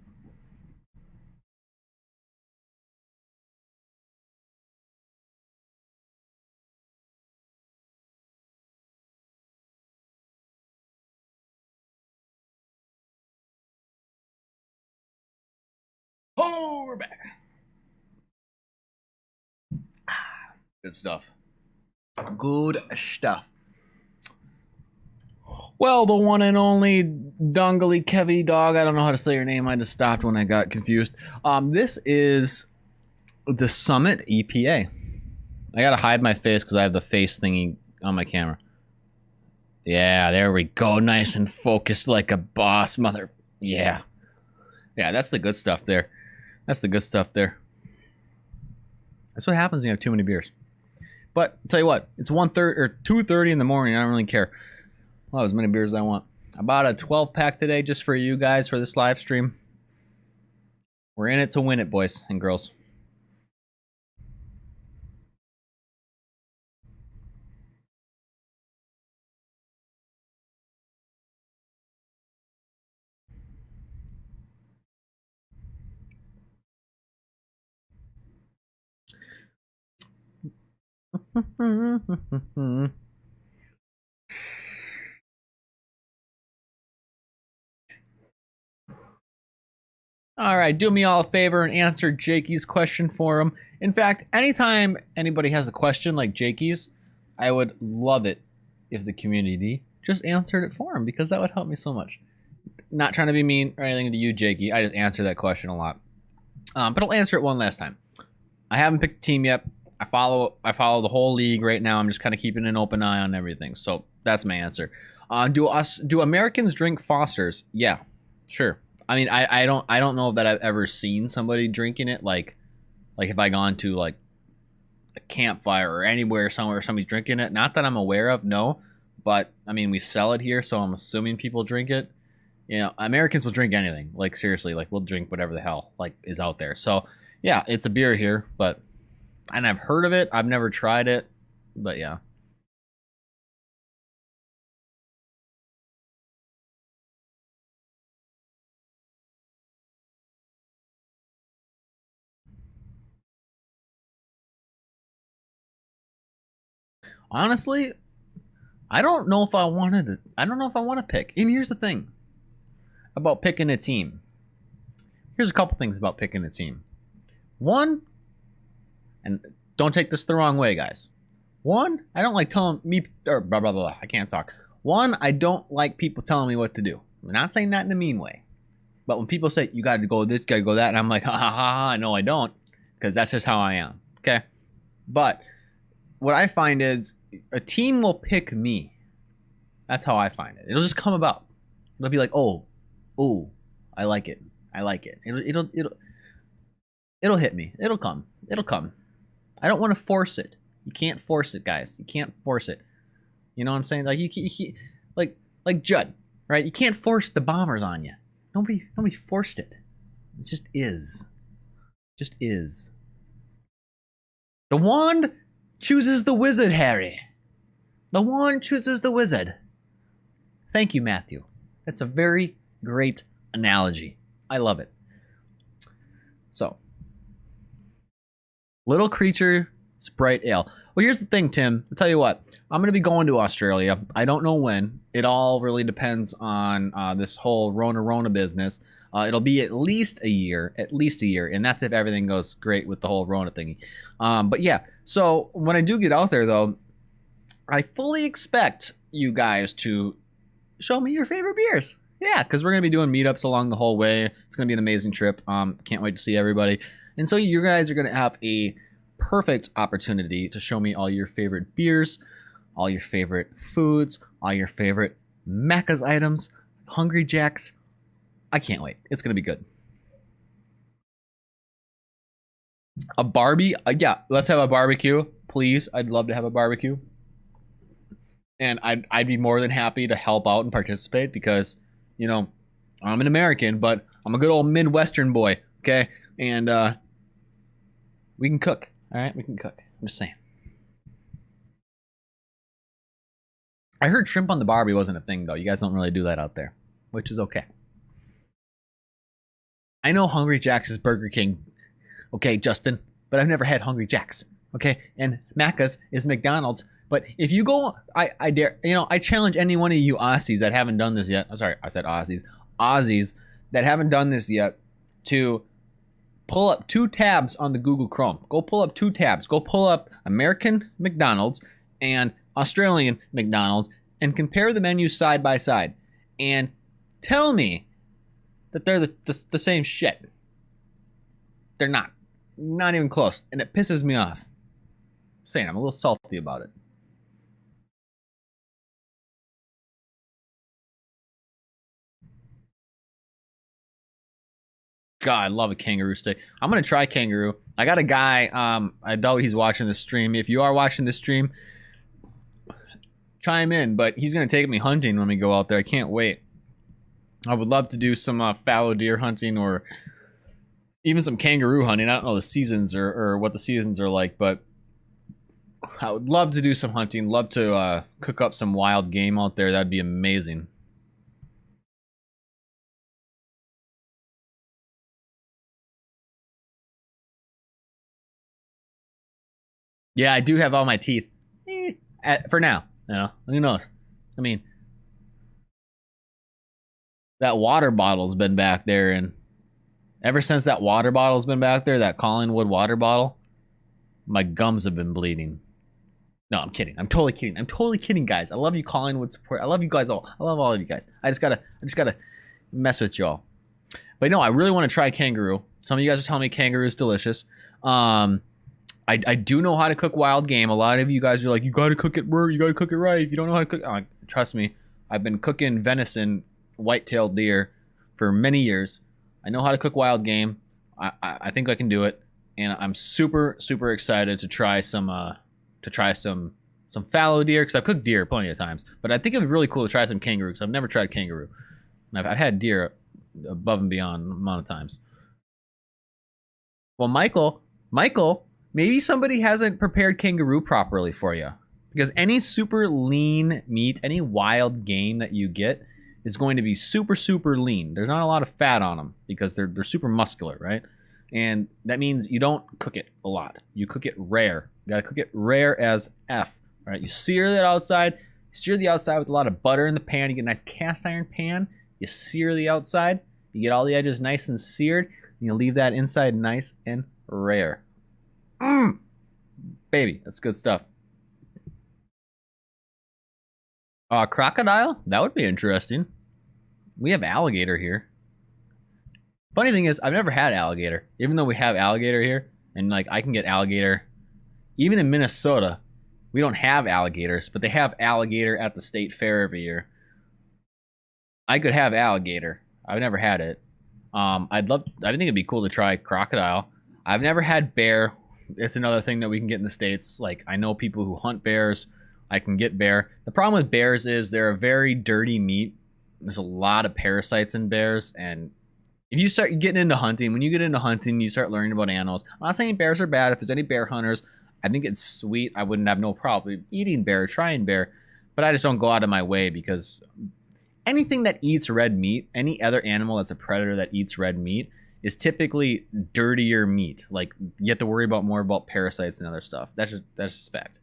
Oh, we're back. Good stuff. Good stuff. Well, the one and only Dongly Kevy Dog. I don't know how to say your name. I just stopped when I got confused. This is the Summit EPA. I gotta hide my face because I have the face thingy on my camera. Yeah, there we go. Nice and focused like a boss, mother. Yeah. Yeah, that's the good stuff there. That's the good stuff there. That's what happens when you have too many beers. But I'll tell you what, it's 1:30 or 2:30 in the morning. I don't really care. I'll have as many beers as I want. I bought a 12-pack today just for you guys for this live stream. We're in it to win it, boys and girls. All right, do me all a favor and answer Jakey's question for him. In fact, anytime anybody has a question like Jakey's, I would love it if the community just answered it for him because that would help me so much. Not trying to be mean or anything to you, Jakey. I just answer that question a lot. But I'll answer it one last time. I haven't picked a team yet. I follow the whole league right now. I'm just kind of keeping an open eye on everything. So that's my answer. Do Americans drink Fosters? Yeah, sure. I mean, I don't know that I've ever seen somebody drinking it. Like if I gone to like a campfire or anywhere somewhere somebody's drinking it. Not that I'm aware of, no. But I mean, we sell it here, so I'm assuming people drink it. You know, Americans will drink anything. Like seriously, like we'll drink whatever the hell like is out there. So yeah, it's a beer here, but and I've heard of it. I've never tried it, but yeah. Honestly, I don't know if I wanted to. I don't know if I want to pick. And here's the thing about picking a team. Here's a couple things about picking a team. One, and don't take this the wrong way, guys. One, I don't like telling me or blah blah blah. I can't talk. One, I don't like people telling me what to do. I'm not saying that in a mean way, but when people say you got to go this, got to go that, and I'm like, ha ha ha ha. No, I don't, because that's just how I am. Okay, but what I find is a team will pick me. That's how I find it. It'll just come about. It'll be like, oh, I like it. I like it. It'll hit me. It'll come. It'll come. I don't want to force it. You can't force it, guys. You can't force it. You know what I'm saying? Like you like Judd, right? You can't force the Bombers on you. Nobody's forced it. It just is. Just is. The wand chooses the wizard, Harry. The wand chooses the wizard. Thank you, Matthew. That's a very great analogy. I love it. So, Little Creature Sprite Ale. Well, here's the thing, Tim. I'll tell you what. I'm going to be going to Australia. I don't know when. It all really depends on this whole Rona business. It'll be at least a year. And that's if everything goes great with the whole Rona thingy. But yeah, so when I do get out there, though, I fully expect you guys to show me your favorite beers. Yeah, because we're going to be doing meetups along the whole way. It's going to be an amazing trip. Can't wait to see everybody. And so you guys are going to have a perfect opportunity to show me all your favorite beers, all your favorite foods, all your favorite Macca's items, Hungry Jacks. I can't wait. It's going to be good. A Barbie? Yeah, let's have a barbecue, please. I'd love to have a barbecue. And I'd be more than happy to help out and participate because, you know, I'm an American, but I'm a good old Midwestern boy, okay? And we can cook, all right? We can cook. I'm just saying. I heard shrimp on the Barbie wasn't a thing, though. You guys don't really do that out there, which is okay. I know Hungry Jack's is Burger King, okay, Justin, but I've never had Hungry Jack's, okay? And Macca's is McDonald's. But if you go, I dare, you know, I challenge any one of you Aussies that haven't done this yet. I'm sorry, I said Aussies. Aussies that haven't done this yet to pull up 2 tabs on the Google Chrome. Go pull up 2 tabs. Go pull up American McDonald's and Australian McDonald's and compare the menus side by side. And tell me that they're the same shit. They're not. Not even close. And it pisses me off. I'm saying I'm a little salty about it. God, I love a kangaroo steak. I'm gonna try kangaroo. I got a guy. I doubt he's watching the stream. If you are watching the stream, chime in. But he's gonna take me hunting when we go out there. I can't wait. I would love to do some fallow deer hunting or even some kangaroo hunting. I don't know the seasons or what the seasons are like, but I would love to do some hunting. Love to cook up some wild game out there. That'd be amazing. Yeah, I do have all my teeth. For now, you know, who knows? I mean, that water bottle's been back there, and ever since that water bottle's been back there, that Collingwood water bottle, my gums have been bleeding. No, I'm kidding. I'm totally kidding. I'm totally kidding, guys. I love you, Collingwood support. I love you guys all. I love all of you guys. I just gotta mess with y'all. But no, I really want to try kangaroo. Some of you guys are telling me kangaroo is delicious. I do know how to cook wild game. A lot of you guys are like, you gotta cook it right. You gotta cook it right. If you don't know how to cook, trust me, I've been cooking venison, white-tailed deer for many years. I know how to cook wild game. I think I can do it, and I'm super excited to try some fallow deer because I've cooked deer plenty of times. But I think it'd be really cool to try some kangaroo because I've never tried kangaroo. And I've had deer above and beyond the amount of times. Well, Michael. Maybe somebody hasn't prepared kangaroo properly for you. Because any super lean meat, any wild game that you get is going to be super lean. There's not a lot of fat on them because they're super muscular, right? And that means you don't cook it a lot. You cook it rare. You gotta cook it rare as F. All right, you sear that outside. You sear the outside with a lot of butter in the pan. You get a nice cast iron pan. You sear the outside. You get all the edges nice and seared. And you leave that inside nice and rare. Baby, that's good stuff. Crocodile? That would be interesting. We have alligator here. Funny thing is, I've never had alligator. Even though we have alligator here, and like I can get alligator. Even in Minnesota, we don't have alligators, but they have alligator at the state fair every year. I could have alligator. I've never had it. I think it'd be cool to try crocodile. I've never had bear. It's another thing that we can get in the States. Like, I know people who hunt bears. I can get bear. The problem with bears is they're a very dirty meat. There's a lot of parasites in bears. And if you start getting into hunting, when you get into hunting, you start learning about animals. I'm not saying bears are bad. If there's any bear hunters, I think it's sweet. I wouldn't have no problem eating bear, trying bear. But I just don't go out of my way because anything that eats red meat, any other animal that's a predator that eats red meat, is typically dirtier meat. Like, you have to worry about more about parasites and other stuff. That's just fact.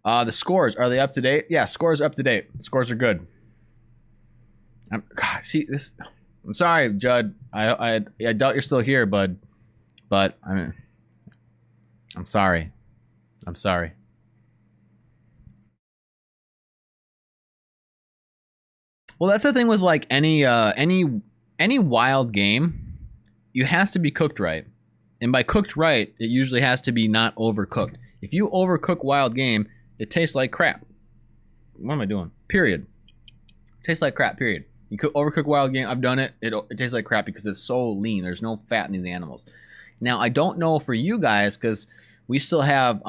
The scores, are they up to date? Yeah, scores are up to date. Scores are good. I'm sorry, Judd. I doubt you're still here, bud. But I'm sorry. I'm sorry. Well, that's the thing with like any wild game. it has to be cooked right. And by cooked right, it usually has to be not overcooked. If you overcook wild game, it tastes like crap. What am I doing? Period. It tastes like crap, period. You could overcook wild game. I've done it. It tastes like crap because it's so lean. There's no fat in these animals. Now, I don't know for you guys because we still have,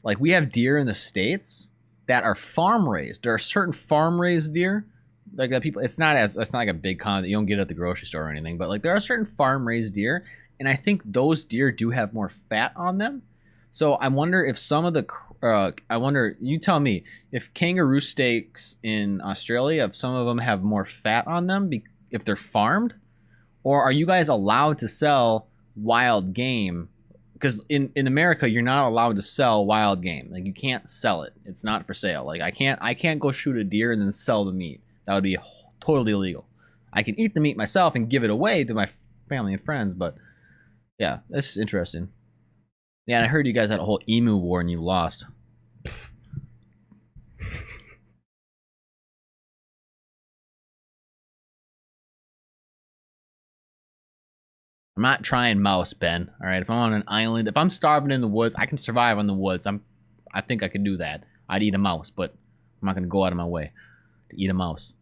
like we have deer in the States that are farm raised. There are certain farm raised deer like that people, it's not like a big con that you don't get at the grocery store or anything, but like there are certain farm raised deer, and I think those deer do have more fat on them. So I wonder if some of the, you tell me, if kangaroo steaks in Australia, if some of them have more fat on them, if they're farmed, or are you guys allowed to sell wild game? Because in America, you're not allowed to sell wild game. Like you can't sell it. It's not for sale. Like I can't go shoot a deer and then sell the meat. That would be totally illegal. I can eat the meat myself and give it away to my family and friends, but yeah, that's just interesting. Yeah, and I heard you guys had a whole emu war and you lost. Pfft. I'm not trying mouse, Ben. All right, if I'm on an island, if I'm starving in the woods, I can survive in the woods. I think I could do that. I'd eat a mouse, but I'm not gonna go out of my way to eat a mouse.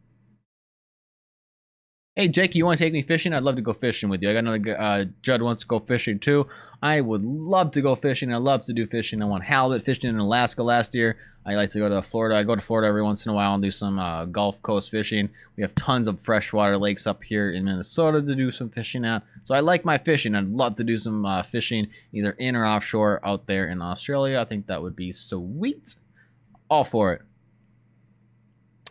Hey, Jake, you want to take me fishing? I'd love to go fishing with you. I got another Judd wants to go fishing too. I would love to go fishing. I love to do fishing. I went halibut fishing in Alaska last year. I like to go to Florida. I go to Florida every once in a while and do some Gulf Coast fishing. We have tons of freshwater lakes up here in Minnesota to do some fishing at. So I like my fishing. I'd love to do some fishing either in or offshore out there in Australia. I think that would be sweet. All for it.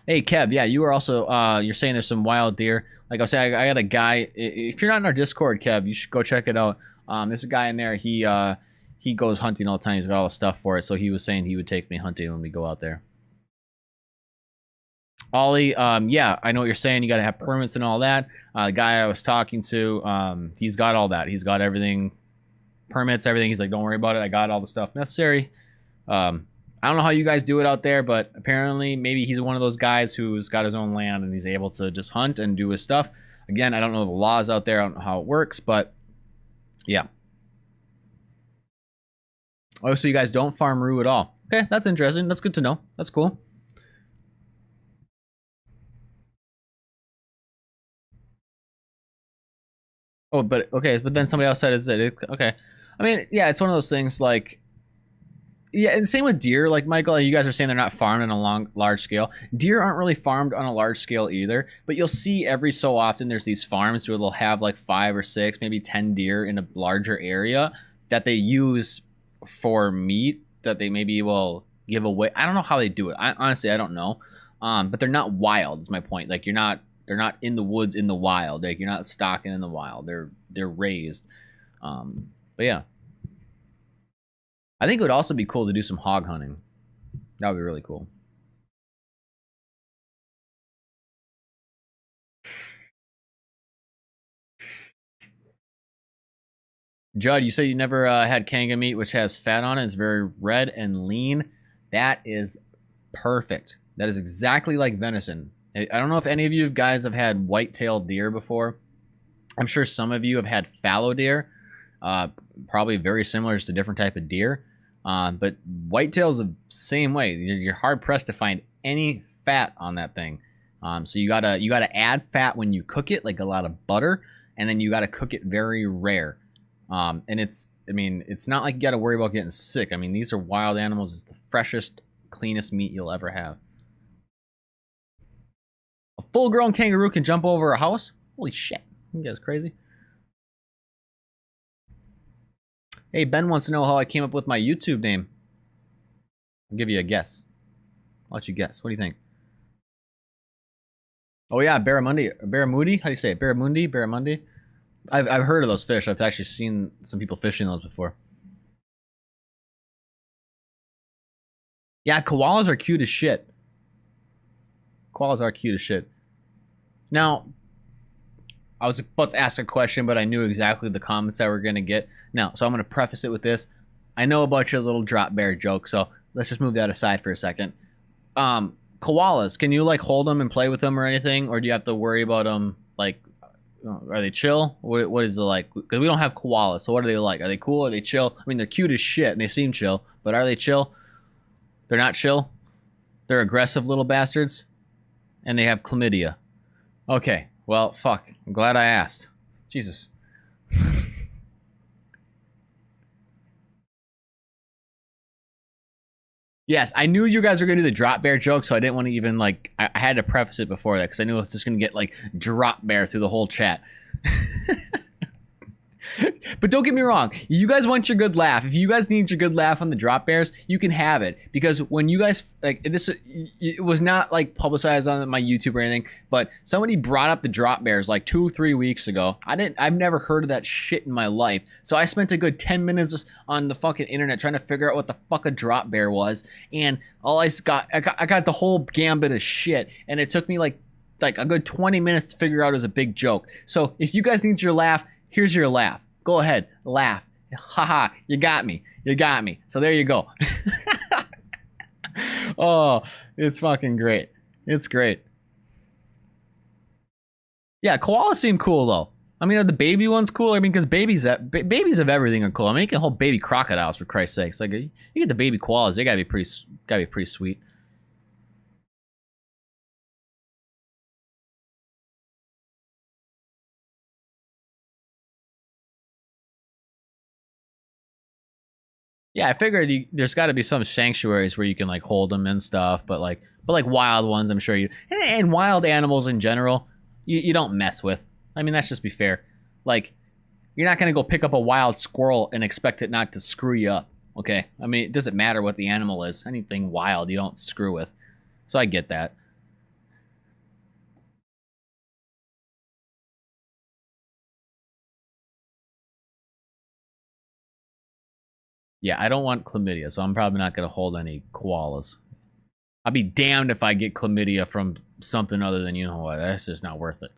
Hey, Kev, yeah, you were also, you're saying there's some wild deer. Like I was saying, I got a guy, if you're not in our Discord, Kev, you should go check it out. There's a guy in there, he goes hunting all the time. He's got all the stuff for it, so he was saying he would take me hunting when we go out there. Ollie, yeah, I know what you're saying. You got to have permits and all that. The guy I was talking to, he's got all that. He's got everything, permits, everything. He's like, don't worry about it. I got all the stuff necessary. I don't know how you guys do it out there, but apparently maybe he's one of those guys who's got his own land and he's able to just hunt and do his stuff. Again, I don't know the laws out there. I don't know how it works, but yeah. Oh, so you guys don't farm rue at all. Okay, that's interesting. That's good to know. That's cool. Oh, but okay, but then somebody else said, is it okay? I mean, yeah, it's one of those things like, yeah, and same with deer. Like Michael, you guys are saying they're not farmed on a large scale. Deer aren't really farmed on a large scale either, but you'll see every so often there's these farms where they'll have like 5 or 6, maybe 10 deer in a larger area that they use for meat that they maybe will give away. I don't know how they do it. Honestly, I don't know. But they're not wild is my point. Like they're not in the woods in the wild. Like you're not stalking in the wild. They're raised. But yeah. I think it would also be cool to do some hog hunting. That would be really cool. Judd, you said you never had kanga meat, which has fat on it. It's very red and lean. That is perfect. That is exactly like venison. I don't know if any of you guys have had white-tailed deer before. I'm sure some of you have had fallow deer. Probably very similar, just a different type of deer. But whitetail's the same way. You're hard pressed to find any fat on that thing. So you gotta add fat when you cook it, like a lot of butter, and then you gotta cook it very rare. And it's not like you gotta worry about getting sick. I mean, these are wild animals. It's the freshest, cleanest meat you'll ever have. A full-grown kangaroo can jump over a house? Holy shit! You guys crazy? Hey, Ben wants to know how I came up with my YouTube name. I'll give you a guess. I'll let you guess. What do you think? Oh yeah, barramundi. Barramundi? How do you say it? Barramundi? Barramundi? I've heard of those fish. I've actually seen some people fishing those before. Yeah, koalas are cute as shit. Koalas are cute as shit. Now, I was about to ask a question, but I knew exactly the comments I were going to get. Now, so I'm going to preface it with this. I know about your little drop bear joke, so let's just move that aside for a second. Koalas, can you like hold them and play with them or anything? Or do you have to worry about them like Are they chill? What is it like? Because we don't have koalas, so what are they like? Are they cool? Are they chill? I mean, they're cute as shit and they seem chill, but are they chill? They're not chill. They're aggressive little bastards, and they have chlamydia. Okay, well, fuck. I'm glad I asked. Jesus. Yes, I knew you guys were gonna do the drop bear joke, so I didn't want to even like. I had to preface it before that because I knew I was just gonna get like drop bear through the whole chat. But don't get me wrong, you guys want your good laugh. If you guys need your good laugh on the drop bears, you can have it. Because when you guys like this, it was not like publicized on my YouTube or anything. But somebody brought up the drop bears like 2-3 weeks ago. I've never heard of that shit in my life. So I spent a good 10 minutes on the fucking internet trying to figure out what the fuck a drop bear was. And all I got the whole gambit of shit. And it took me like a good 20 minutes to figure out it was a big joke. So if you guys need your laugh, here's your laugh. Go ahead, laugh. Haha, you got me. You got me. So there you go. Oh, it's fucking great. It's great. Yeah, koalas seem cool though. I mean, are the baby ones cool? I mean, because babies of everything are cool. I mean, you can hold baby crocodiles for Christ's sakes. Like you get the baby koalas, they gotta be pretty sweet. Yeah, I figured there's got to be some sanctuaries where you can like hold them and stuff, but like wild ones, I'm sure and wild animals in general, you don't mess with. I mean, let's just be fair. Like, you're not gonna go pick up a wild squirrel and expect it not to screw you up. Okay, I mean, it doesn't matter what the animal is. Anything wild, you don't screw with. So I get that. Yeah, I don't want chlamydia, so I'm probably not gonna hold any koalas. I'll be damned if I get chlamydia from something other than you know what. That's just not worth it.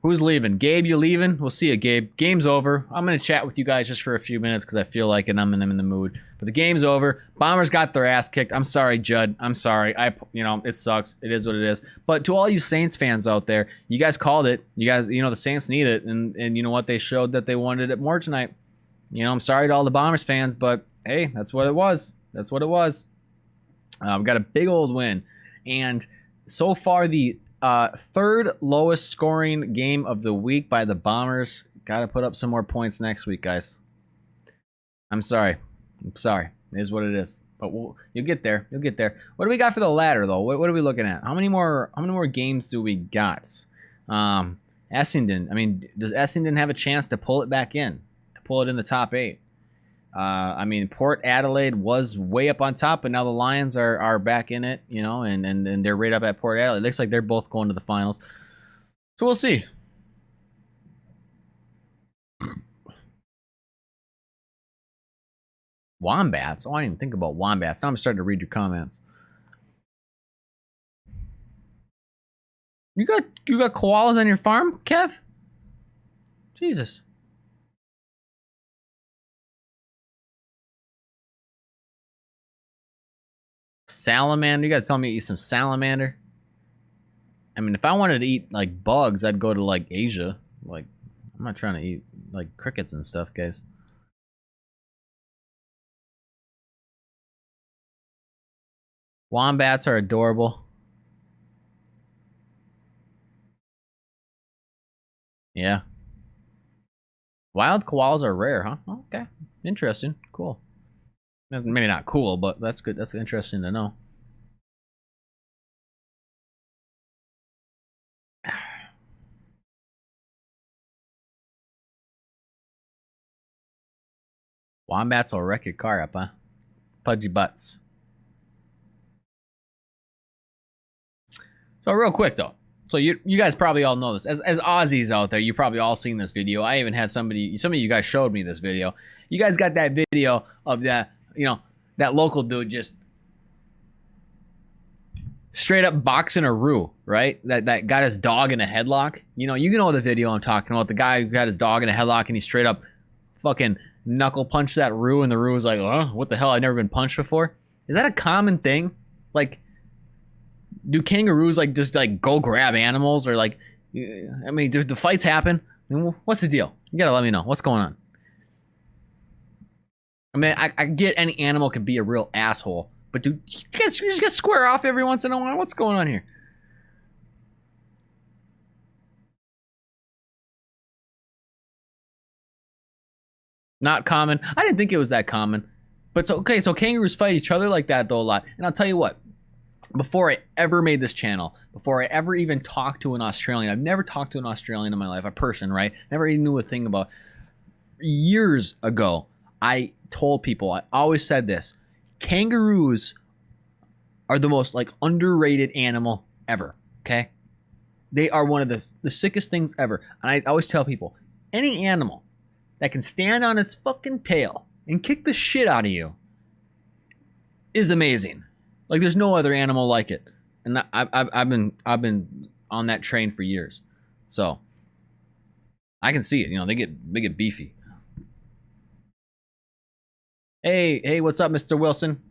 Who's leaving? Gabe, you leaving? We'll see you, Gabe. Game's over. I'm going to chat with you guys just for a few minutes because I feel like it. I'm in the mood. But the game's over. Bombers got their ass kicked. I'm sorry, Judd. I'm sorry. It sucks. It is what it is. But to all you Saints fans out there, you guys called it. You guys, the Saints need it. And you know what? They showed that they wanted it more tonight. I'm sorry to all the Bombers fans, but hey, that's what it was. That's what it was. We got a big old win. And so far, the third lowest scoring game of the week by the Bombers. Got to put up some more points next week, guys. I'm sorry. It is what it is. But you'll get there. You'll get there. What do we got for the ladder, though? What are we looking at? How many more games do we got? Essendon. I mean, does Essendon have a chance to pull it back in? To pull it in the top 8? I mean, Port Adelaide was way up on top, but now the Lions are back in it, and they're right up at Port Adelaide. It looks like they're both going to the finals. So we'll see. Wombats? Oh, I didn't even think about wombats. Now I'm starting to read your comments. You got koalas on your farm, Kev? Jesus. Salamander? You guys tell me to eat some salamander? I mean, if I wanted to eat like bugs, I'd go to like Asia. Like, I'm not trying to eat like crickets and stuff, guys. Wombats are adorable. Yeah. Wild koalas are rare, huh? Okay. Interesting. Cool. Maybe not cool, but that's good. That's interesting to know. Wombats will wreck your car up, huh? Pudgy butts. So real quick though. So you guys probably all know this. As Aussies out there, you probably all seen this video. I even had some of you guys showed me this video. You guys got that video of that, that local dude just straight up boxing a Roo, right? That got his dog in a headlock. You know the video I'm talking about. The guy who got his dog in a headlock and he straight up fucking knuckle punched that Roo, and the Roo was like, oh, what the hell? I've never been punched before. Is that a common thing? Like, do kangaroos like just like go grab animals, or like I mean, do the fights happen? I mean, what's the deal? You gotta let me know. What's going on? I mean, I get any animal can be a real asshole, but dude, you just get square off every once in a while. What's going on here? Not common. I didn't think it was that common. But it's okay. So kangaroos fight each other like that though a lot. And I'll tell you what, before I ever made this channel, before I ever even talked to an Australian, I've never talked to an Australian in my life, a person, right? Never even knew a thing about. Years ago, I told people, I always said this, kangaroos are the most like underrated animal ever, okay? They are one of the sickest things ever. And I always tell people, any animal that can stand on its fucking tail and kick the shit out of you is amazing. Like there's no other animal like it. And I've been on that train for years. So I can see it, you know, they get beefy. Hey, what's up, Mr. Wilson?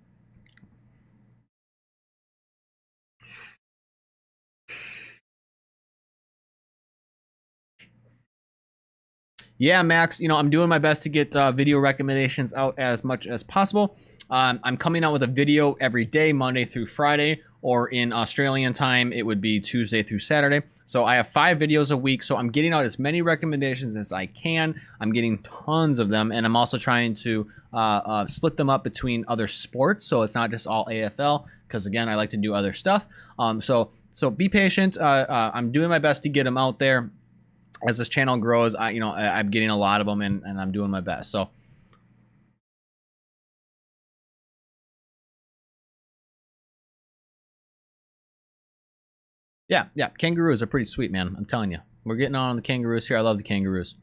Yeah, Max, you know, I'm doing my best to get video recommendations out as much as possible. I'm coming out with a video every day, Monday through Friday, or in Australian time, it would be Tuesday through Saturday. So I have 5 videos a week, so I'm getting out as many recommendations as I can. I'm getting tons of them, and I'm also trying to split them up between other sports, so it's not just all AFL, because again, I like to do other stuff. So be patient. I'm doing my best to get them out there. As this channel grows, I'm getting a lot of them, and I'm doing my best. So. Yeah, kangaroos are pretty sweet, man. I'm telling you. We're getting on the kangaroos here. I love the kangaroos.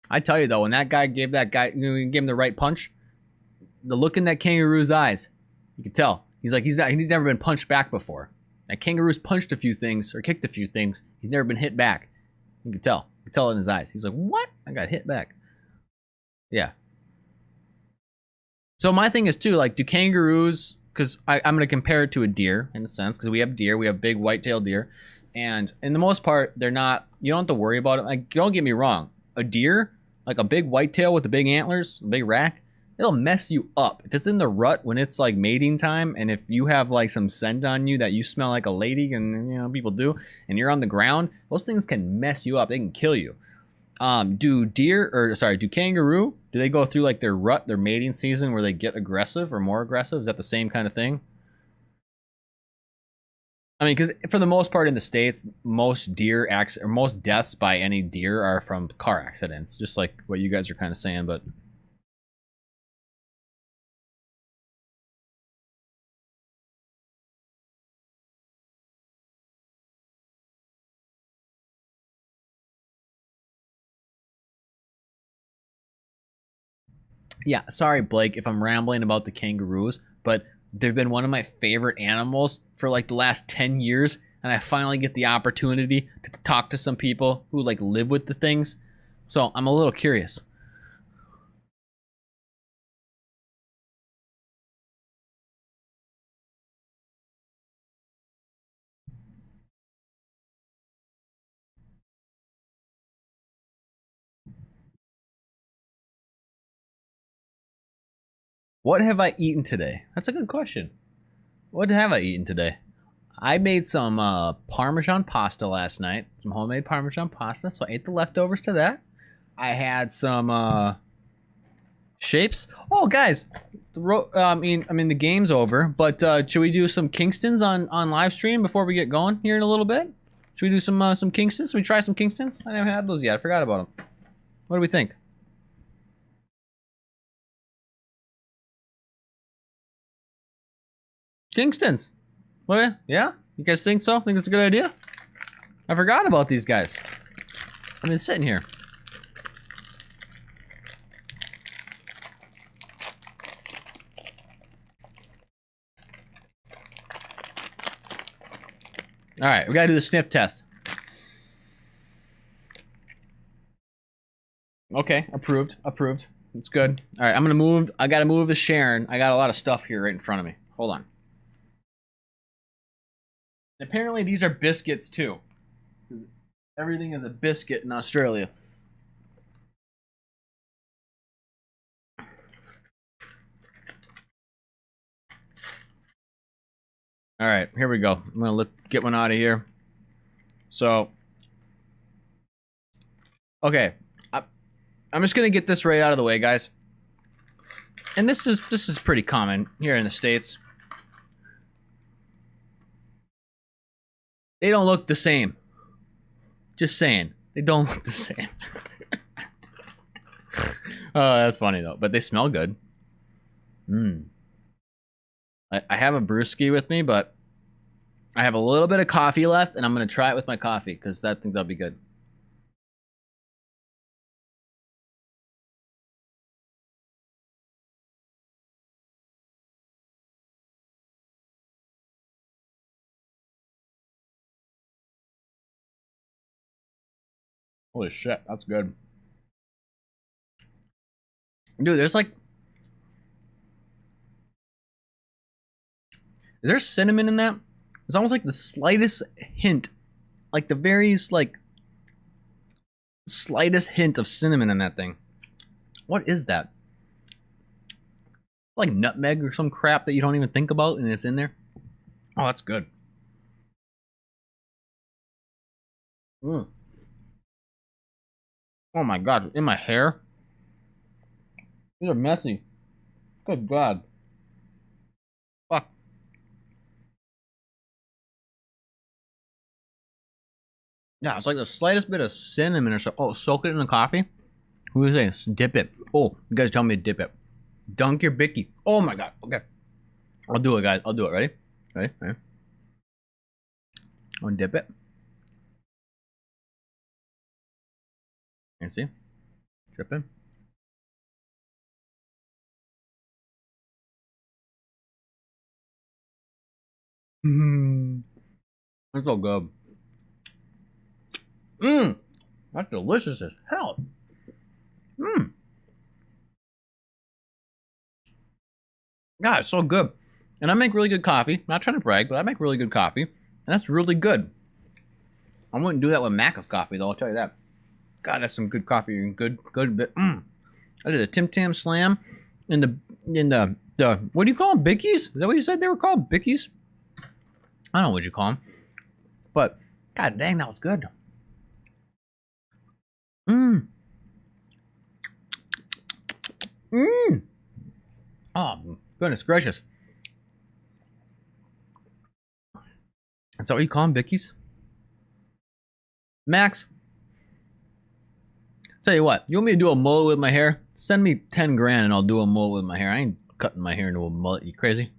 I tell you, though, when that guy gave him the right punch, the look in that kangaroo's eyes, you can tell. He's never been punched back before. That kangaroo's punched a few things or kicked a few things. He's never been hit back. You can tell. You can tell it in his eyes. He's like, what? I got hit back. Yeah. So my thing is, too, like, do kangaroos... Because I'm going to compare it to a deer in a sense, because we have deer, we have big white-tailed deer, and in the most part, they're not. You don't have to worry about it. Like, don't get me wrong, a deer, like a big whitetail with the big antlers, a big rack, it'll mess you up if it's in the rut when it's like mating time, and if you have like some scent on you that you smell like a lady, and people do, and you're on the ground, those things can mess you up. They can kill you. Do kangaroo, do they go through like their rut, their mating season where they get aggressive or more aggressive? Is that the same kind of thing? I mean, because for the most part in the States, most deaths by any deer are from car accidents, just like what you guys are kind of saying, but... Yeah, sorry, Blake, if I'm rambling about the kangaroos, but they've been one of my favorite animals for like the last 10 years, and I finally get the opportunity to talk to some people who like live with the things. So I'm a little curious. What have I eaten today? That's a good question. What have I eaten today? I made some Parmesan pasta last night. Some homemade Parmesan pasta, so I ate the leftovers to that. I had some shapes. Oh, guys, I mean the game's over, but should we do some Kingstons on live stream before we get going here in a little bit? Should we do some Kingstons? Should we try some Kingstons? I haven't had those yet. I forgot about them. What do we think? Kingstons. What? Yeah? You guys think so? Think that's a good idea? I forgot about these guys. I've been sitting here. All right, we gotta do the sniff test. Okay, approved. It's good. All right, I'm gonna move. I gotta move the Sharon. I got a lot of stuff here right in front of me. Hold on. Apparently these are biscuits too. Everything is a biscuit in Australia. All right, here we go. I'm gonna get one out of here. So, okay, I'm just gonna get this right out of the way, guys. And this is pretty common here in the States. They don't look the same. Just saying, they don't look the same. Oh, that's funny though. But they smell good. I have a brewski with me, but I have a little bit of coffee left, and I'm gonna try it with my coffee because I think that'll be good. Holy shit, that's good. Dude, there's like... Is there cinnamon in that? It's almost like the slightest hint. Like the very, like... slightest hint of cinnamon in that thing. What is that? Like nutmeg or some crap that you don't even think about and it's in there? Oh, that's good. Oh my god, in my hair? These are messy. Good god. Fuck. Yeah, it's like the slightest bit of cinnamon or so. Oh, soak it in the coffee? Who is saying? Dip it. Oh, you guys tell me to dip it. Dunk your bicky. Oh my god. Okay. I'll do it, guys. I'll do it. Ready? Ready? Ready? I'll dip it. You see? Dripping. That's so good. That's delicious as hell. God, it's so good. And I make really good coffee. Not trying to brag, but I make really good coffee. And that's really good. I wouldn't do that with Macca's coffee, though, I'll tell you that. God, that's some good coffee and good bit. I did a Tim Tam Slam in the what do you call them? Bickies? Is that what you said they were called? Bickies? I don't know what you call them. But, god dang, that was good. Oh, goodness gracious. Is that what you call them, Bickies? Max, tell you what, you want me to do a mullet with my hair? Send me 10 grand and I'll do a mullet with my hair. I ain't cutting my hair into a mullet, you crazy?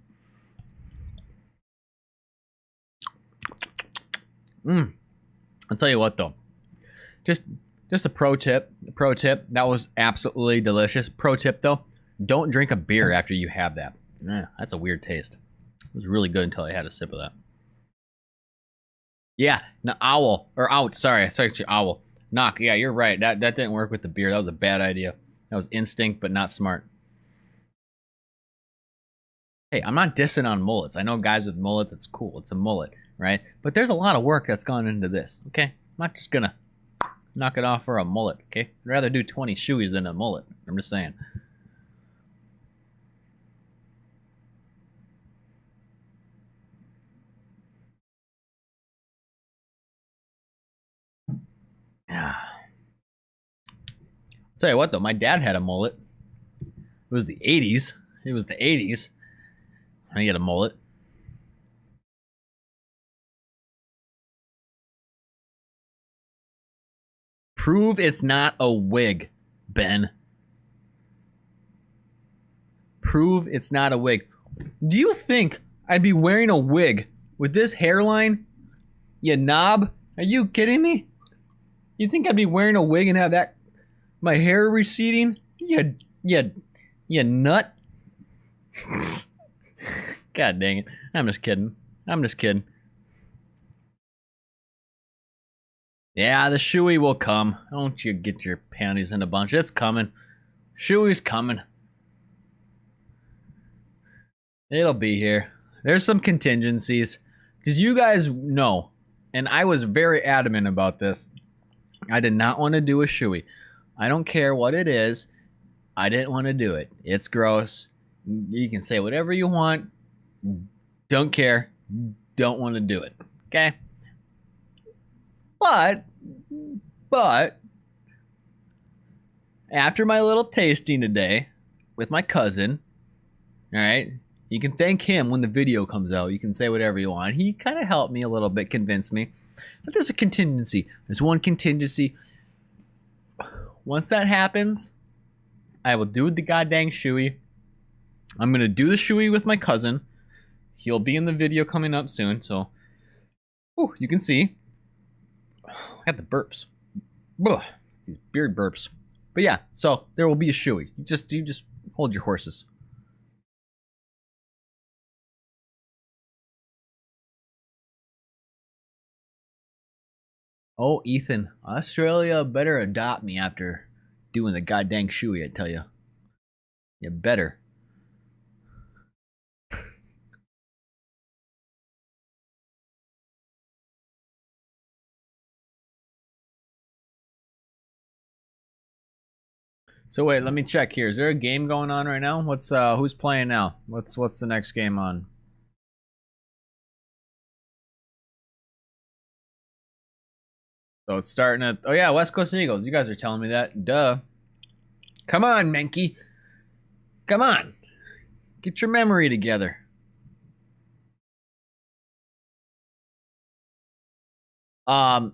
I'll tell you what though. Just a pro tip. That was absolutely delicious. Pro tip though, don't drink a beer after you have that. That's a weird taste. It was really good until I had a sip of that. Yeah, no, owl. Or out, sorry, I said owl. Knock, yeah, you're right. That didn't work with the beer. That was a bad idea. That was instinct, but not smart. Hey, I'm not dissing on mullets. I know guys with mullets, it's cool. It's a mullet, right? But there's a lot of work that's gone into this, okay? I'm not just gonna knock it off for a mullet, okay? I'd rather do 20 shoeies than a mullet. I'm just saying. Yeah. Tell you what though, my dad had a mullet. It was the 80s. It was the 80s. I get a mullet. Prove it's not a wig, Ben. Prove it's not a wig. Do you think I'd be wearing a wig with this hairline? You knob? Are you kidding me? You think I'd be wearing a wig and have that my hair receding? You nut. God dang it. I'm just kidding. Yeah, the shoey will come. Don't you get your panties in a bunch. It's coming. Shoey's coming. It'll be here. There's some contingencies. Because you guys know, and I was very adamant about this, I did not want to do a shoey. I don't care what it is. I didn't want to do it. It's gross. You can say whatever you want. Don't care. Don't want to do it. Okay? But after my little tasting today with my cousin, all right, you can thank him when the video comes out. You can say whatever you want. He kind of helped me a little bit, convinced me. But there's a contingency. There's one contingency. Once that happens, I will do the goddamn shoey. I'm going to do the shoey with my cousin. He'll be in the video coming up soon, so you can see. I got the burps. Ugh, these beard burps. But yeah, so there will be a shoey. You just hold your horses. Oh, Ethan, Australia better adopt me after doing the goddamn shoey, I tell you. You better. So wait, let me check here. Is there a game going on right now? What's who's playing now? What's the next game on? So it's starting at West Coast Eagles. You guys are telling me that. Duh. Come on, Menke. Come on. Get your memory together. Knock,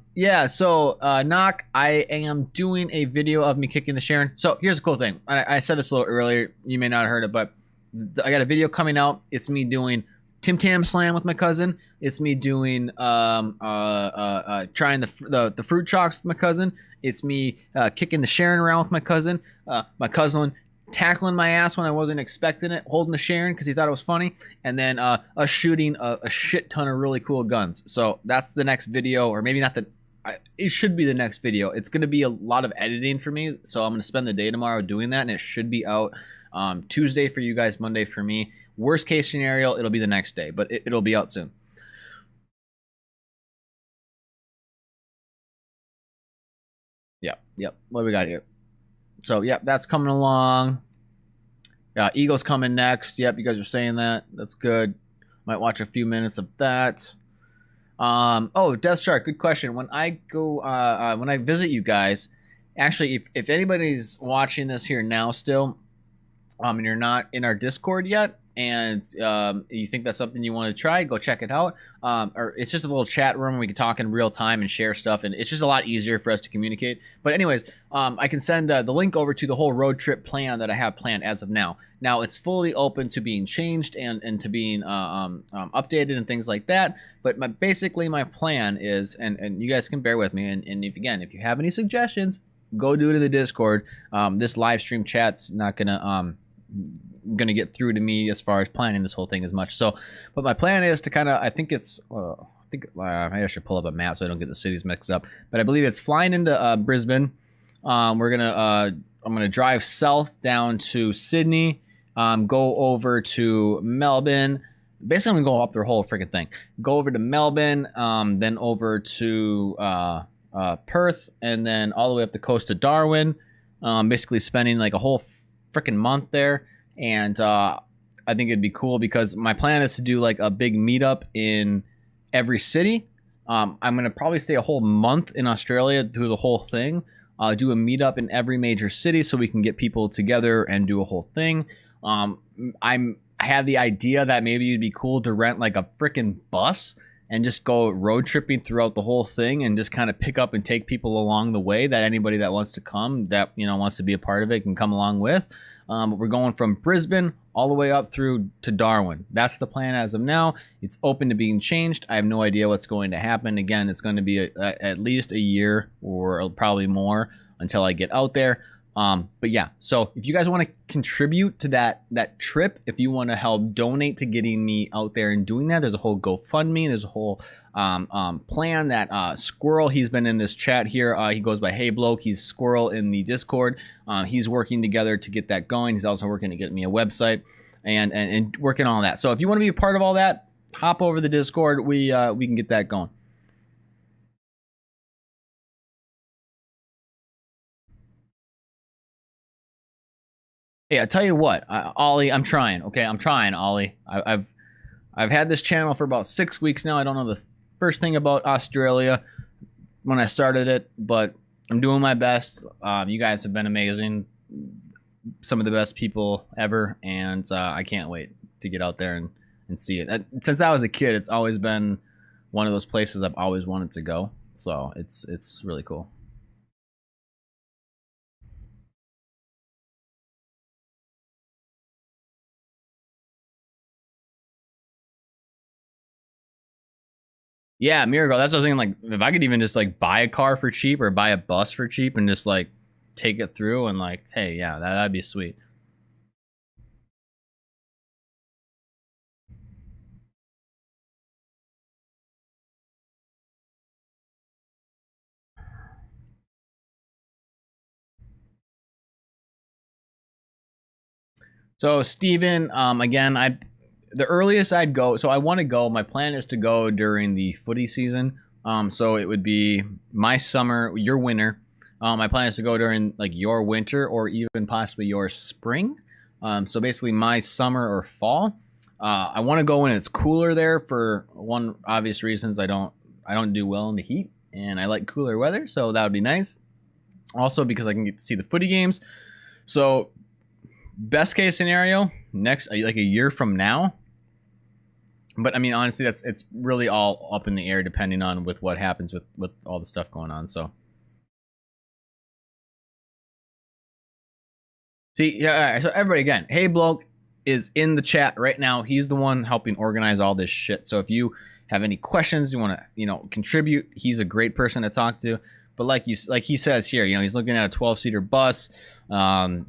I am doing a video of me kicking the Sharon. So here's the cool thing. I said this a little earlier. You may not have heard it, but I got a video coming out. It's me doing Tim Tam Slam with my cousin. It's me doing trying the fruit chalks with my cousin. It's me kicking the Sharon around with my cousin. My cousin tackling my ass when I wasn't expecting it, holding the Sharon because he thought it was funny, and then us shooting a shit ton of really cool guns. So that's the next video, or maybe not it should be the next video. It's going to be a lot of editing for me, so I'm going to spend the day tomorrow doing that, and it should be out Tuesday for you guys, Monday for me. Worst case scenario, it'll be the next day, but it'll be out soon. Yep. What do we got here? So, yep, that's coming along. Eagles coming next. Yep, you guys are saying that. That's good. Might watch a few minutes of that. Death Shark, good question. When I go, when I visit you guys, actually, if anybody's watching this here now still, and you're not in our Discord yet, and you think that's something you want to try, go check it out. Or it's just a little chat room where we can talk in real time and share stuff, and it's just a lot easier for us to communicate. But anyways, I can send the link over to the whole road trip plan that I have planned as of now. Now it's fully open to being changed and to being updated and things like that. But basically my plan is, and you guys can bear with me, and if you have any suggestions, go do it in the Discord. This live stream chat's not gonna get through to me as far as planning this whole thing as much. So, but my plan is to kind of, maybe I should pull up a map so I don't get the cities mixed up. But I believe it's flying into Brisbane. I'm gonna drive south down to Sydney, go over to Melbourne. Basically, I'm gonna go up their whole freaking thing. Go over to Melbourne, then over to Perth, and then all the way up the coast to Darwin. Basically spending like a whole freaking month there. And I think it'd be cool because my plan is to do like a big meetup in every city. I'm going to probably stay a whole month in Australia, do the whole thing. Do a meetup in every major city so we can get people together and do a whole thing. I had the idea that maybe it'd be cool to rent like a freaking bus and just go road tripping throughout the whole thing and just kind of pick up and take people along the way, that anybody that wants to come, that, wants to be a part of it, can come along with. We're going from Brisbane all the way up through to Darwin. That's the plan as of now. It's open to being changed. I have no idea what's going to happen. Again, it's going to be at least a year or probably more until I get out there. But yeah, so if you guys want to contribute to that trip, if you want to help donate to getting me out there and doing that, there's a whole GoFundMe. There's a whole plan that Squirrel, he's been in this chat here. He goes by Hey Bloke. He's Squirrel in the Discord. He's working together to get that going. He's also working to get me a website and working on all that. So if you want to be a part of all that, hop over the Discord. We can get that going. Hey, I tell you what, Ollie, I'm trying. Okay, I'm trying, Ollie. I've had this channel for about 6 weeks now. I don't know the first thing about Australia when I started it, but I'm doing my best. You guys have been amazing, some of the best people ever, and I can't wait to get out there and see it. Since I was a kid, it's always been one of those places I've always wanted to go. So it's really cool. Yeah, Miracle. That's what I was thinking. Like, if I could even just like buy a car for cheap or buy a bus for cheap and just like take it through and like, hey, yeah, that'd be sweet. So Steven, again, the earliest I'd go. So I want to go. My plan is to go during the footy season. So it would be my summer, your winter. My plan is to go during like your winter or even possibly your spring. So basically my summer or fall. I want to go when it's cooler there for one obvious reasons. I don't do well in the heat and I like cooler weather, so that would be nice. Also because I can get to see the footy games. So best case scenario, next like a year from now. But I mean, honestly, it's really all up in the air depending on with what happens with all the stuff going on. So see, yeah. All right, so everybody again, hey bloke is in the chat right now. He's the one helping organize all this shit. So if you have any questions, you want to contribute, he's a great person to talk to. But like he says here, he's looking at a 12-seater bus. And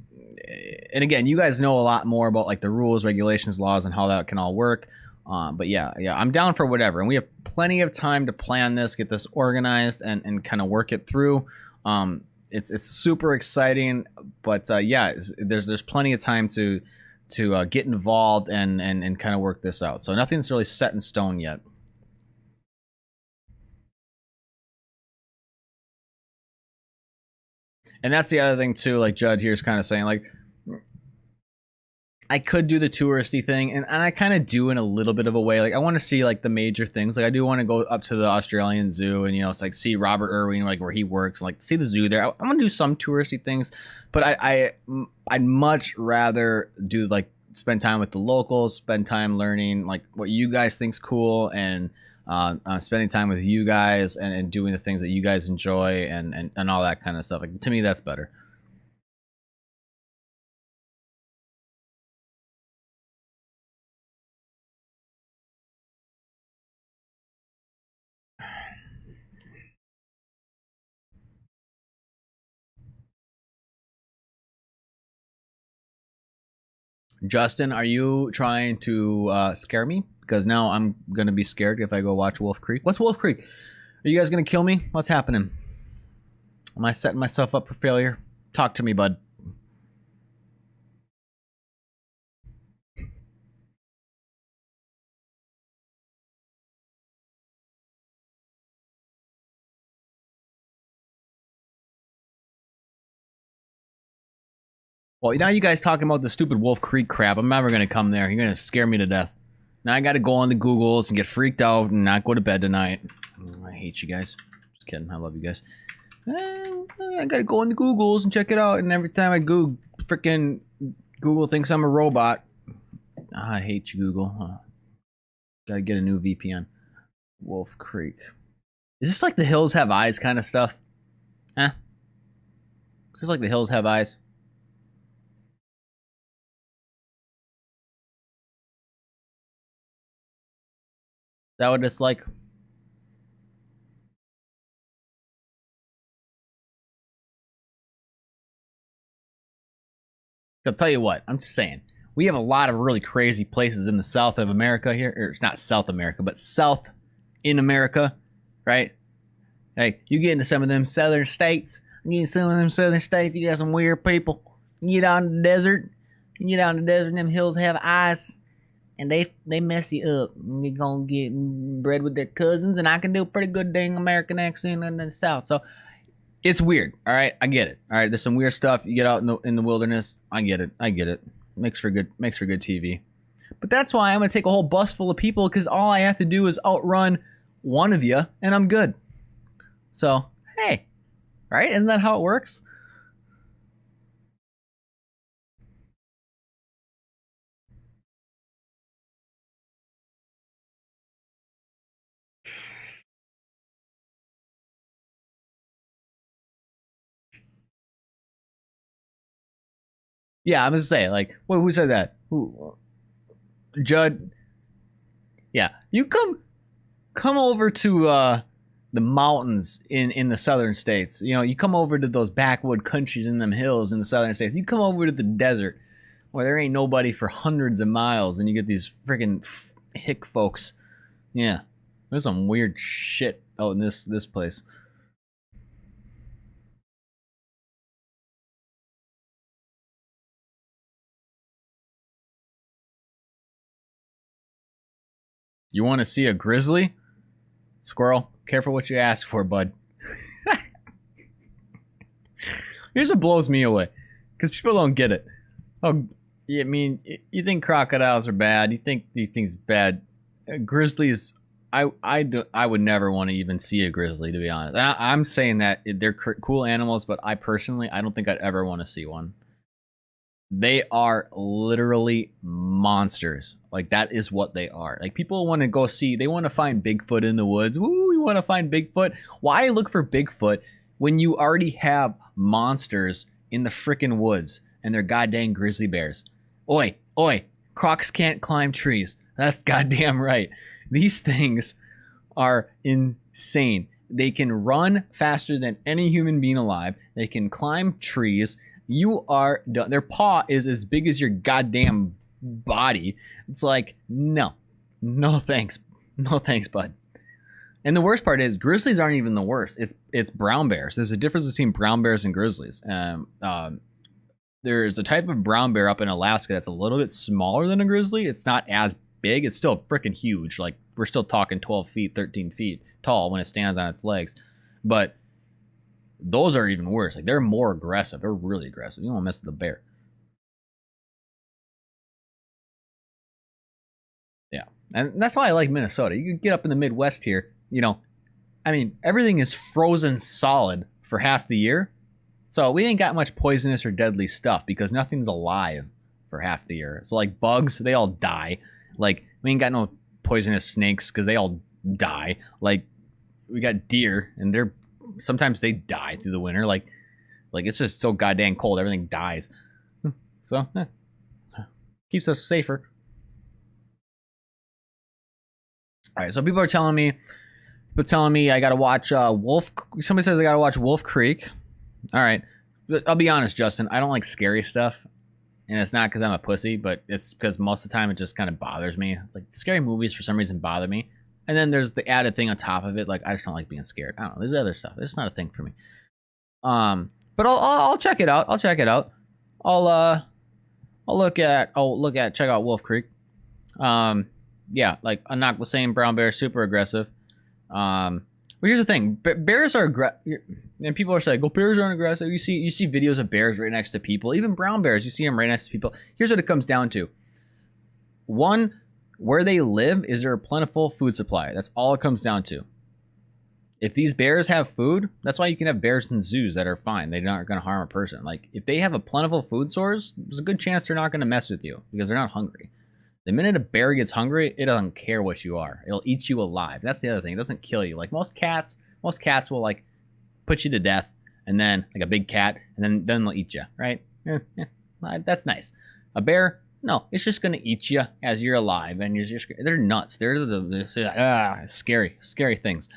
again, you guys know a lot more about like the rules, regulations, laws, and how that can all work. But yeah, I'm down for whatever, and we have plenty of time to plan this, get this organized, and kind of work it through. It's super exciting, but yeah, there's plenty of time to get involved and kind of work this out. So nothing's really set in stone yet. And that's the other thing too. Like Judd here's kind of saying, like, I could do the touristy thing, and I kind of do in a little bit of a way. Like I want to see like the major things. Like I do want to go up to the Australian Zoo and it's like see Robert Irwin, like where he works, and, like see the zoo there. I want to do some touristy things, but I'd much rather do like spend time with the locals, spend time learning like what you guys think's cool, and spending time with you guys and doing the things that you guys enjoy and all that kind of stuff. Like to me, that's better. Justin, are you trying to scare me? Because now I'm gonna be scared if I go watch Wolf Creek. What's Wolf Creek? Are you guys gonna kill me? What's happening? Am I setting myself up for failure? Talk to me, bud. Well, now you guys talking about the stupid Wolf Creek crap. I'm never gonna come there. You're gonna scare me to death. Now I gotta go on the Googles and get freaked out and not go to bed tonight. I hate you guys. Just kidding. I love you guys. I gotta go on the Googles and check it out. And every time I go, freaking Google thinks I'm a robot. I hate you, Google. Gotta get a new VPN. Wolf Creek. Is this like the Hills Have Eyes kind of stuff? Huh? Is this like the Hills Have Eyes? Is that what it's like? I'll tell you what, I'm just saying. We have a lot of really crazy places in the South of America here. Or it's not South America, but South in America, right? Hey, you get into some of them southern states. You get some of them southern states, you got some weird people. You get out in the desert. You get out in the desert, and them hills have eyes. And they mess you up. You're gonna get bred with their cousins, and I can do a pretty good dang American accent in the South. So It's weird. All right, I get it. All right, there's some weird stuff. You get out in the wilderness. I get it. Makes for good TV. But that's why I'm gonna take a whole bus full of people, because all I have to do is outrun one of you, and I'm good. So hey, right? Isn't that how it works? Yeah, I'm just saying. Like, who said that? Who? Judd? Yeah, you come over to the mountains in the southern states. You know, you come over to those backwood countries in them hills in the southern states. You come over to the desert where there ain't nobody for hundreds of miles, and you get these freaking hick folks. Yeah, there's some weird shit out in this place. You want to see a grizzly? Squirrel, careful what you ask for, bud. Here's what blows me away, because people don't get it. Oh, I mean, you think crocodiles are bad? You think these things bad? Grizzlies, I would never want to even see a grizzly, to be honest. I'm saying that they're cool animals, but I personally, I don't think I'd ever want to see one. They are literally monsters. Like, that is what they are. Like, people want to go see, they want to find Bigfoot in the woods. Woo, you want to find Bigfoot? Why look for Bigfoot when you already have monsters in the frickin' woods and they're goddamn grizzly bears? Oi, crocs can't climb trees. That's goddamn right. These things are insane. They can run faster than any human being alive. They can climb trees. You are done. Their paw is as big as your goddamn body. It's like, no thanks, bud. And the worst part is, grizzlies aren't even the worst. It's brown bears. There's a difference between brown bears and grizzlies. There's a type of brown bear up in Alaska that's a little bit smaller than a grizzly. It's not as big. It's still freaking huge. Like, we're still talking 12 feet, 13 feet tall when it stands on its legs. But those are even worse. Like, they're more aggressive. They're really aggressive. You don't want to mess with the bear. Yeah. And that's why I like Minnesota. You can get up in the Midwest here, you know, I mean, everything is frozen solid for half the year. So we ain't got much poisonous or deadly stuff because nothing's alive for half the year. So, like, bugs, they all die. Like, we ain't got no poisonous snakes because they all die. Like, we got deer, and sometimes they die through the winter. Like it's just so goddamn cold, everything dies. So keeps us safer. All right, so people are telling me I gotta watch Wolf. Somebody says I gotta watch Wolf Creek. All right, I'll be honest, Justin. I don't like scary stuff, and it's not because I'm a pussy, but it's because most of the time it just kind of bothers me. Like, scary movies for some reason bother me. And then there's the added thing on top of it. Like, I just don't like being scared. I don't know. There's other stuff. It's not a thing for me. But I'll check it out. I'll check out Wolf Creek. Yeah, like Anak was saying, brown bear super aggressive. Well, here's the thing: bears are aggressive, and people are saying, "Well, bears aren't aggressive." You see videos of bears right next to people. Even brown bears, you see them right next to people. Here's what it comes down to: one, where they live, is there a plentiful food supply? That's all it comes down to. If these bears have food, that's why you can have bears in zoos that are fine. They're not going to harm a person. Like, if they have a plentiful food source, there's a good chance they're not going to mess with you because they're not hungry. The minute a bear gets hungry, it doesn't care what you are. It'll eat you alive. That's the other thing. It doesn't kill you. Like, most cats will, like, put you to death, and then, like a big cat, and then they'll eat you, right? That's nice. A bear, no, it's just gonna eat you as you're alive, and they're nuts. They're scary things.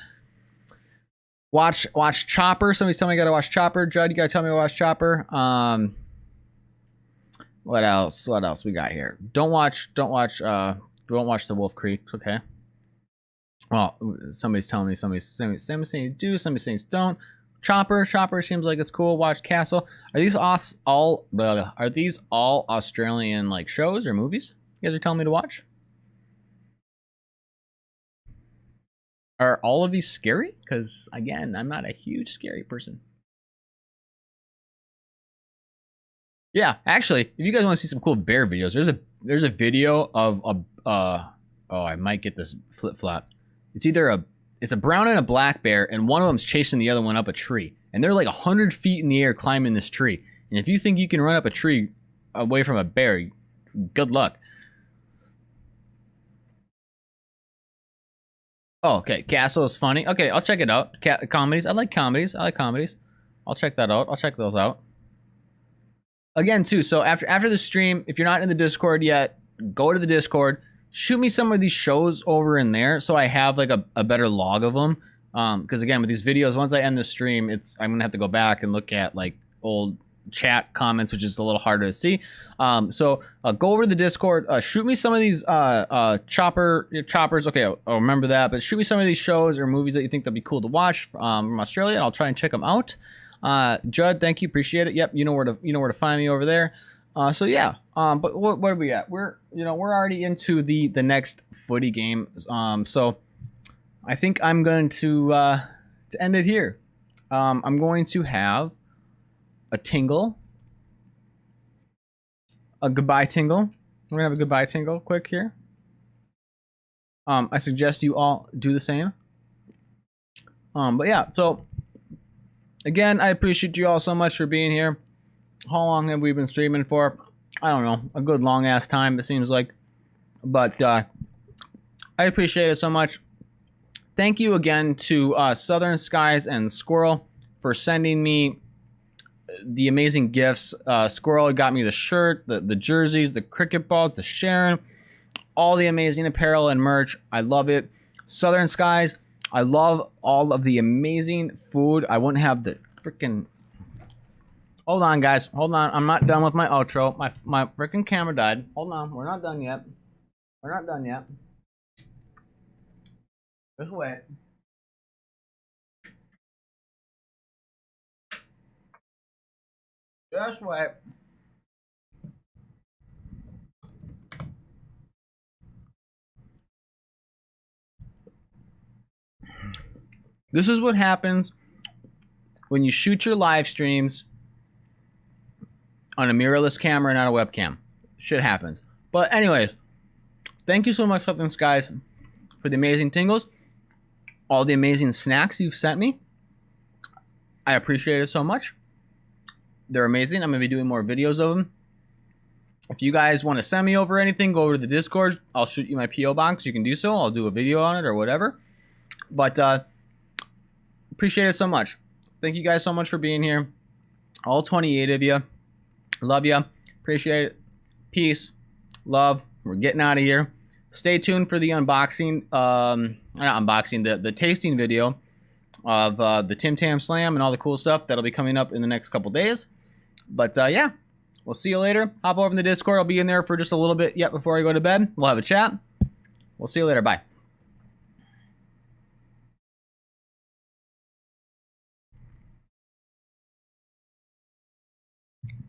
Watch Chopper. Somebody's telling me I gotta watch Chopper. Judd, you gotta tell me to watch Chopper. What else we got here? Don't watch the Wolf Creek. Okay. Well, somebody's telling me, somebody's saying do, somebody's saying don't. Chopper seems like it's cool. Watch Castle. Are these all Australian, like, shows or movies you guys are telling me to watch? Are all of these scary? Because, again, I'm not a huge scary person. Yeah, actually, if you guys want to see some cool bear videos, there's a video of a oh, I might get this flip flop. It's either a brown and a black bear, and one of them's chasing the other one up a tree, and they're like 100 feet in the air climbing this tree. And if you think you can run up a tree away from a bear, good luck. Oh, okay. Castle is funny. Okay, I'll check it out. Comedies. I like comedies. I'll check that out. I'll check those out. Again, too. So after the stream, if you're not in the Discord yet, go to the Discord. Shoot me some of these shows over in there, so I have like a better log of them. Because again, with these videos, once I end the stream, I'm gonna have to go back and look at like old chat comments, which is a little harder to see. So go over to the Discord, shoot me some of these choppers. Okay, I'll remember that, but shoot me some of these shows or movies that you think that'd be cool to watch from Australia, and I'll try and check them out. Judd, thank you, appreciate it. Yep, you know where to find me over there. So yeah, but what are we at? We're already into the next footy game. So I think I'm going to end it here. I'm going to have a tingle, a goodbye tingle. We're gonna have a goodbye tingle quick here. I suggest you all do the same. But yeah, so again, I appreciate you all so much for being here. How long have we been streaming for? I don't know, a good long ass time it seems like. But I appreciate it so much. Thank you again to Southern Skies and Squirrel for sending me the amazing gifts. Squirrel got me the shirt, the jerseys, the cricket balls, the Sharon, all the amazing apparel and merch. I love it. Southern Skies, I love all of the amazing food. I wouldn't have the freaking... Hold on, guys. Hold on. I'm not done with my outro. My freaking camera died. Hold on. We're not done yet. We're not done yet. Just wait. Just wait. This is what happens when you shoot your live streams on a mirrorless camera and not a webcam. Shit happens. But anyways, thank you so much, Southern Skies, for the amazing tingles, all the amazing snacks you've sent me. I appreciate it so much. They're amazing. I'm going to be doing more videos of them. If you guys want to send me over anything, go over to the Discord. I'll shoot you my P.O. box. You can do so. I'll do a video on it or whatever. But appreciate it so much. Thank you guys so much for being here. All 28 of you. Love you. Appreciate it. Peace. Love. We're getting out of here. Stay tuned for the unboxing. Not unboxing. The tasting video of the Tim Tam Slam and all the cool stuff that'll be coming up in the next couple days. But yeah, we'll see you later. Hop over in the Discord. I'll be in there for just a little bit yet before I go to bed. We'll have a chat. We'll see you later. Bye.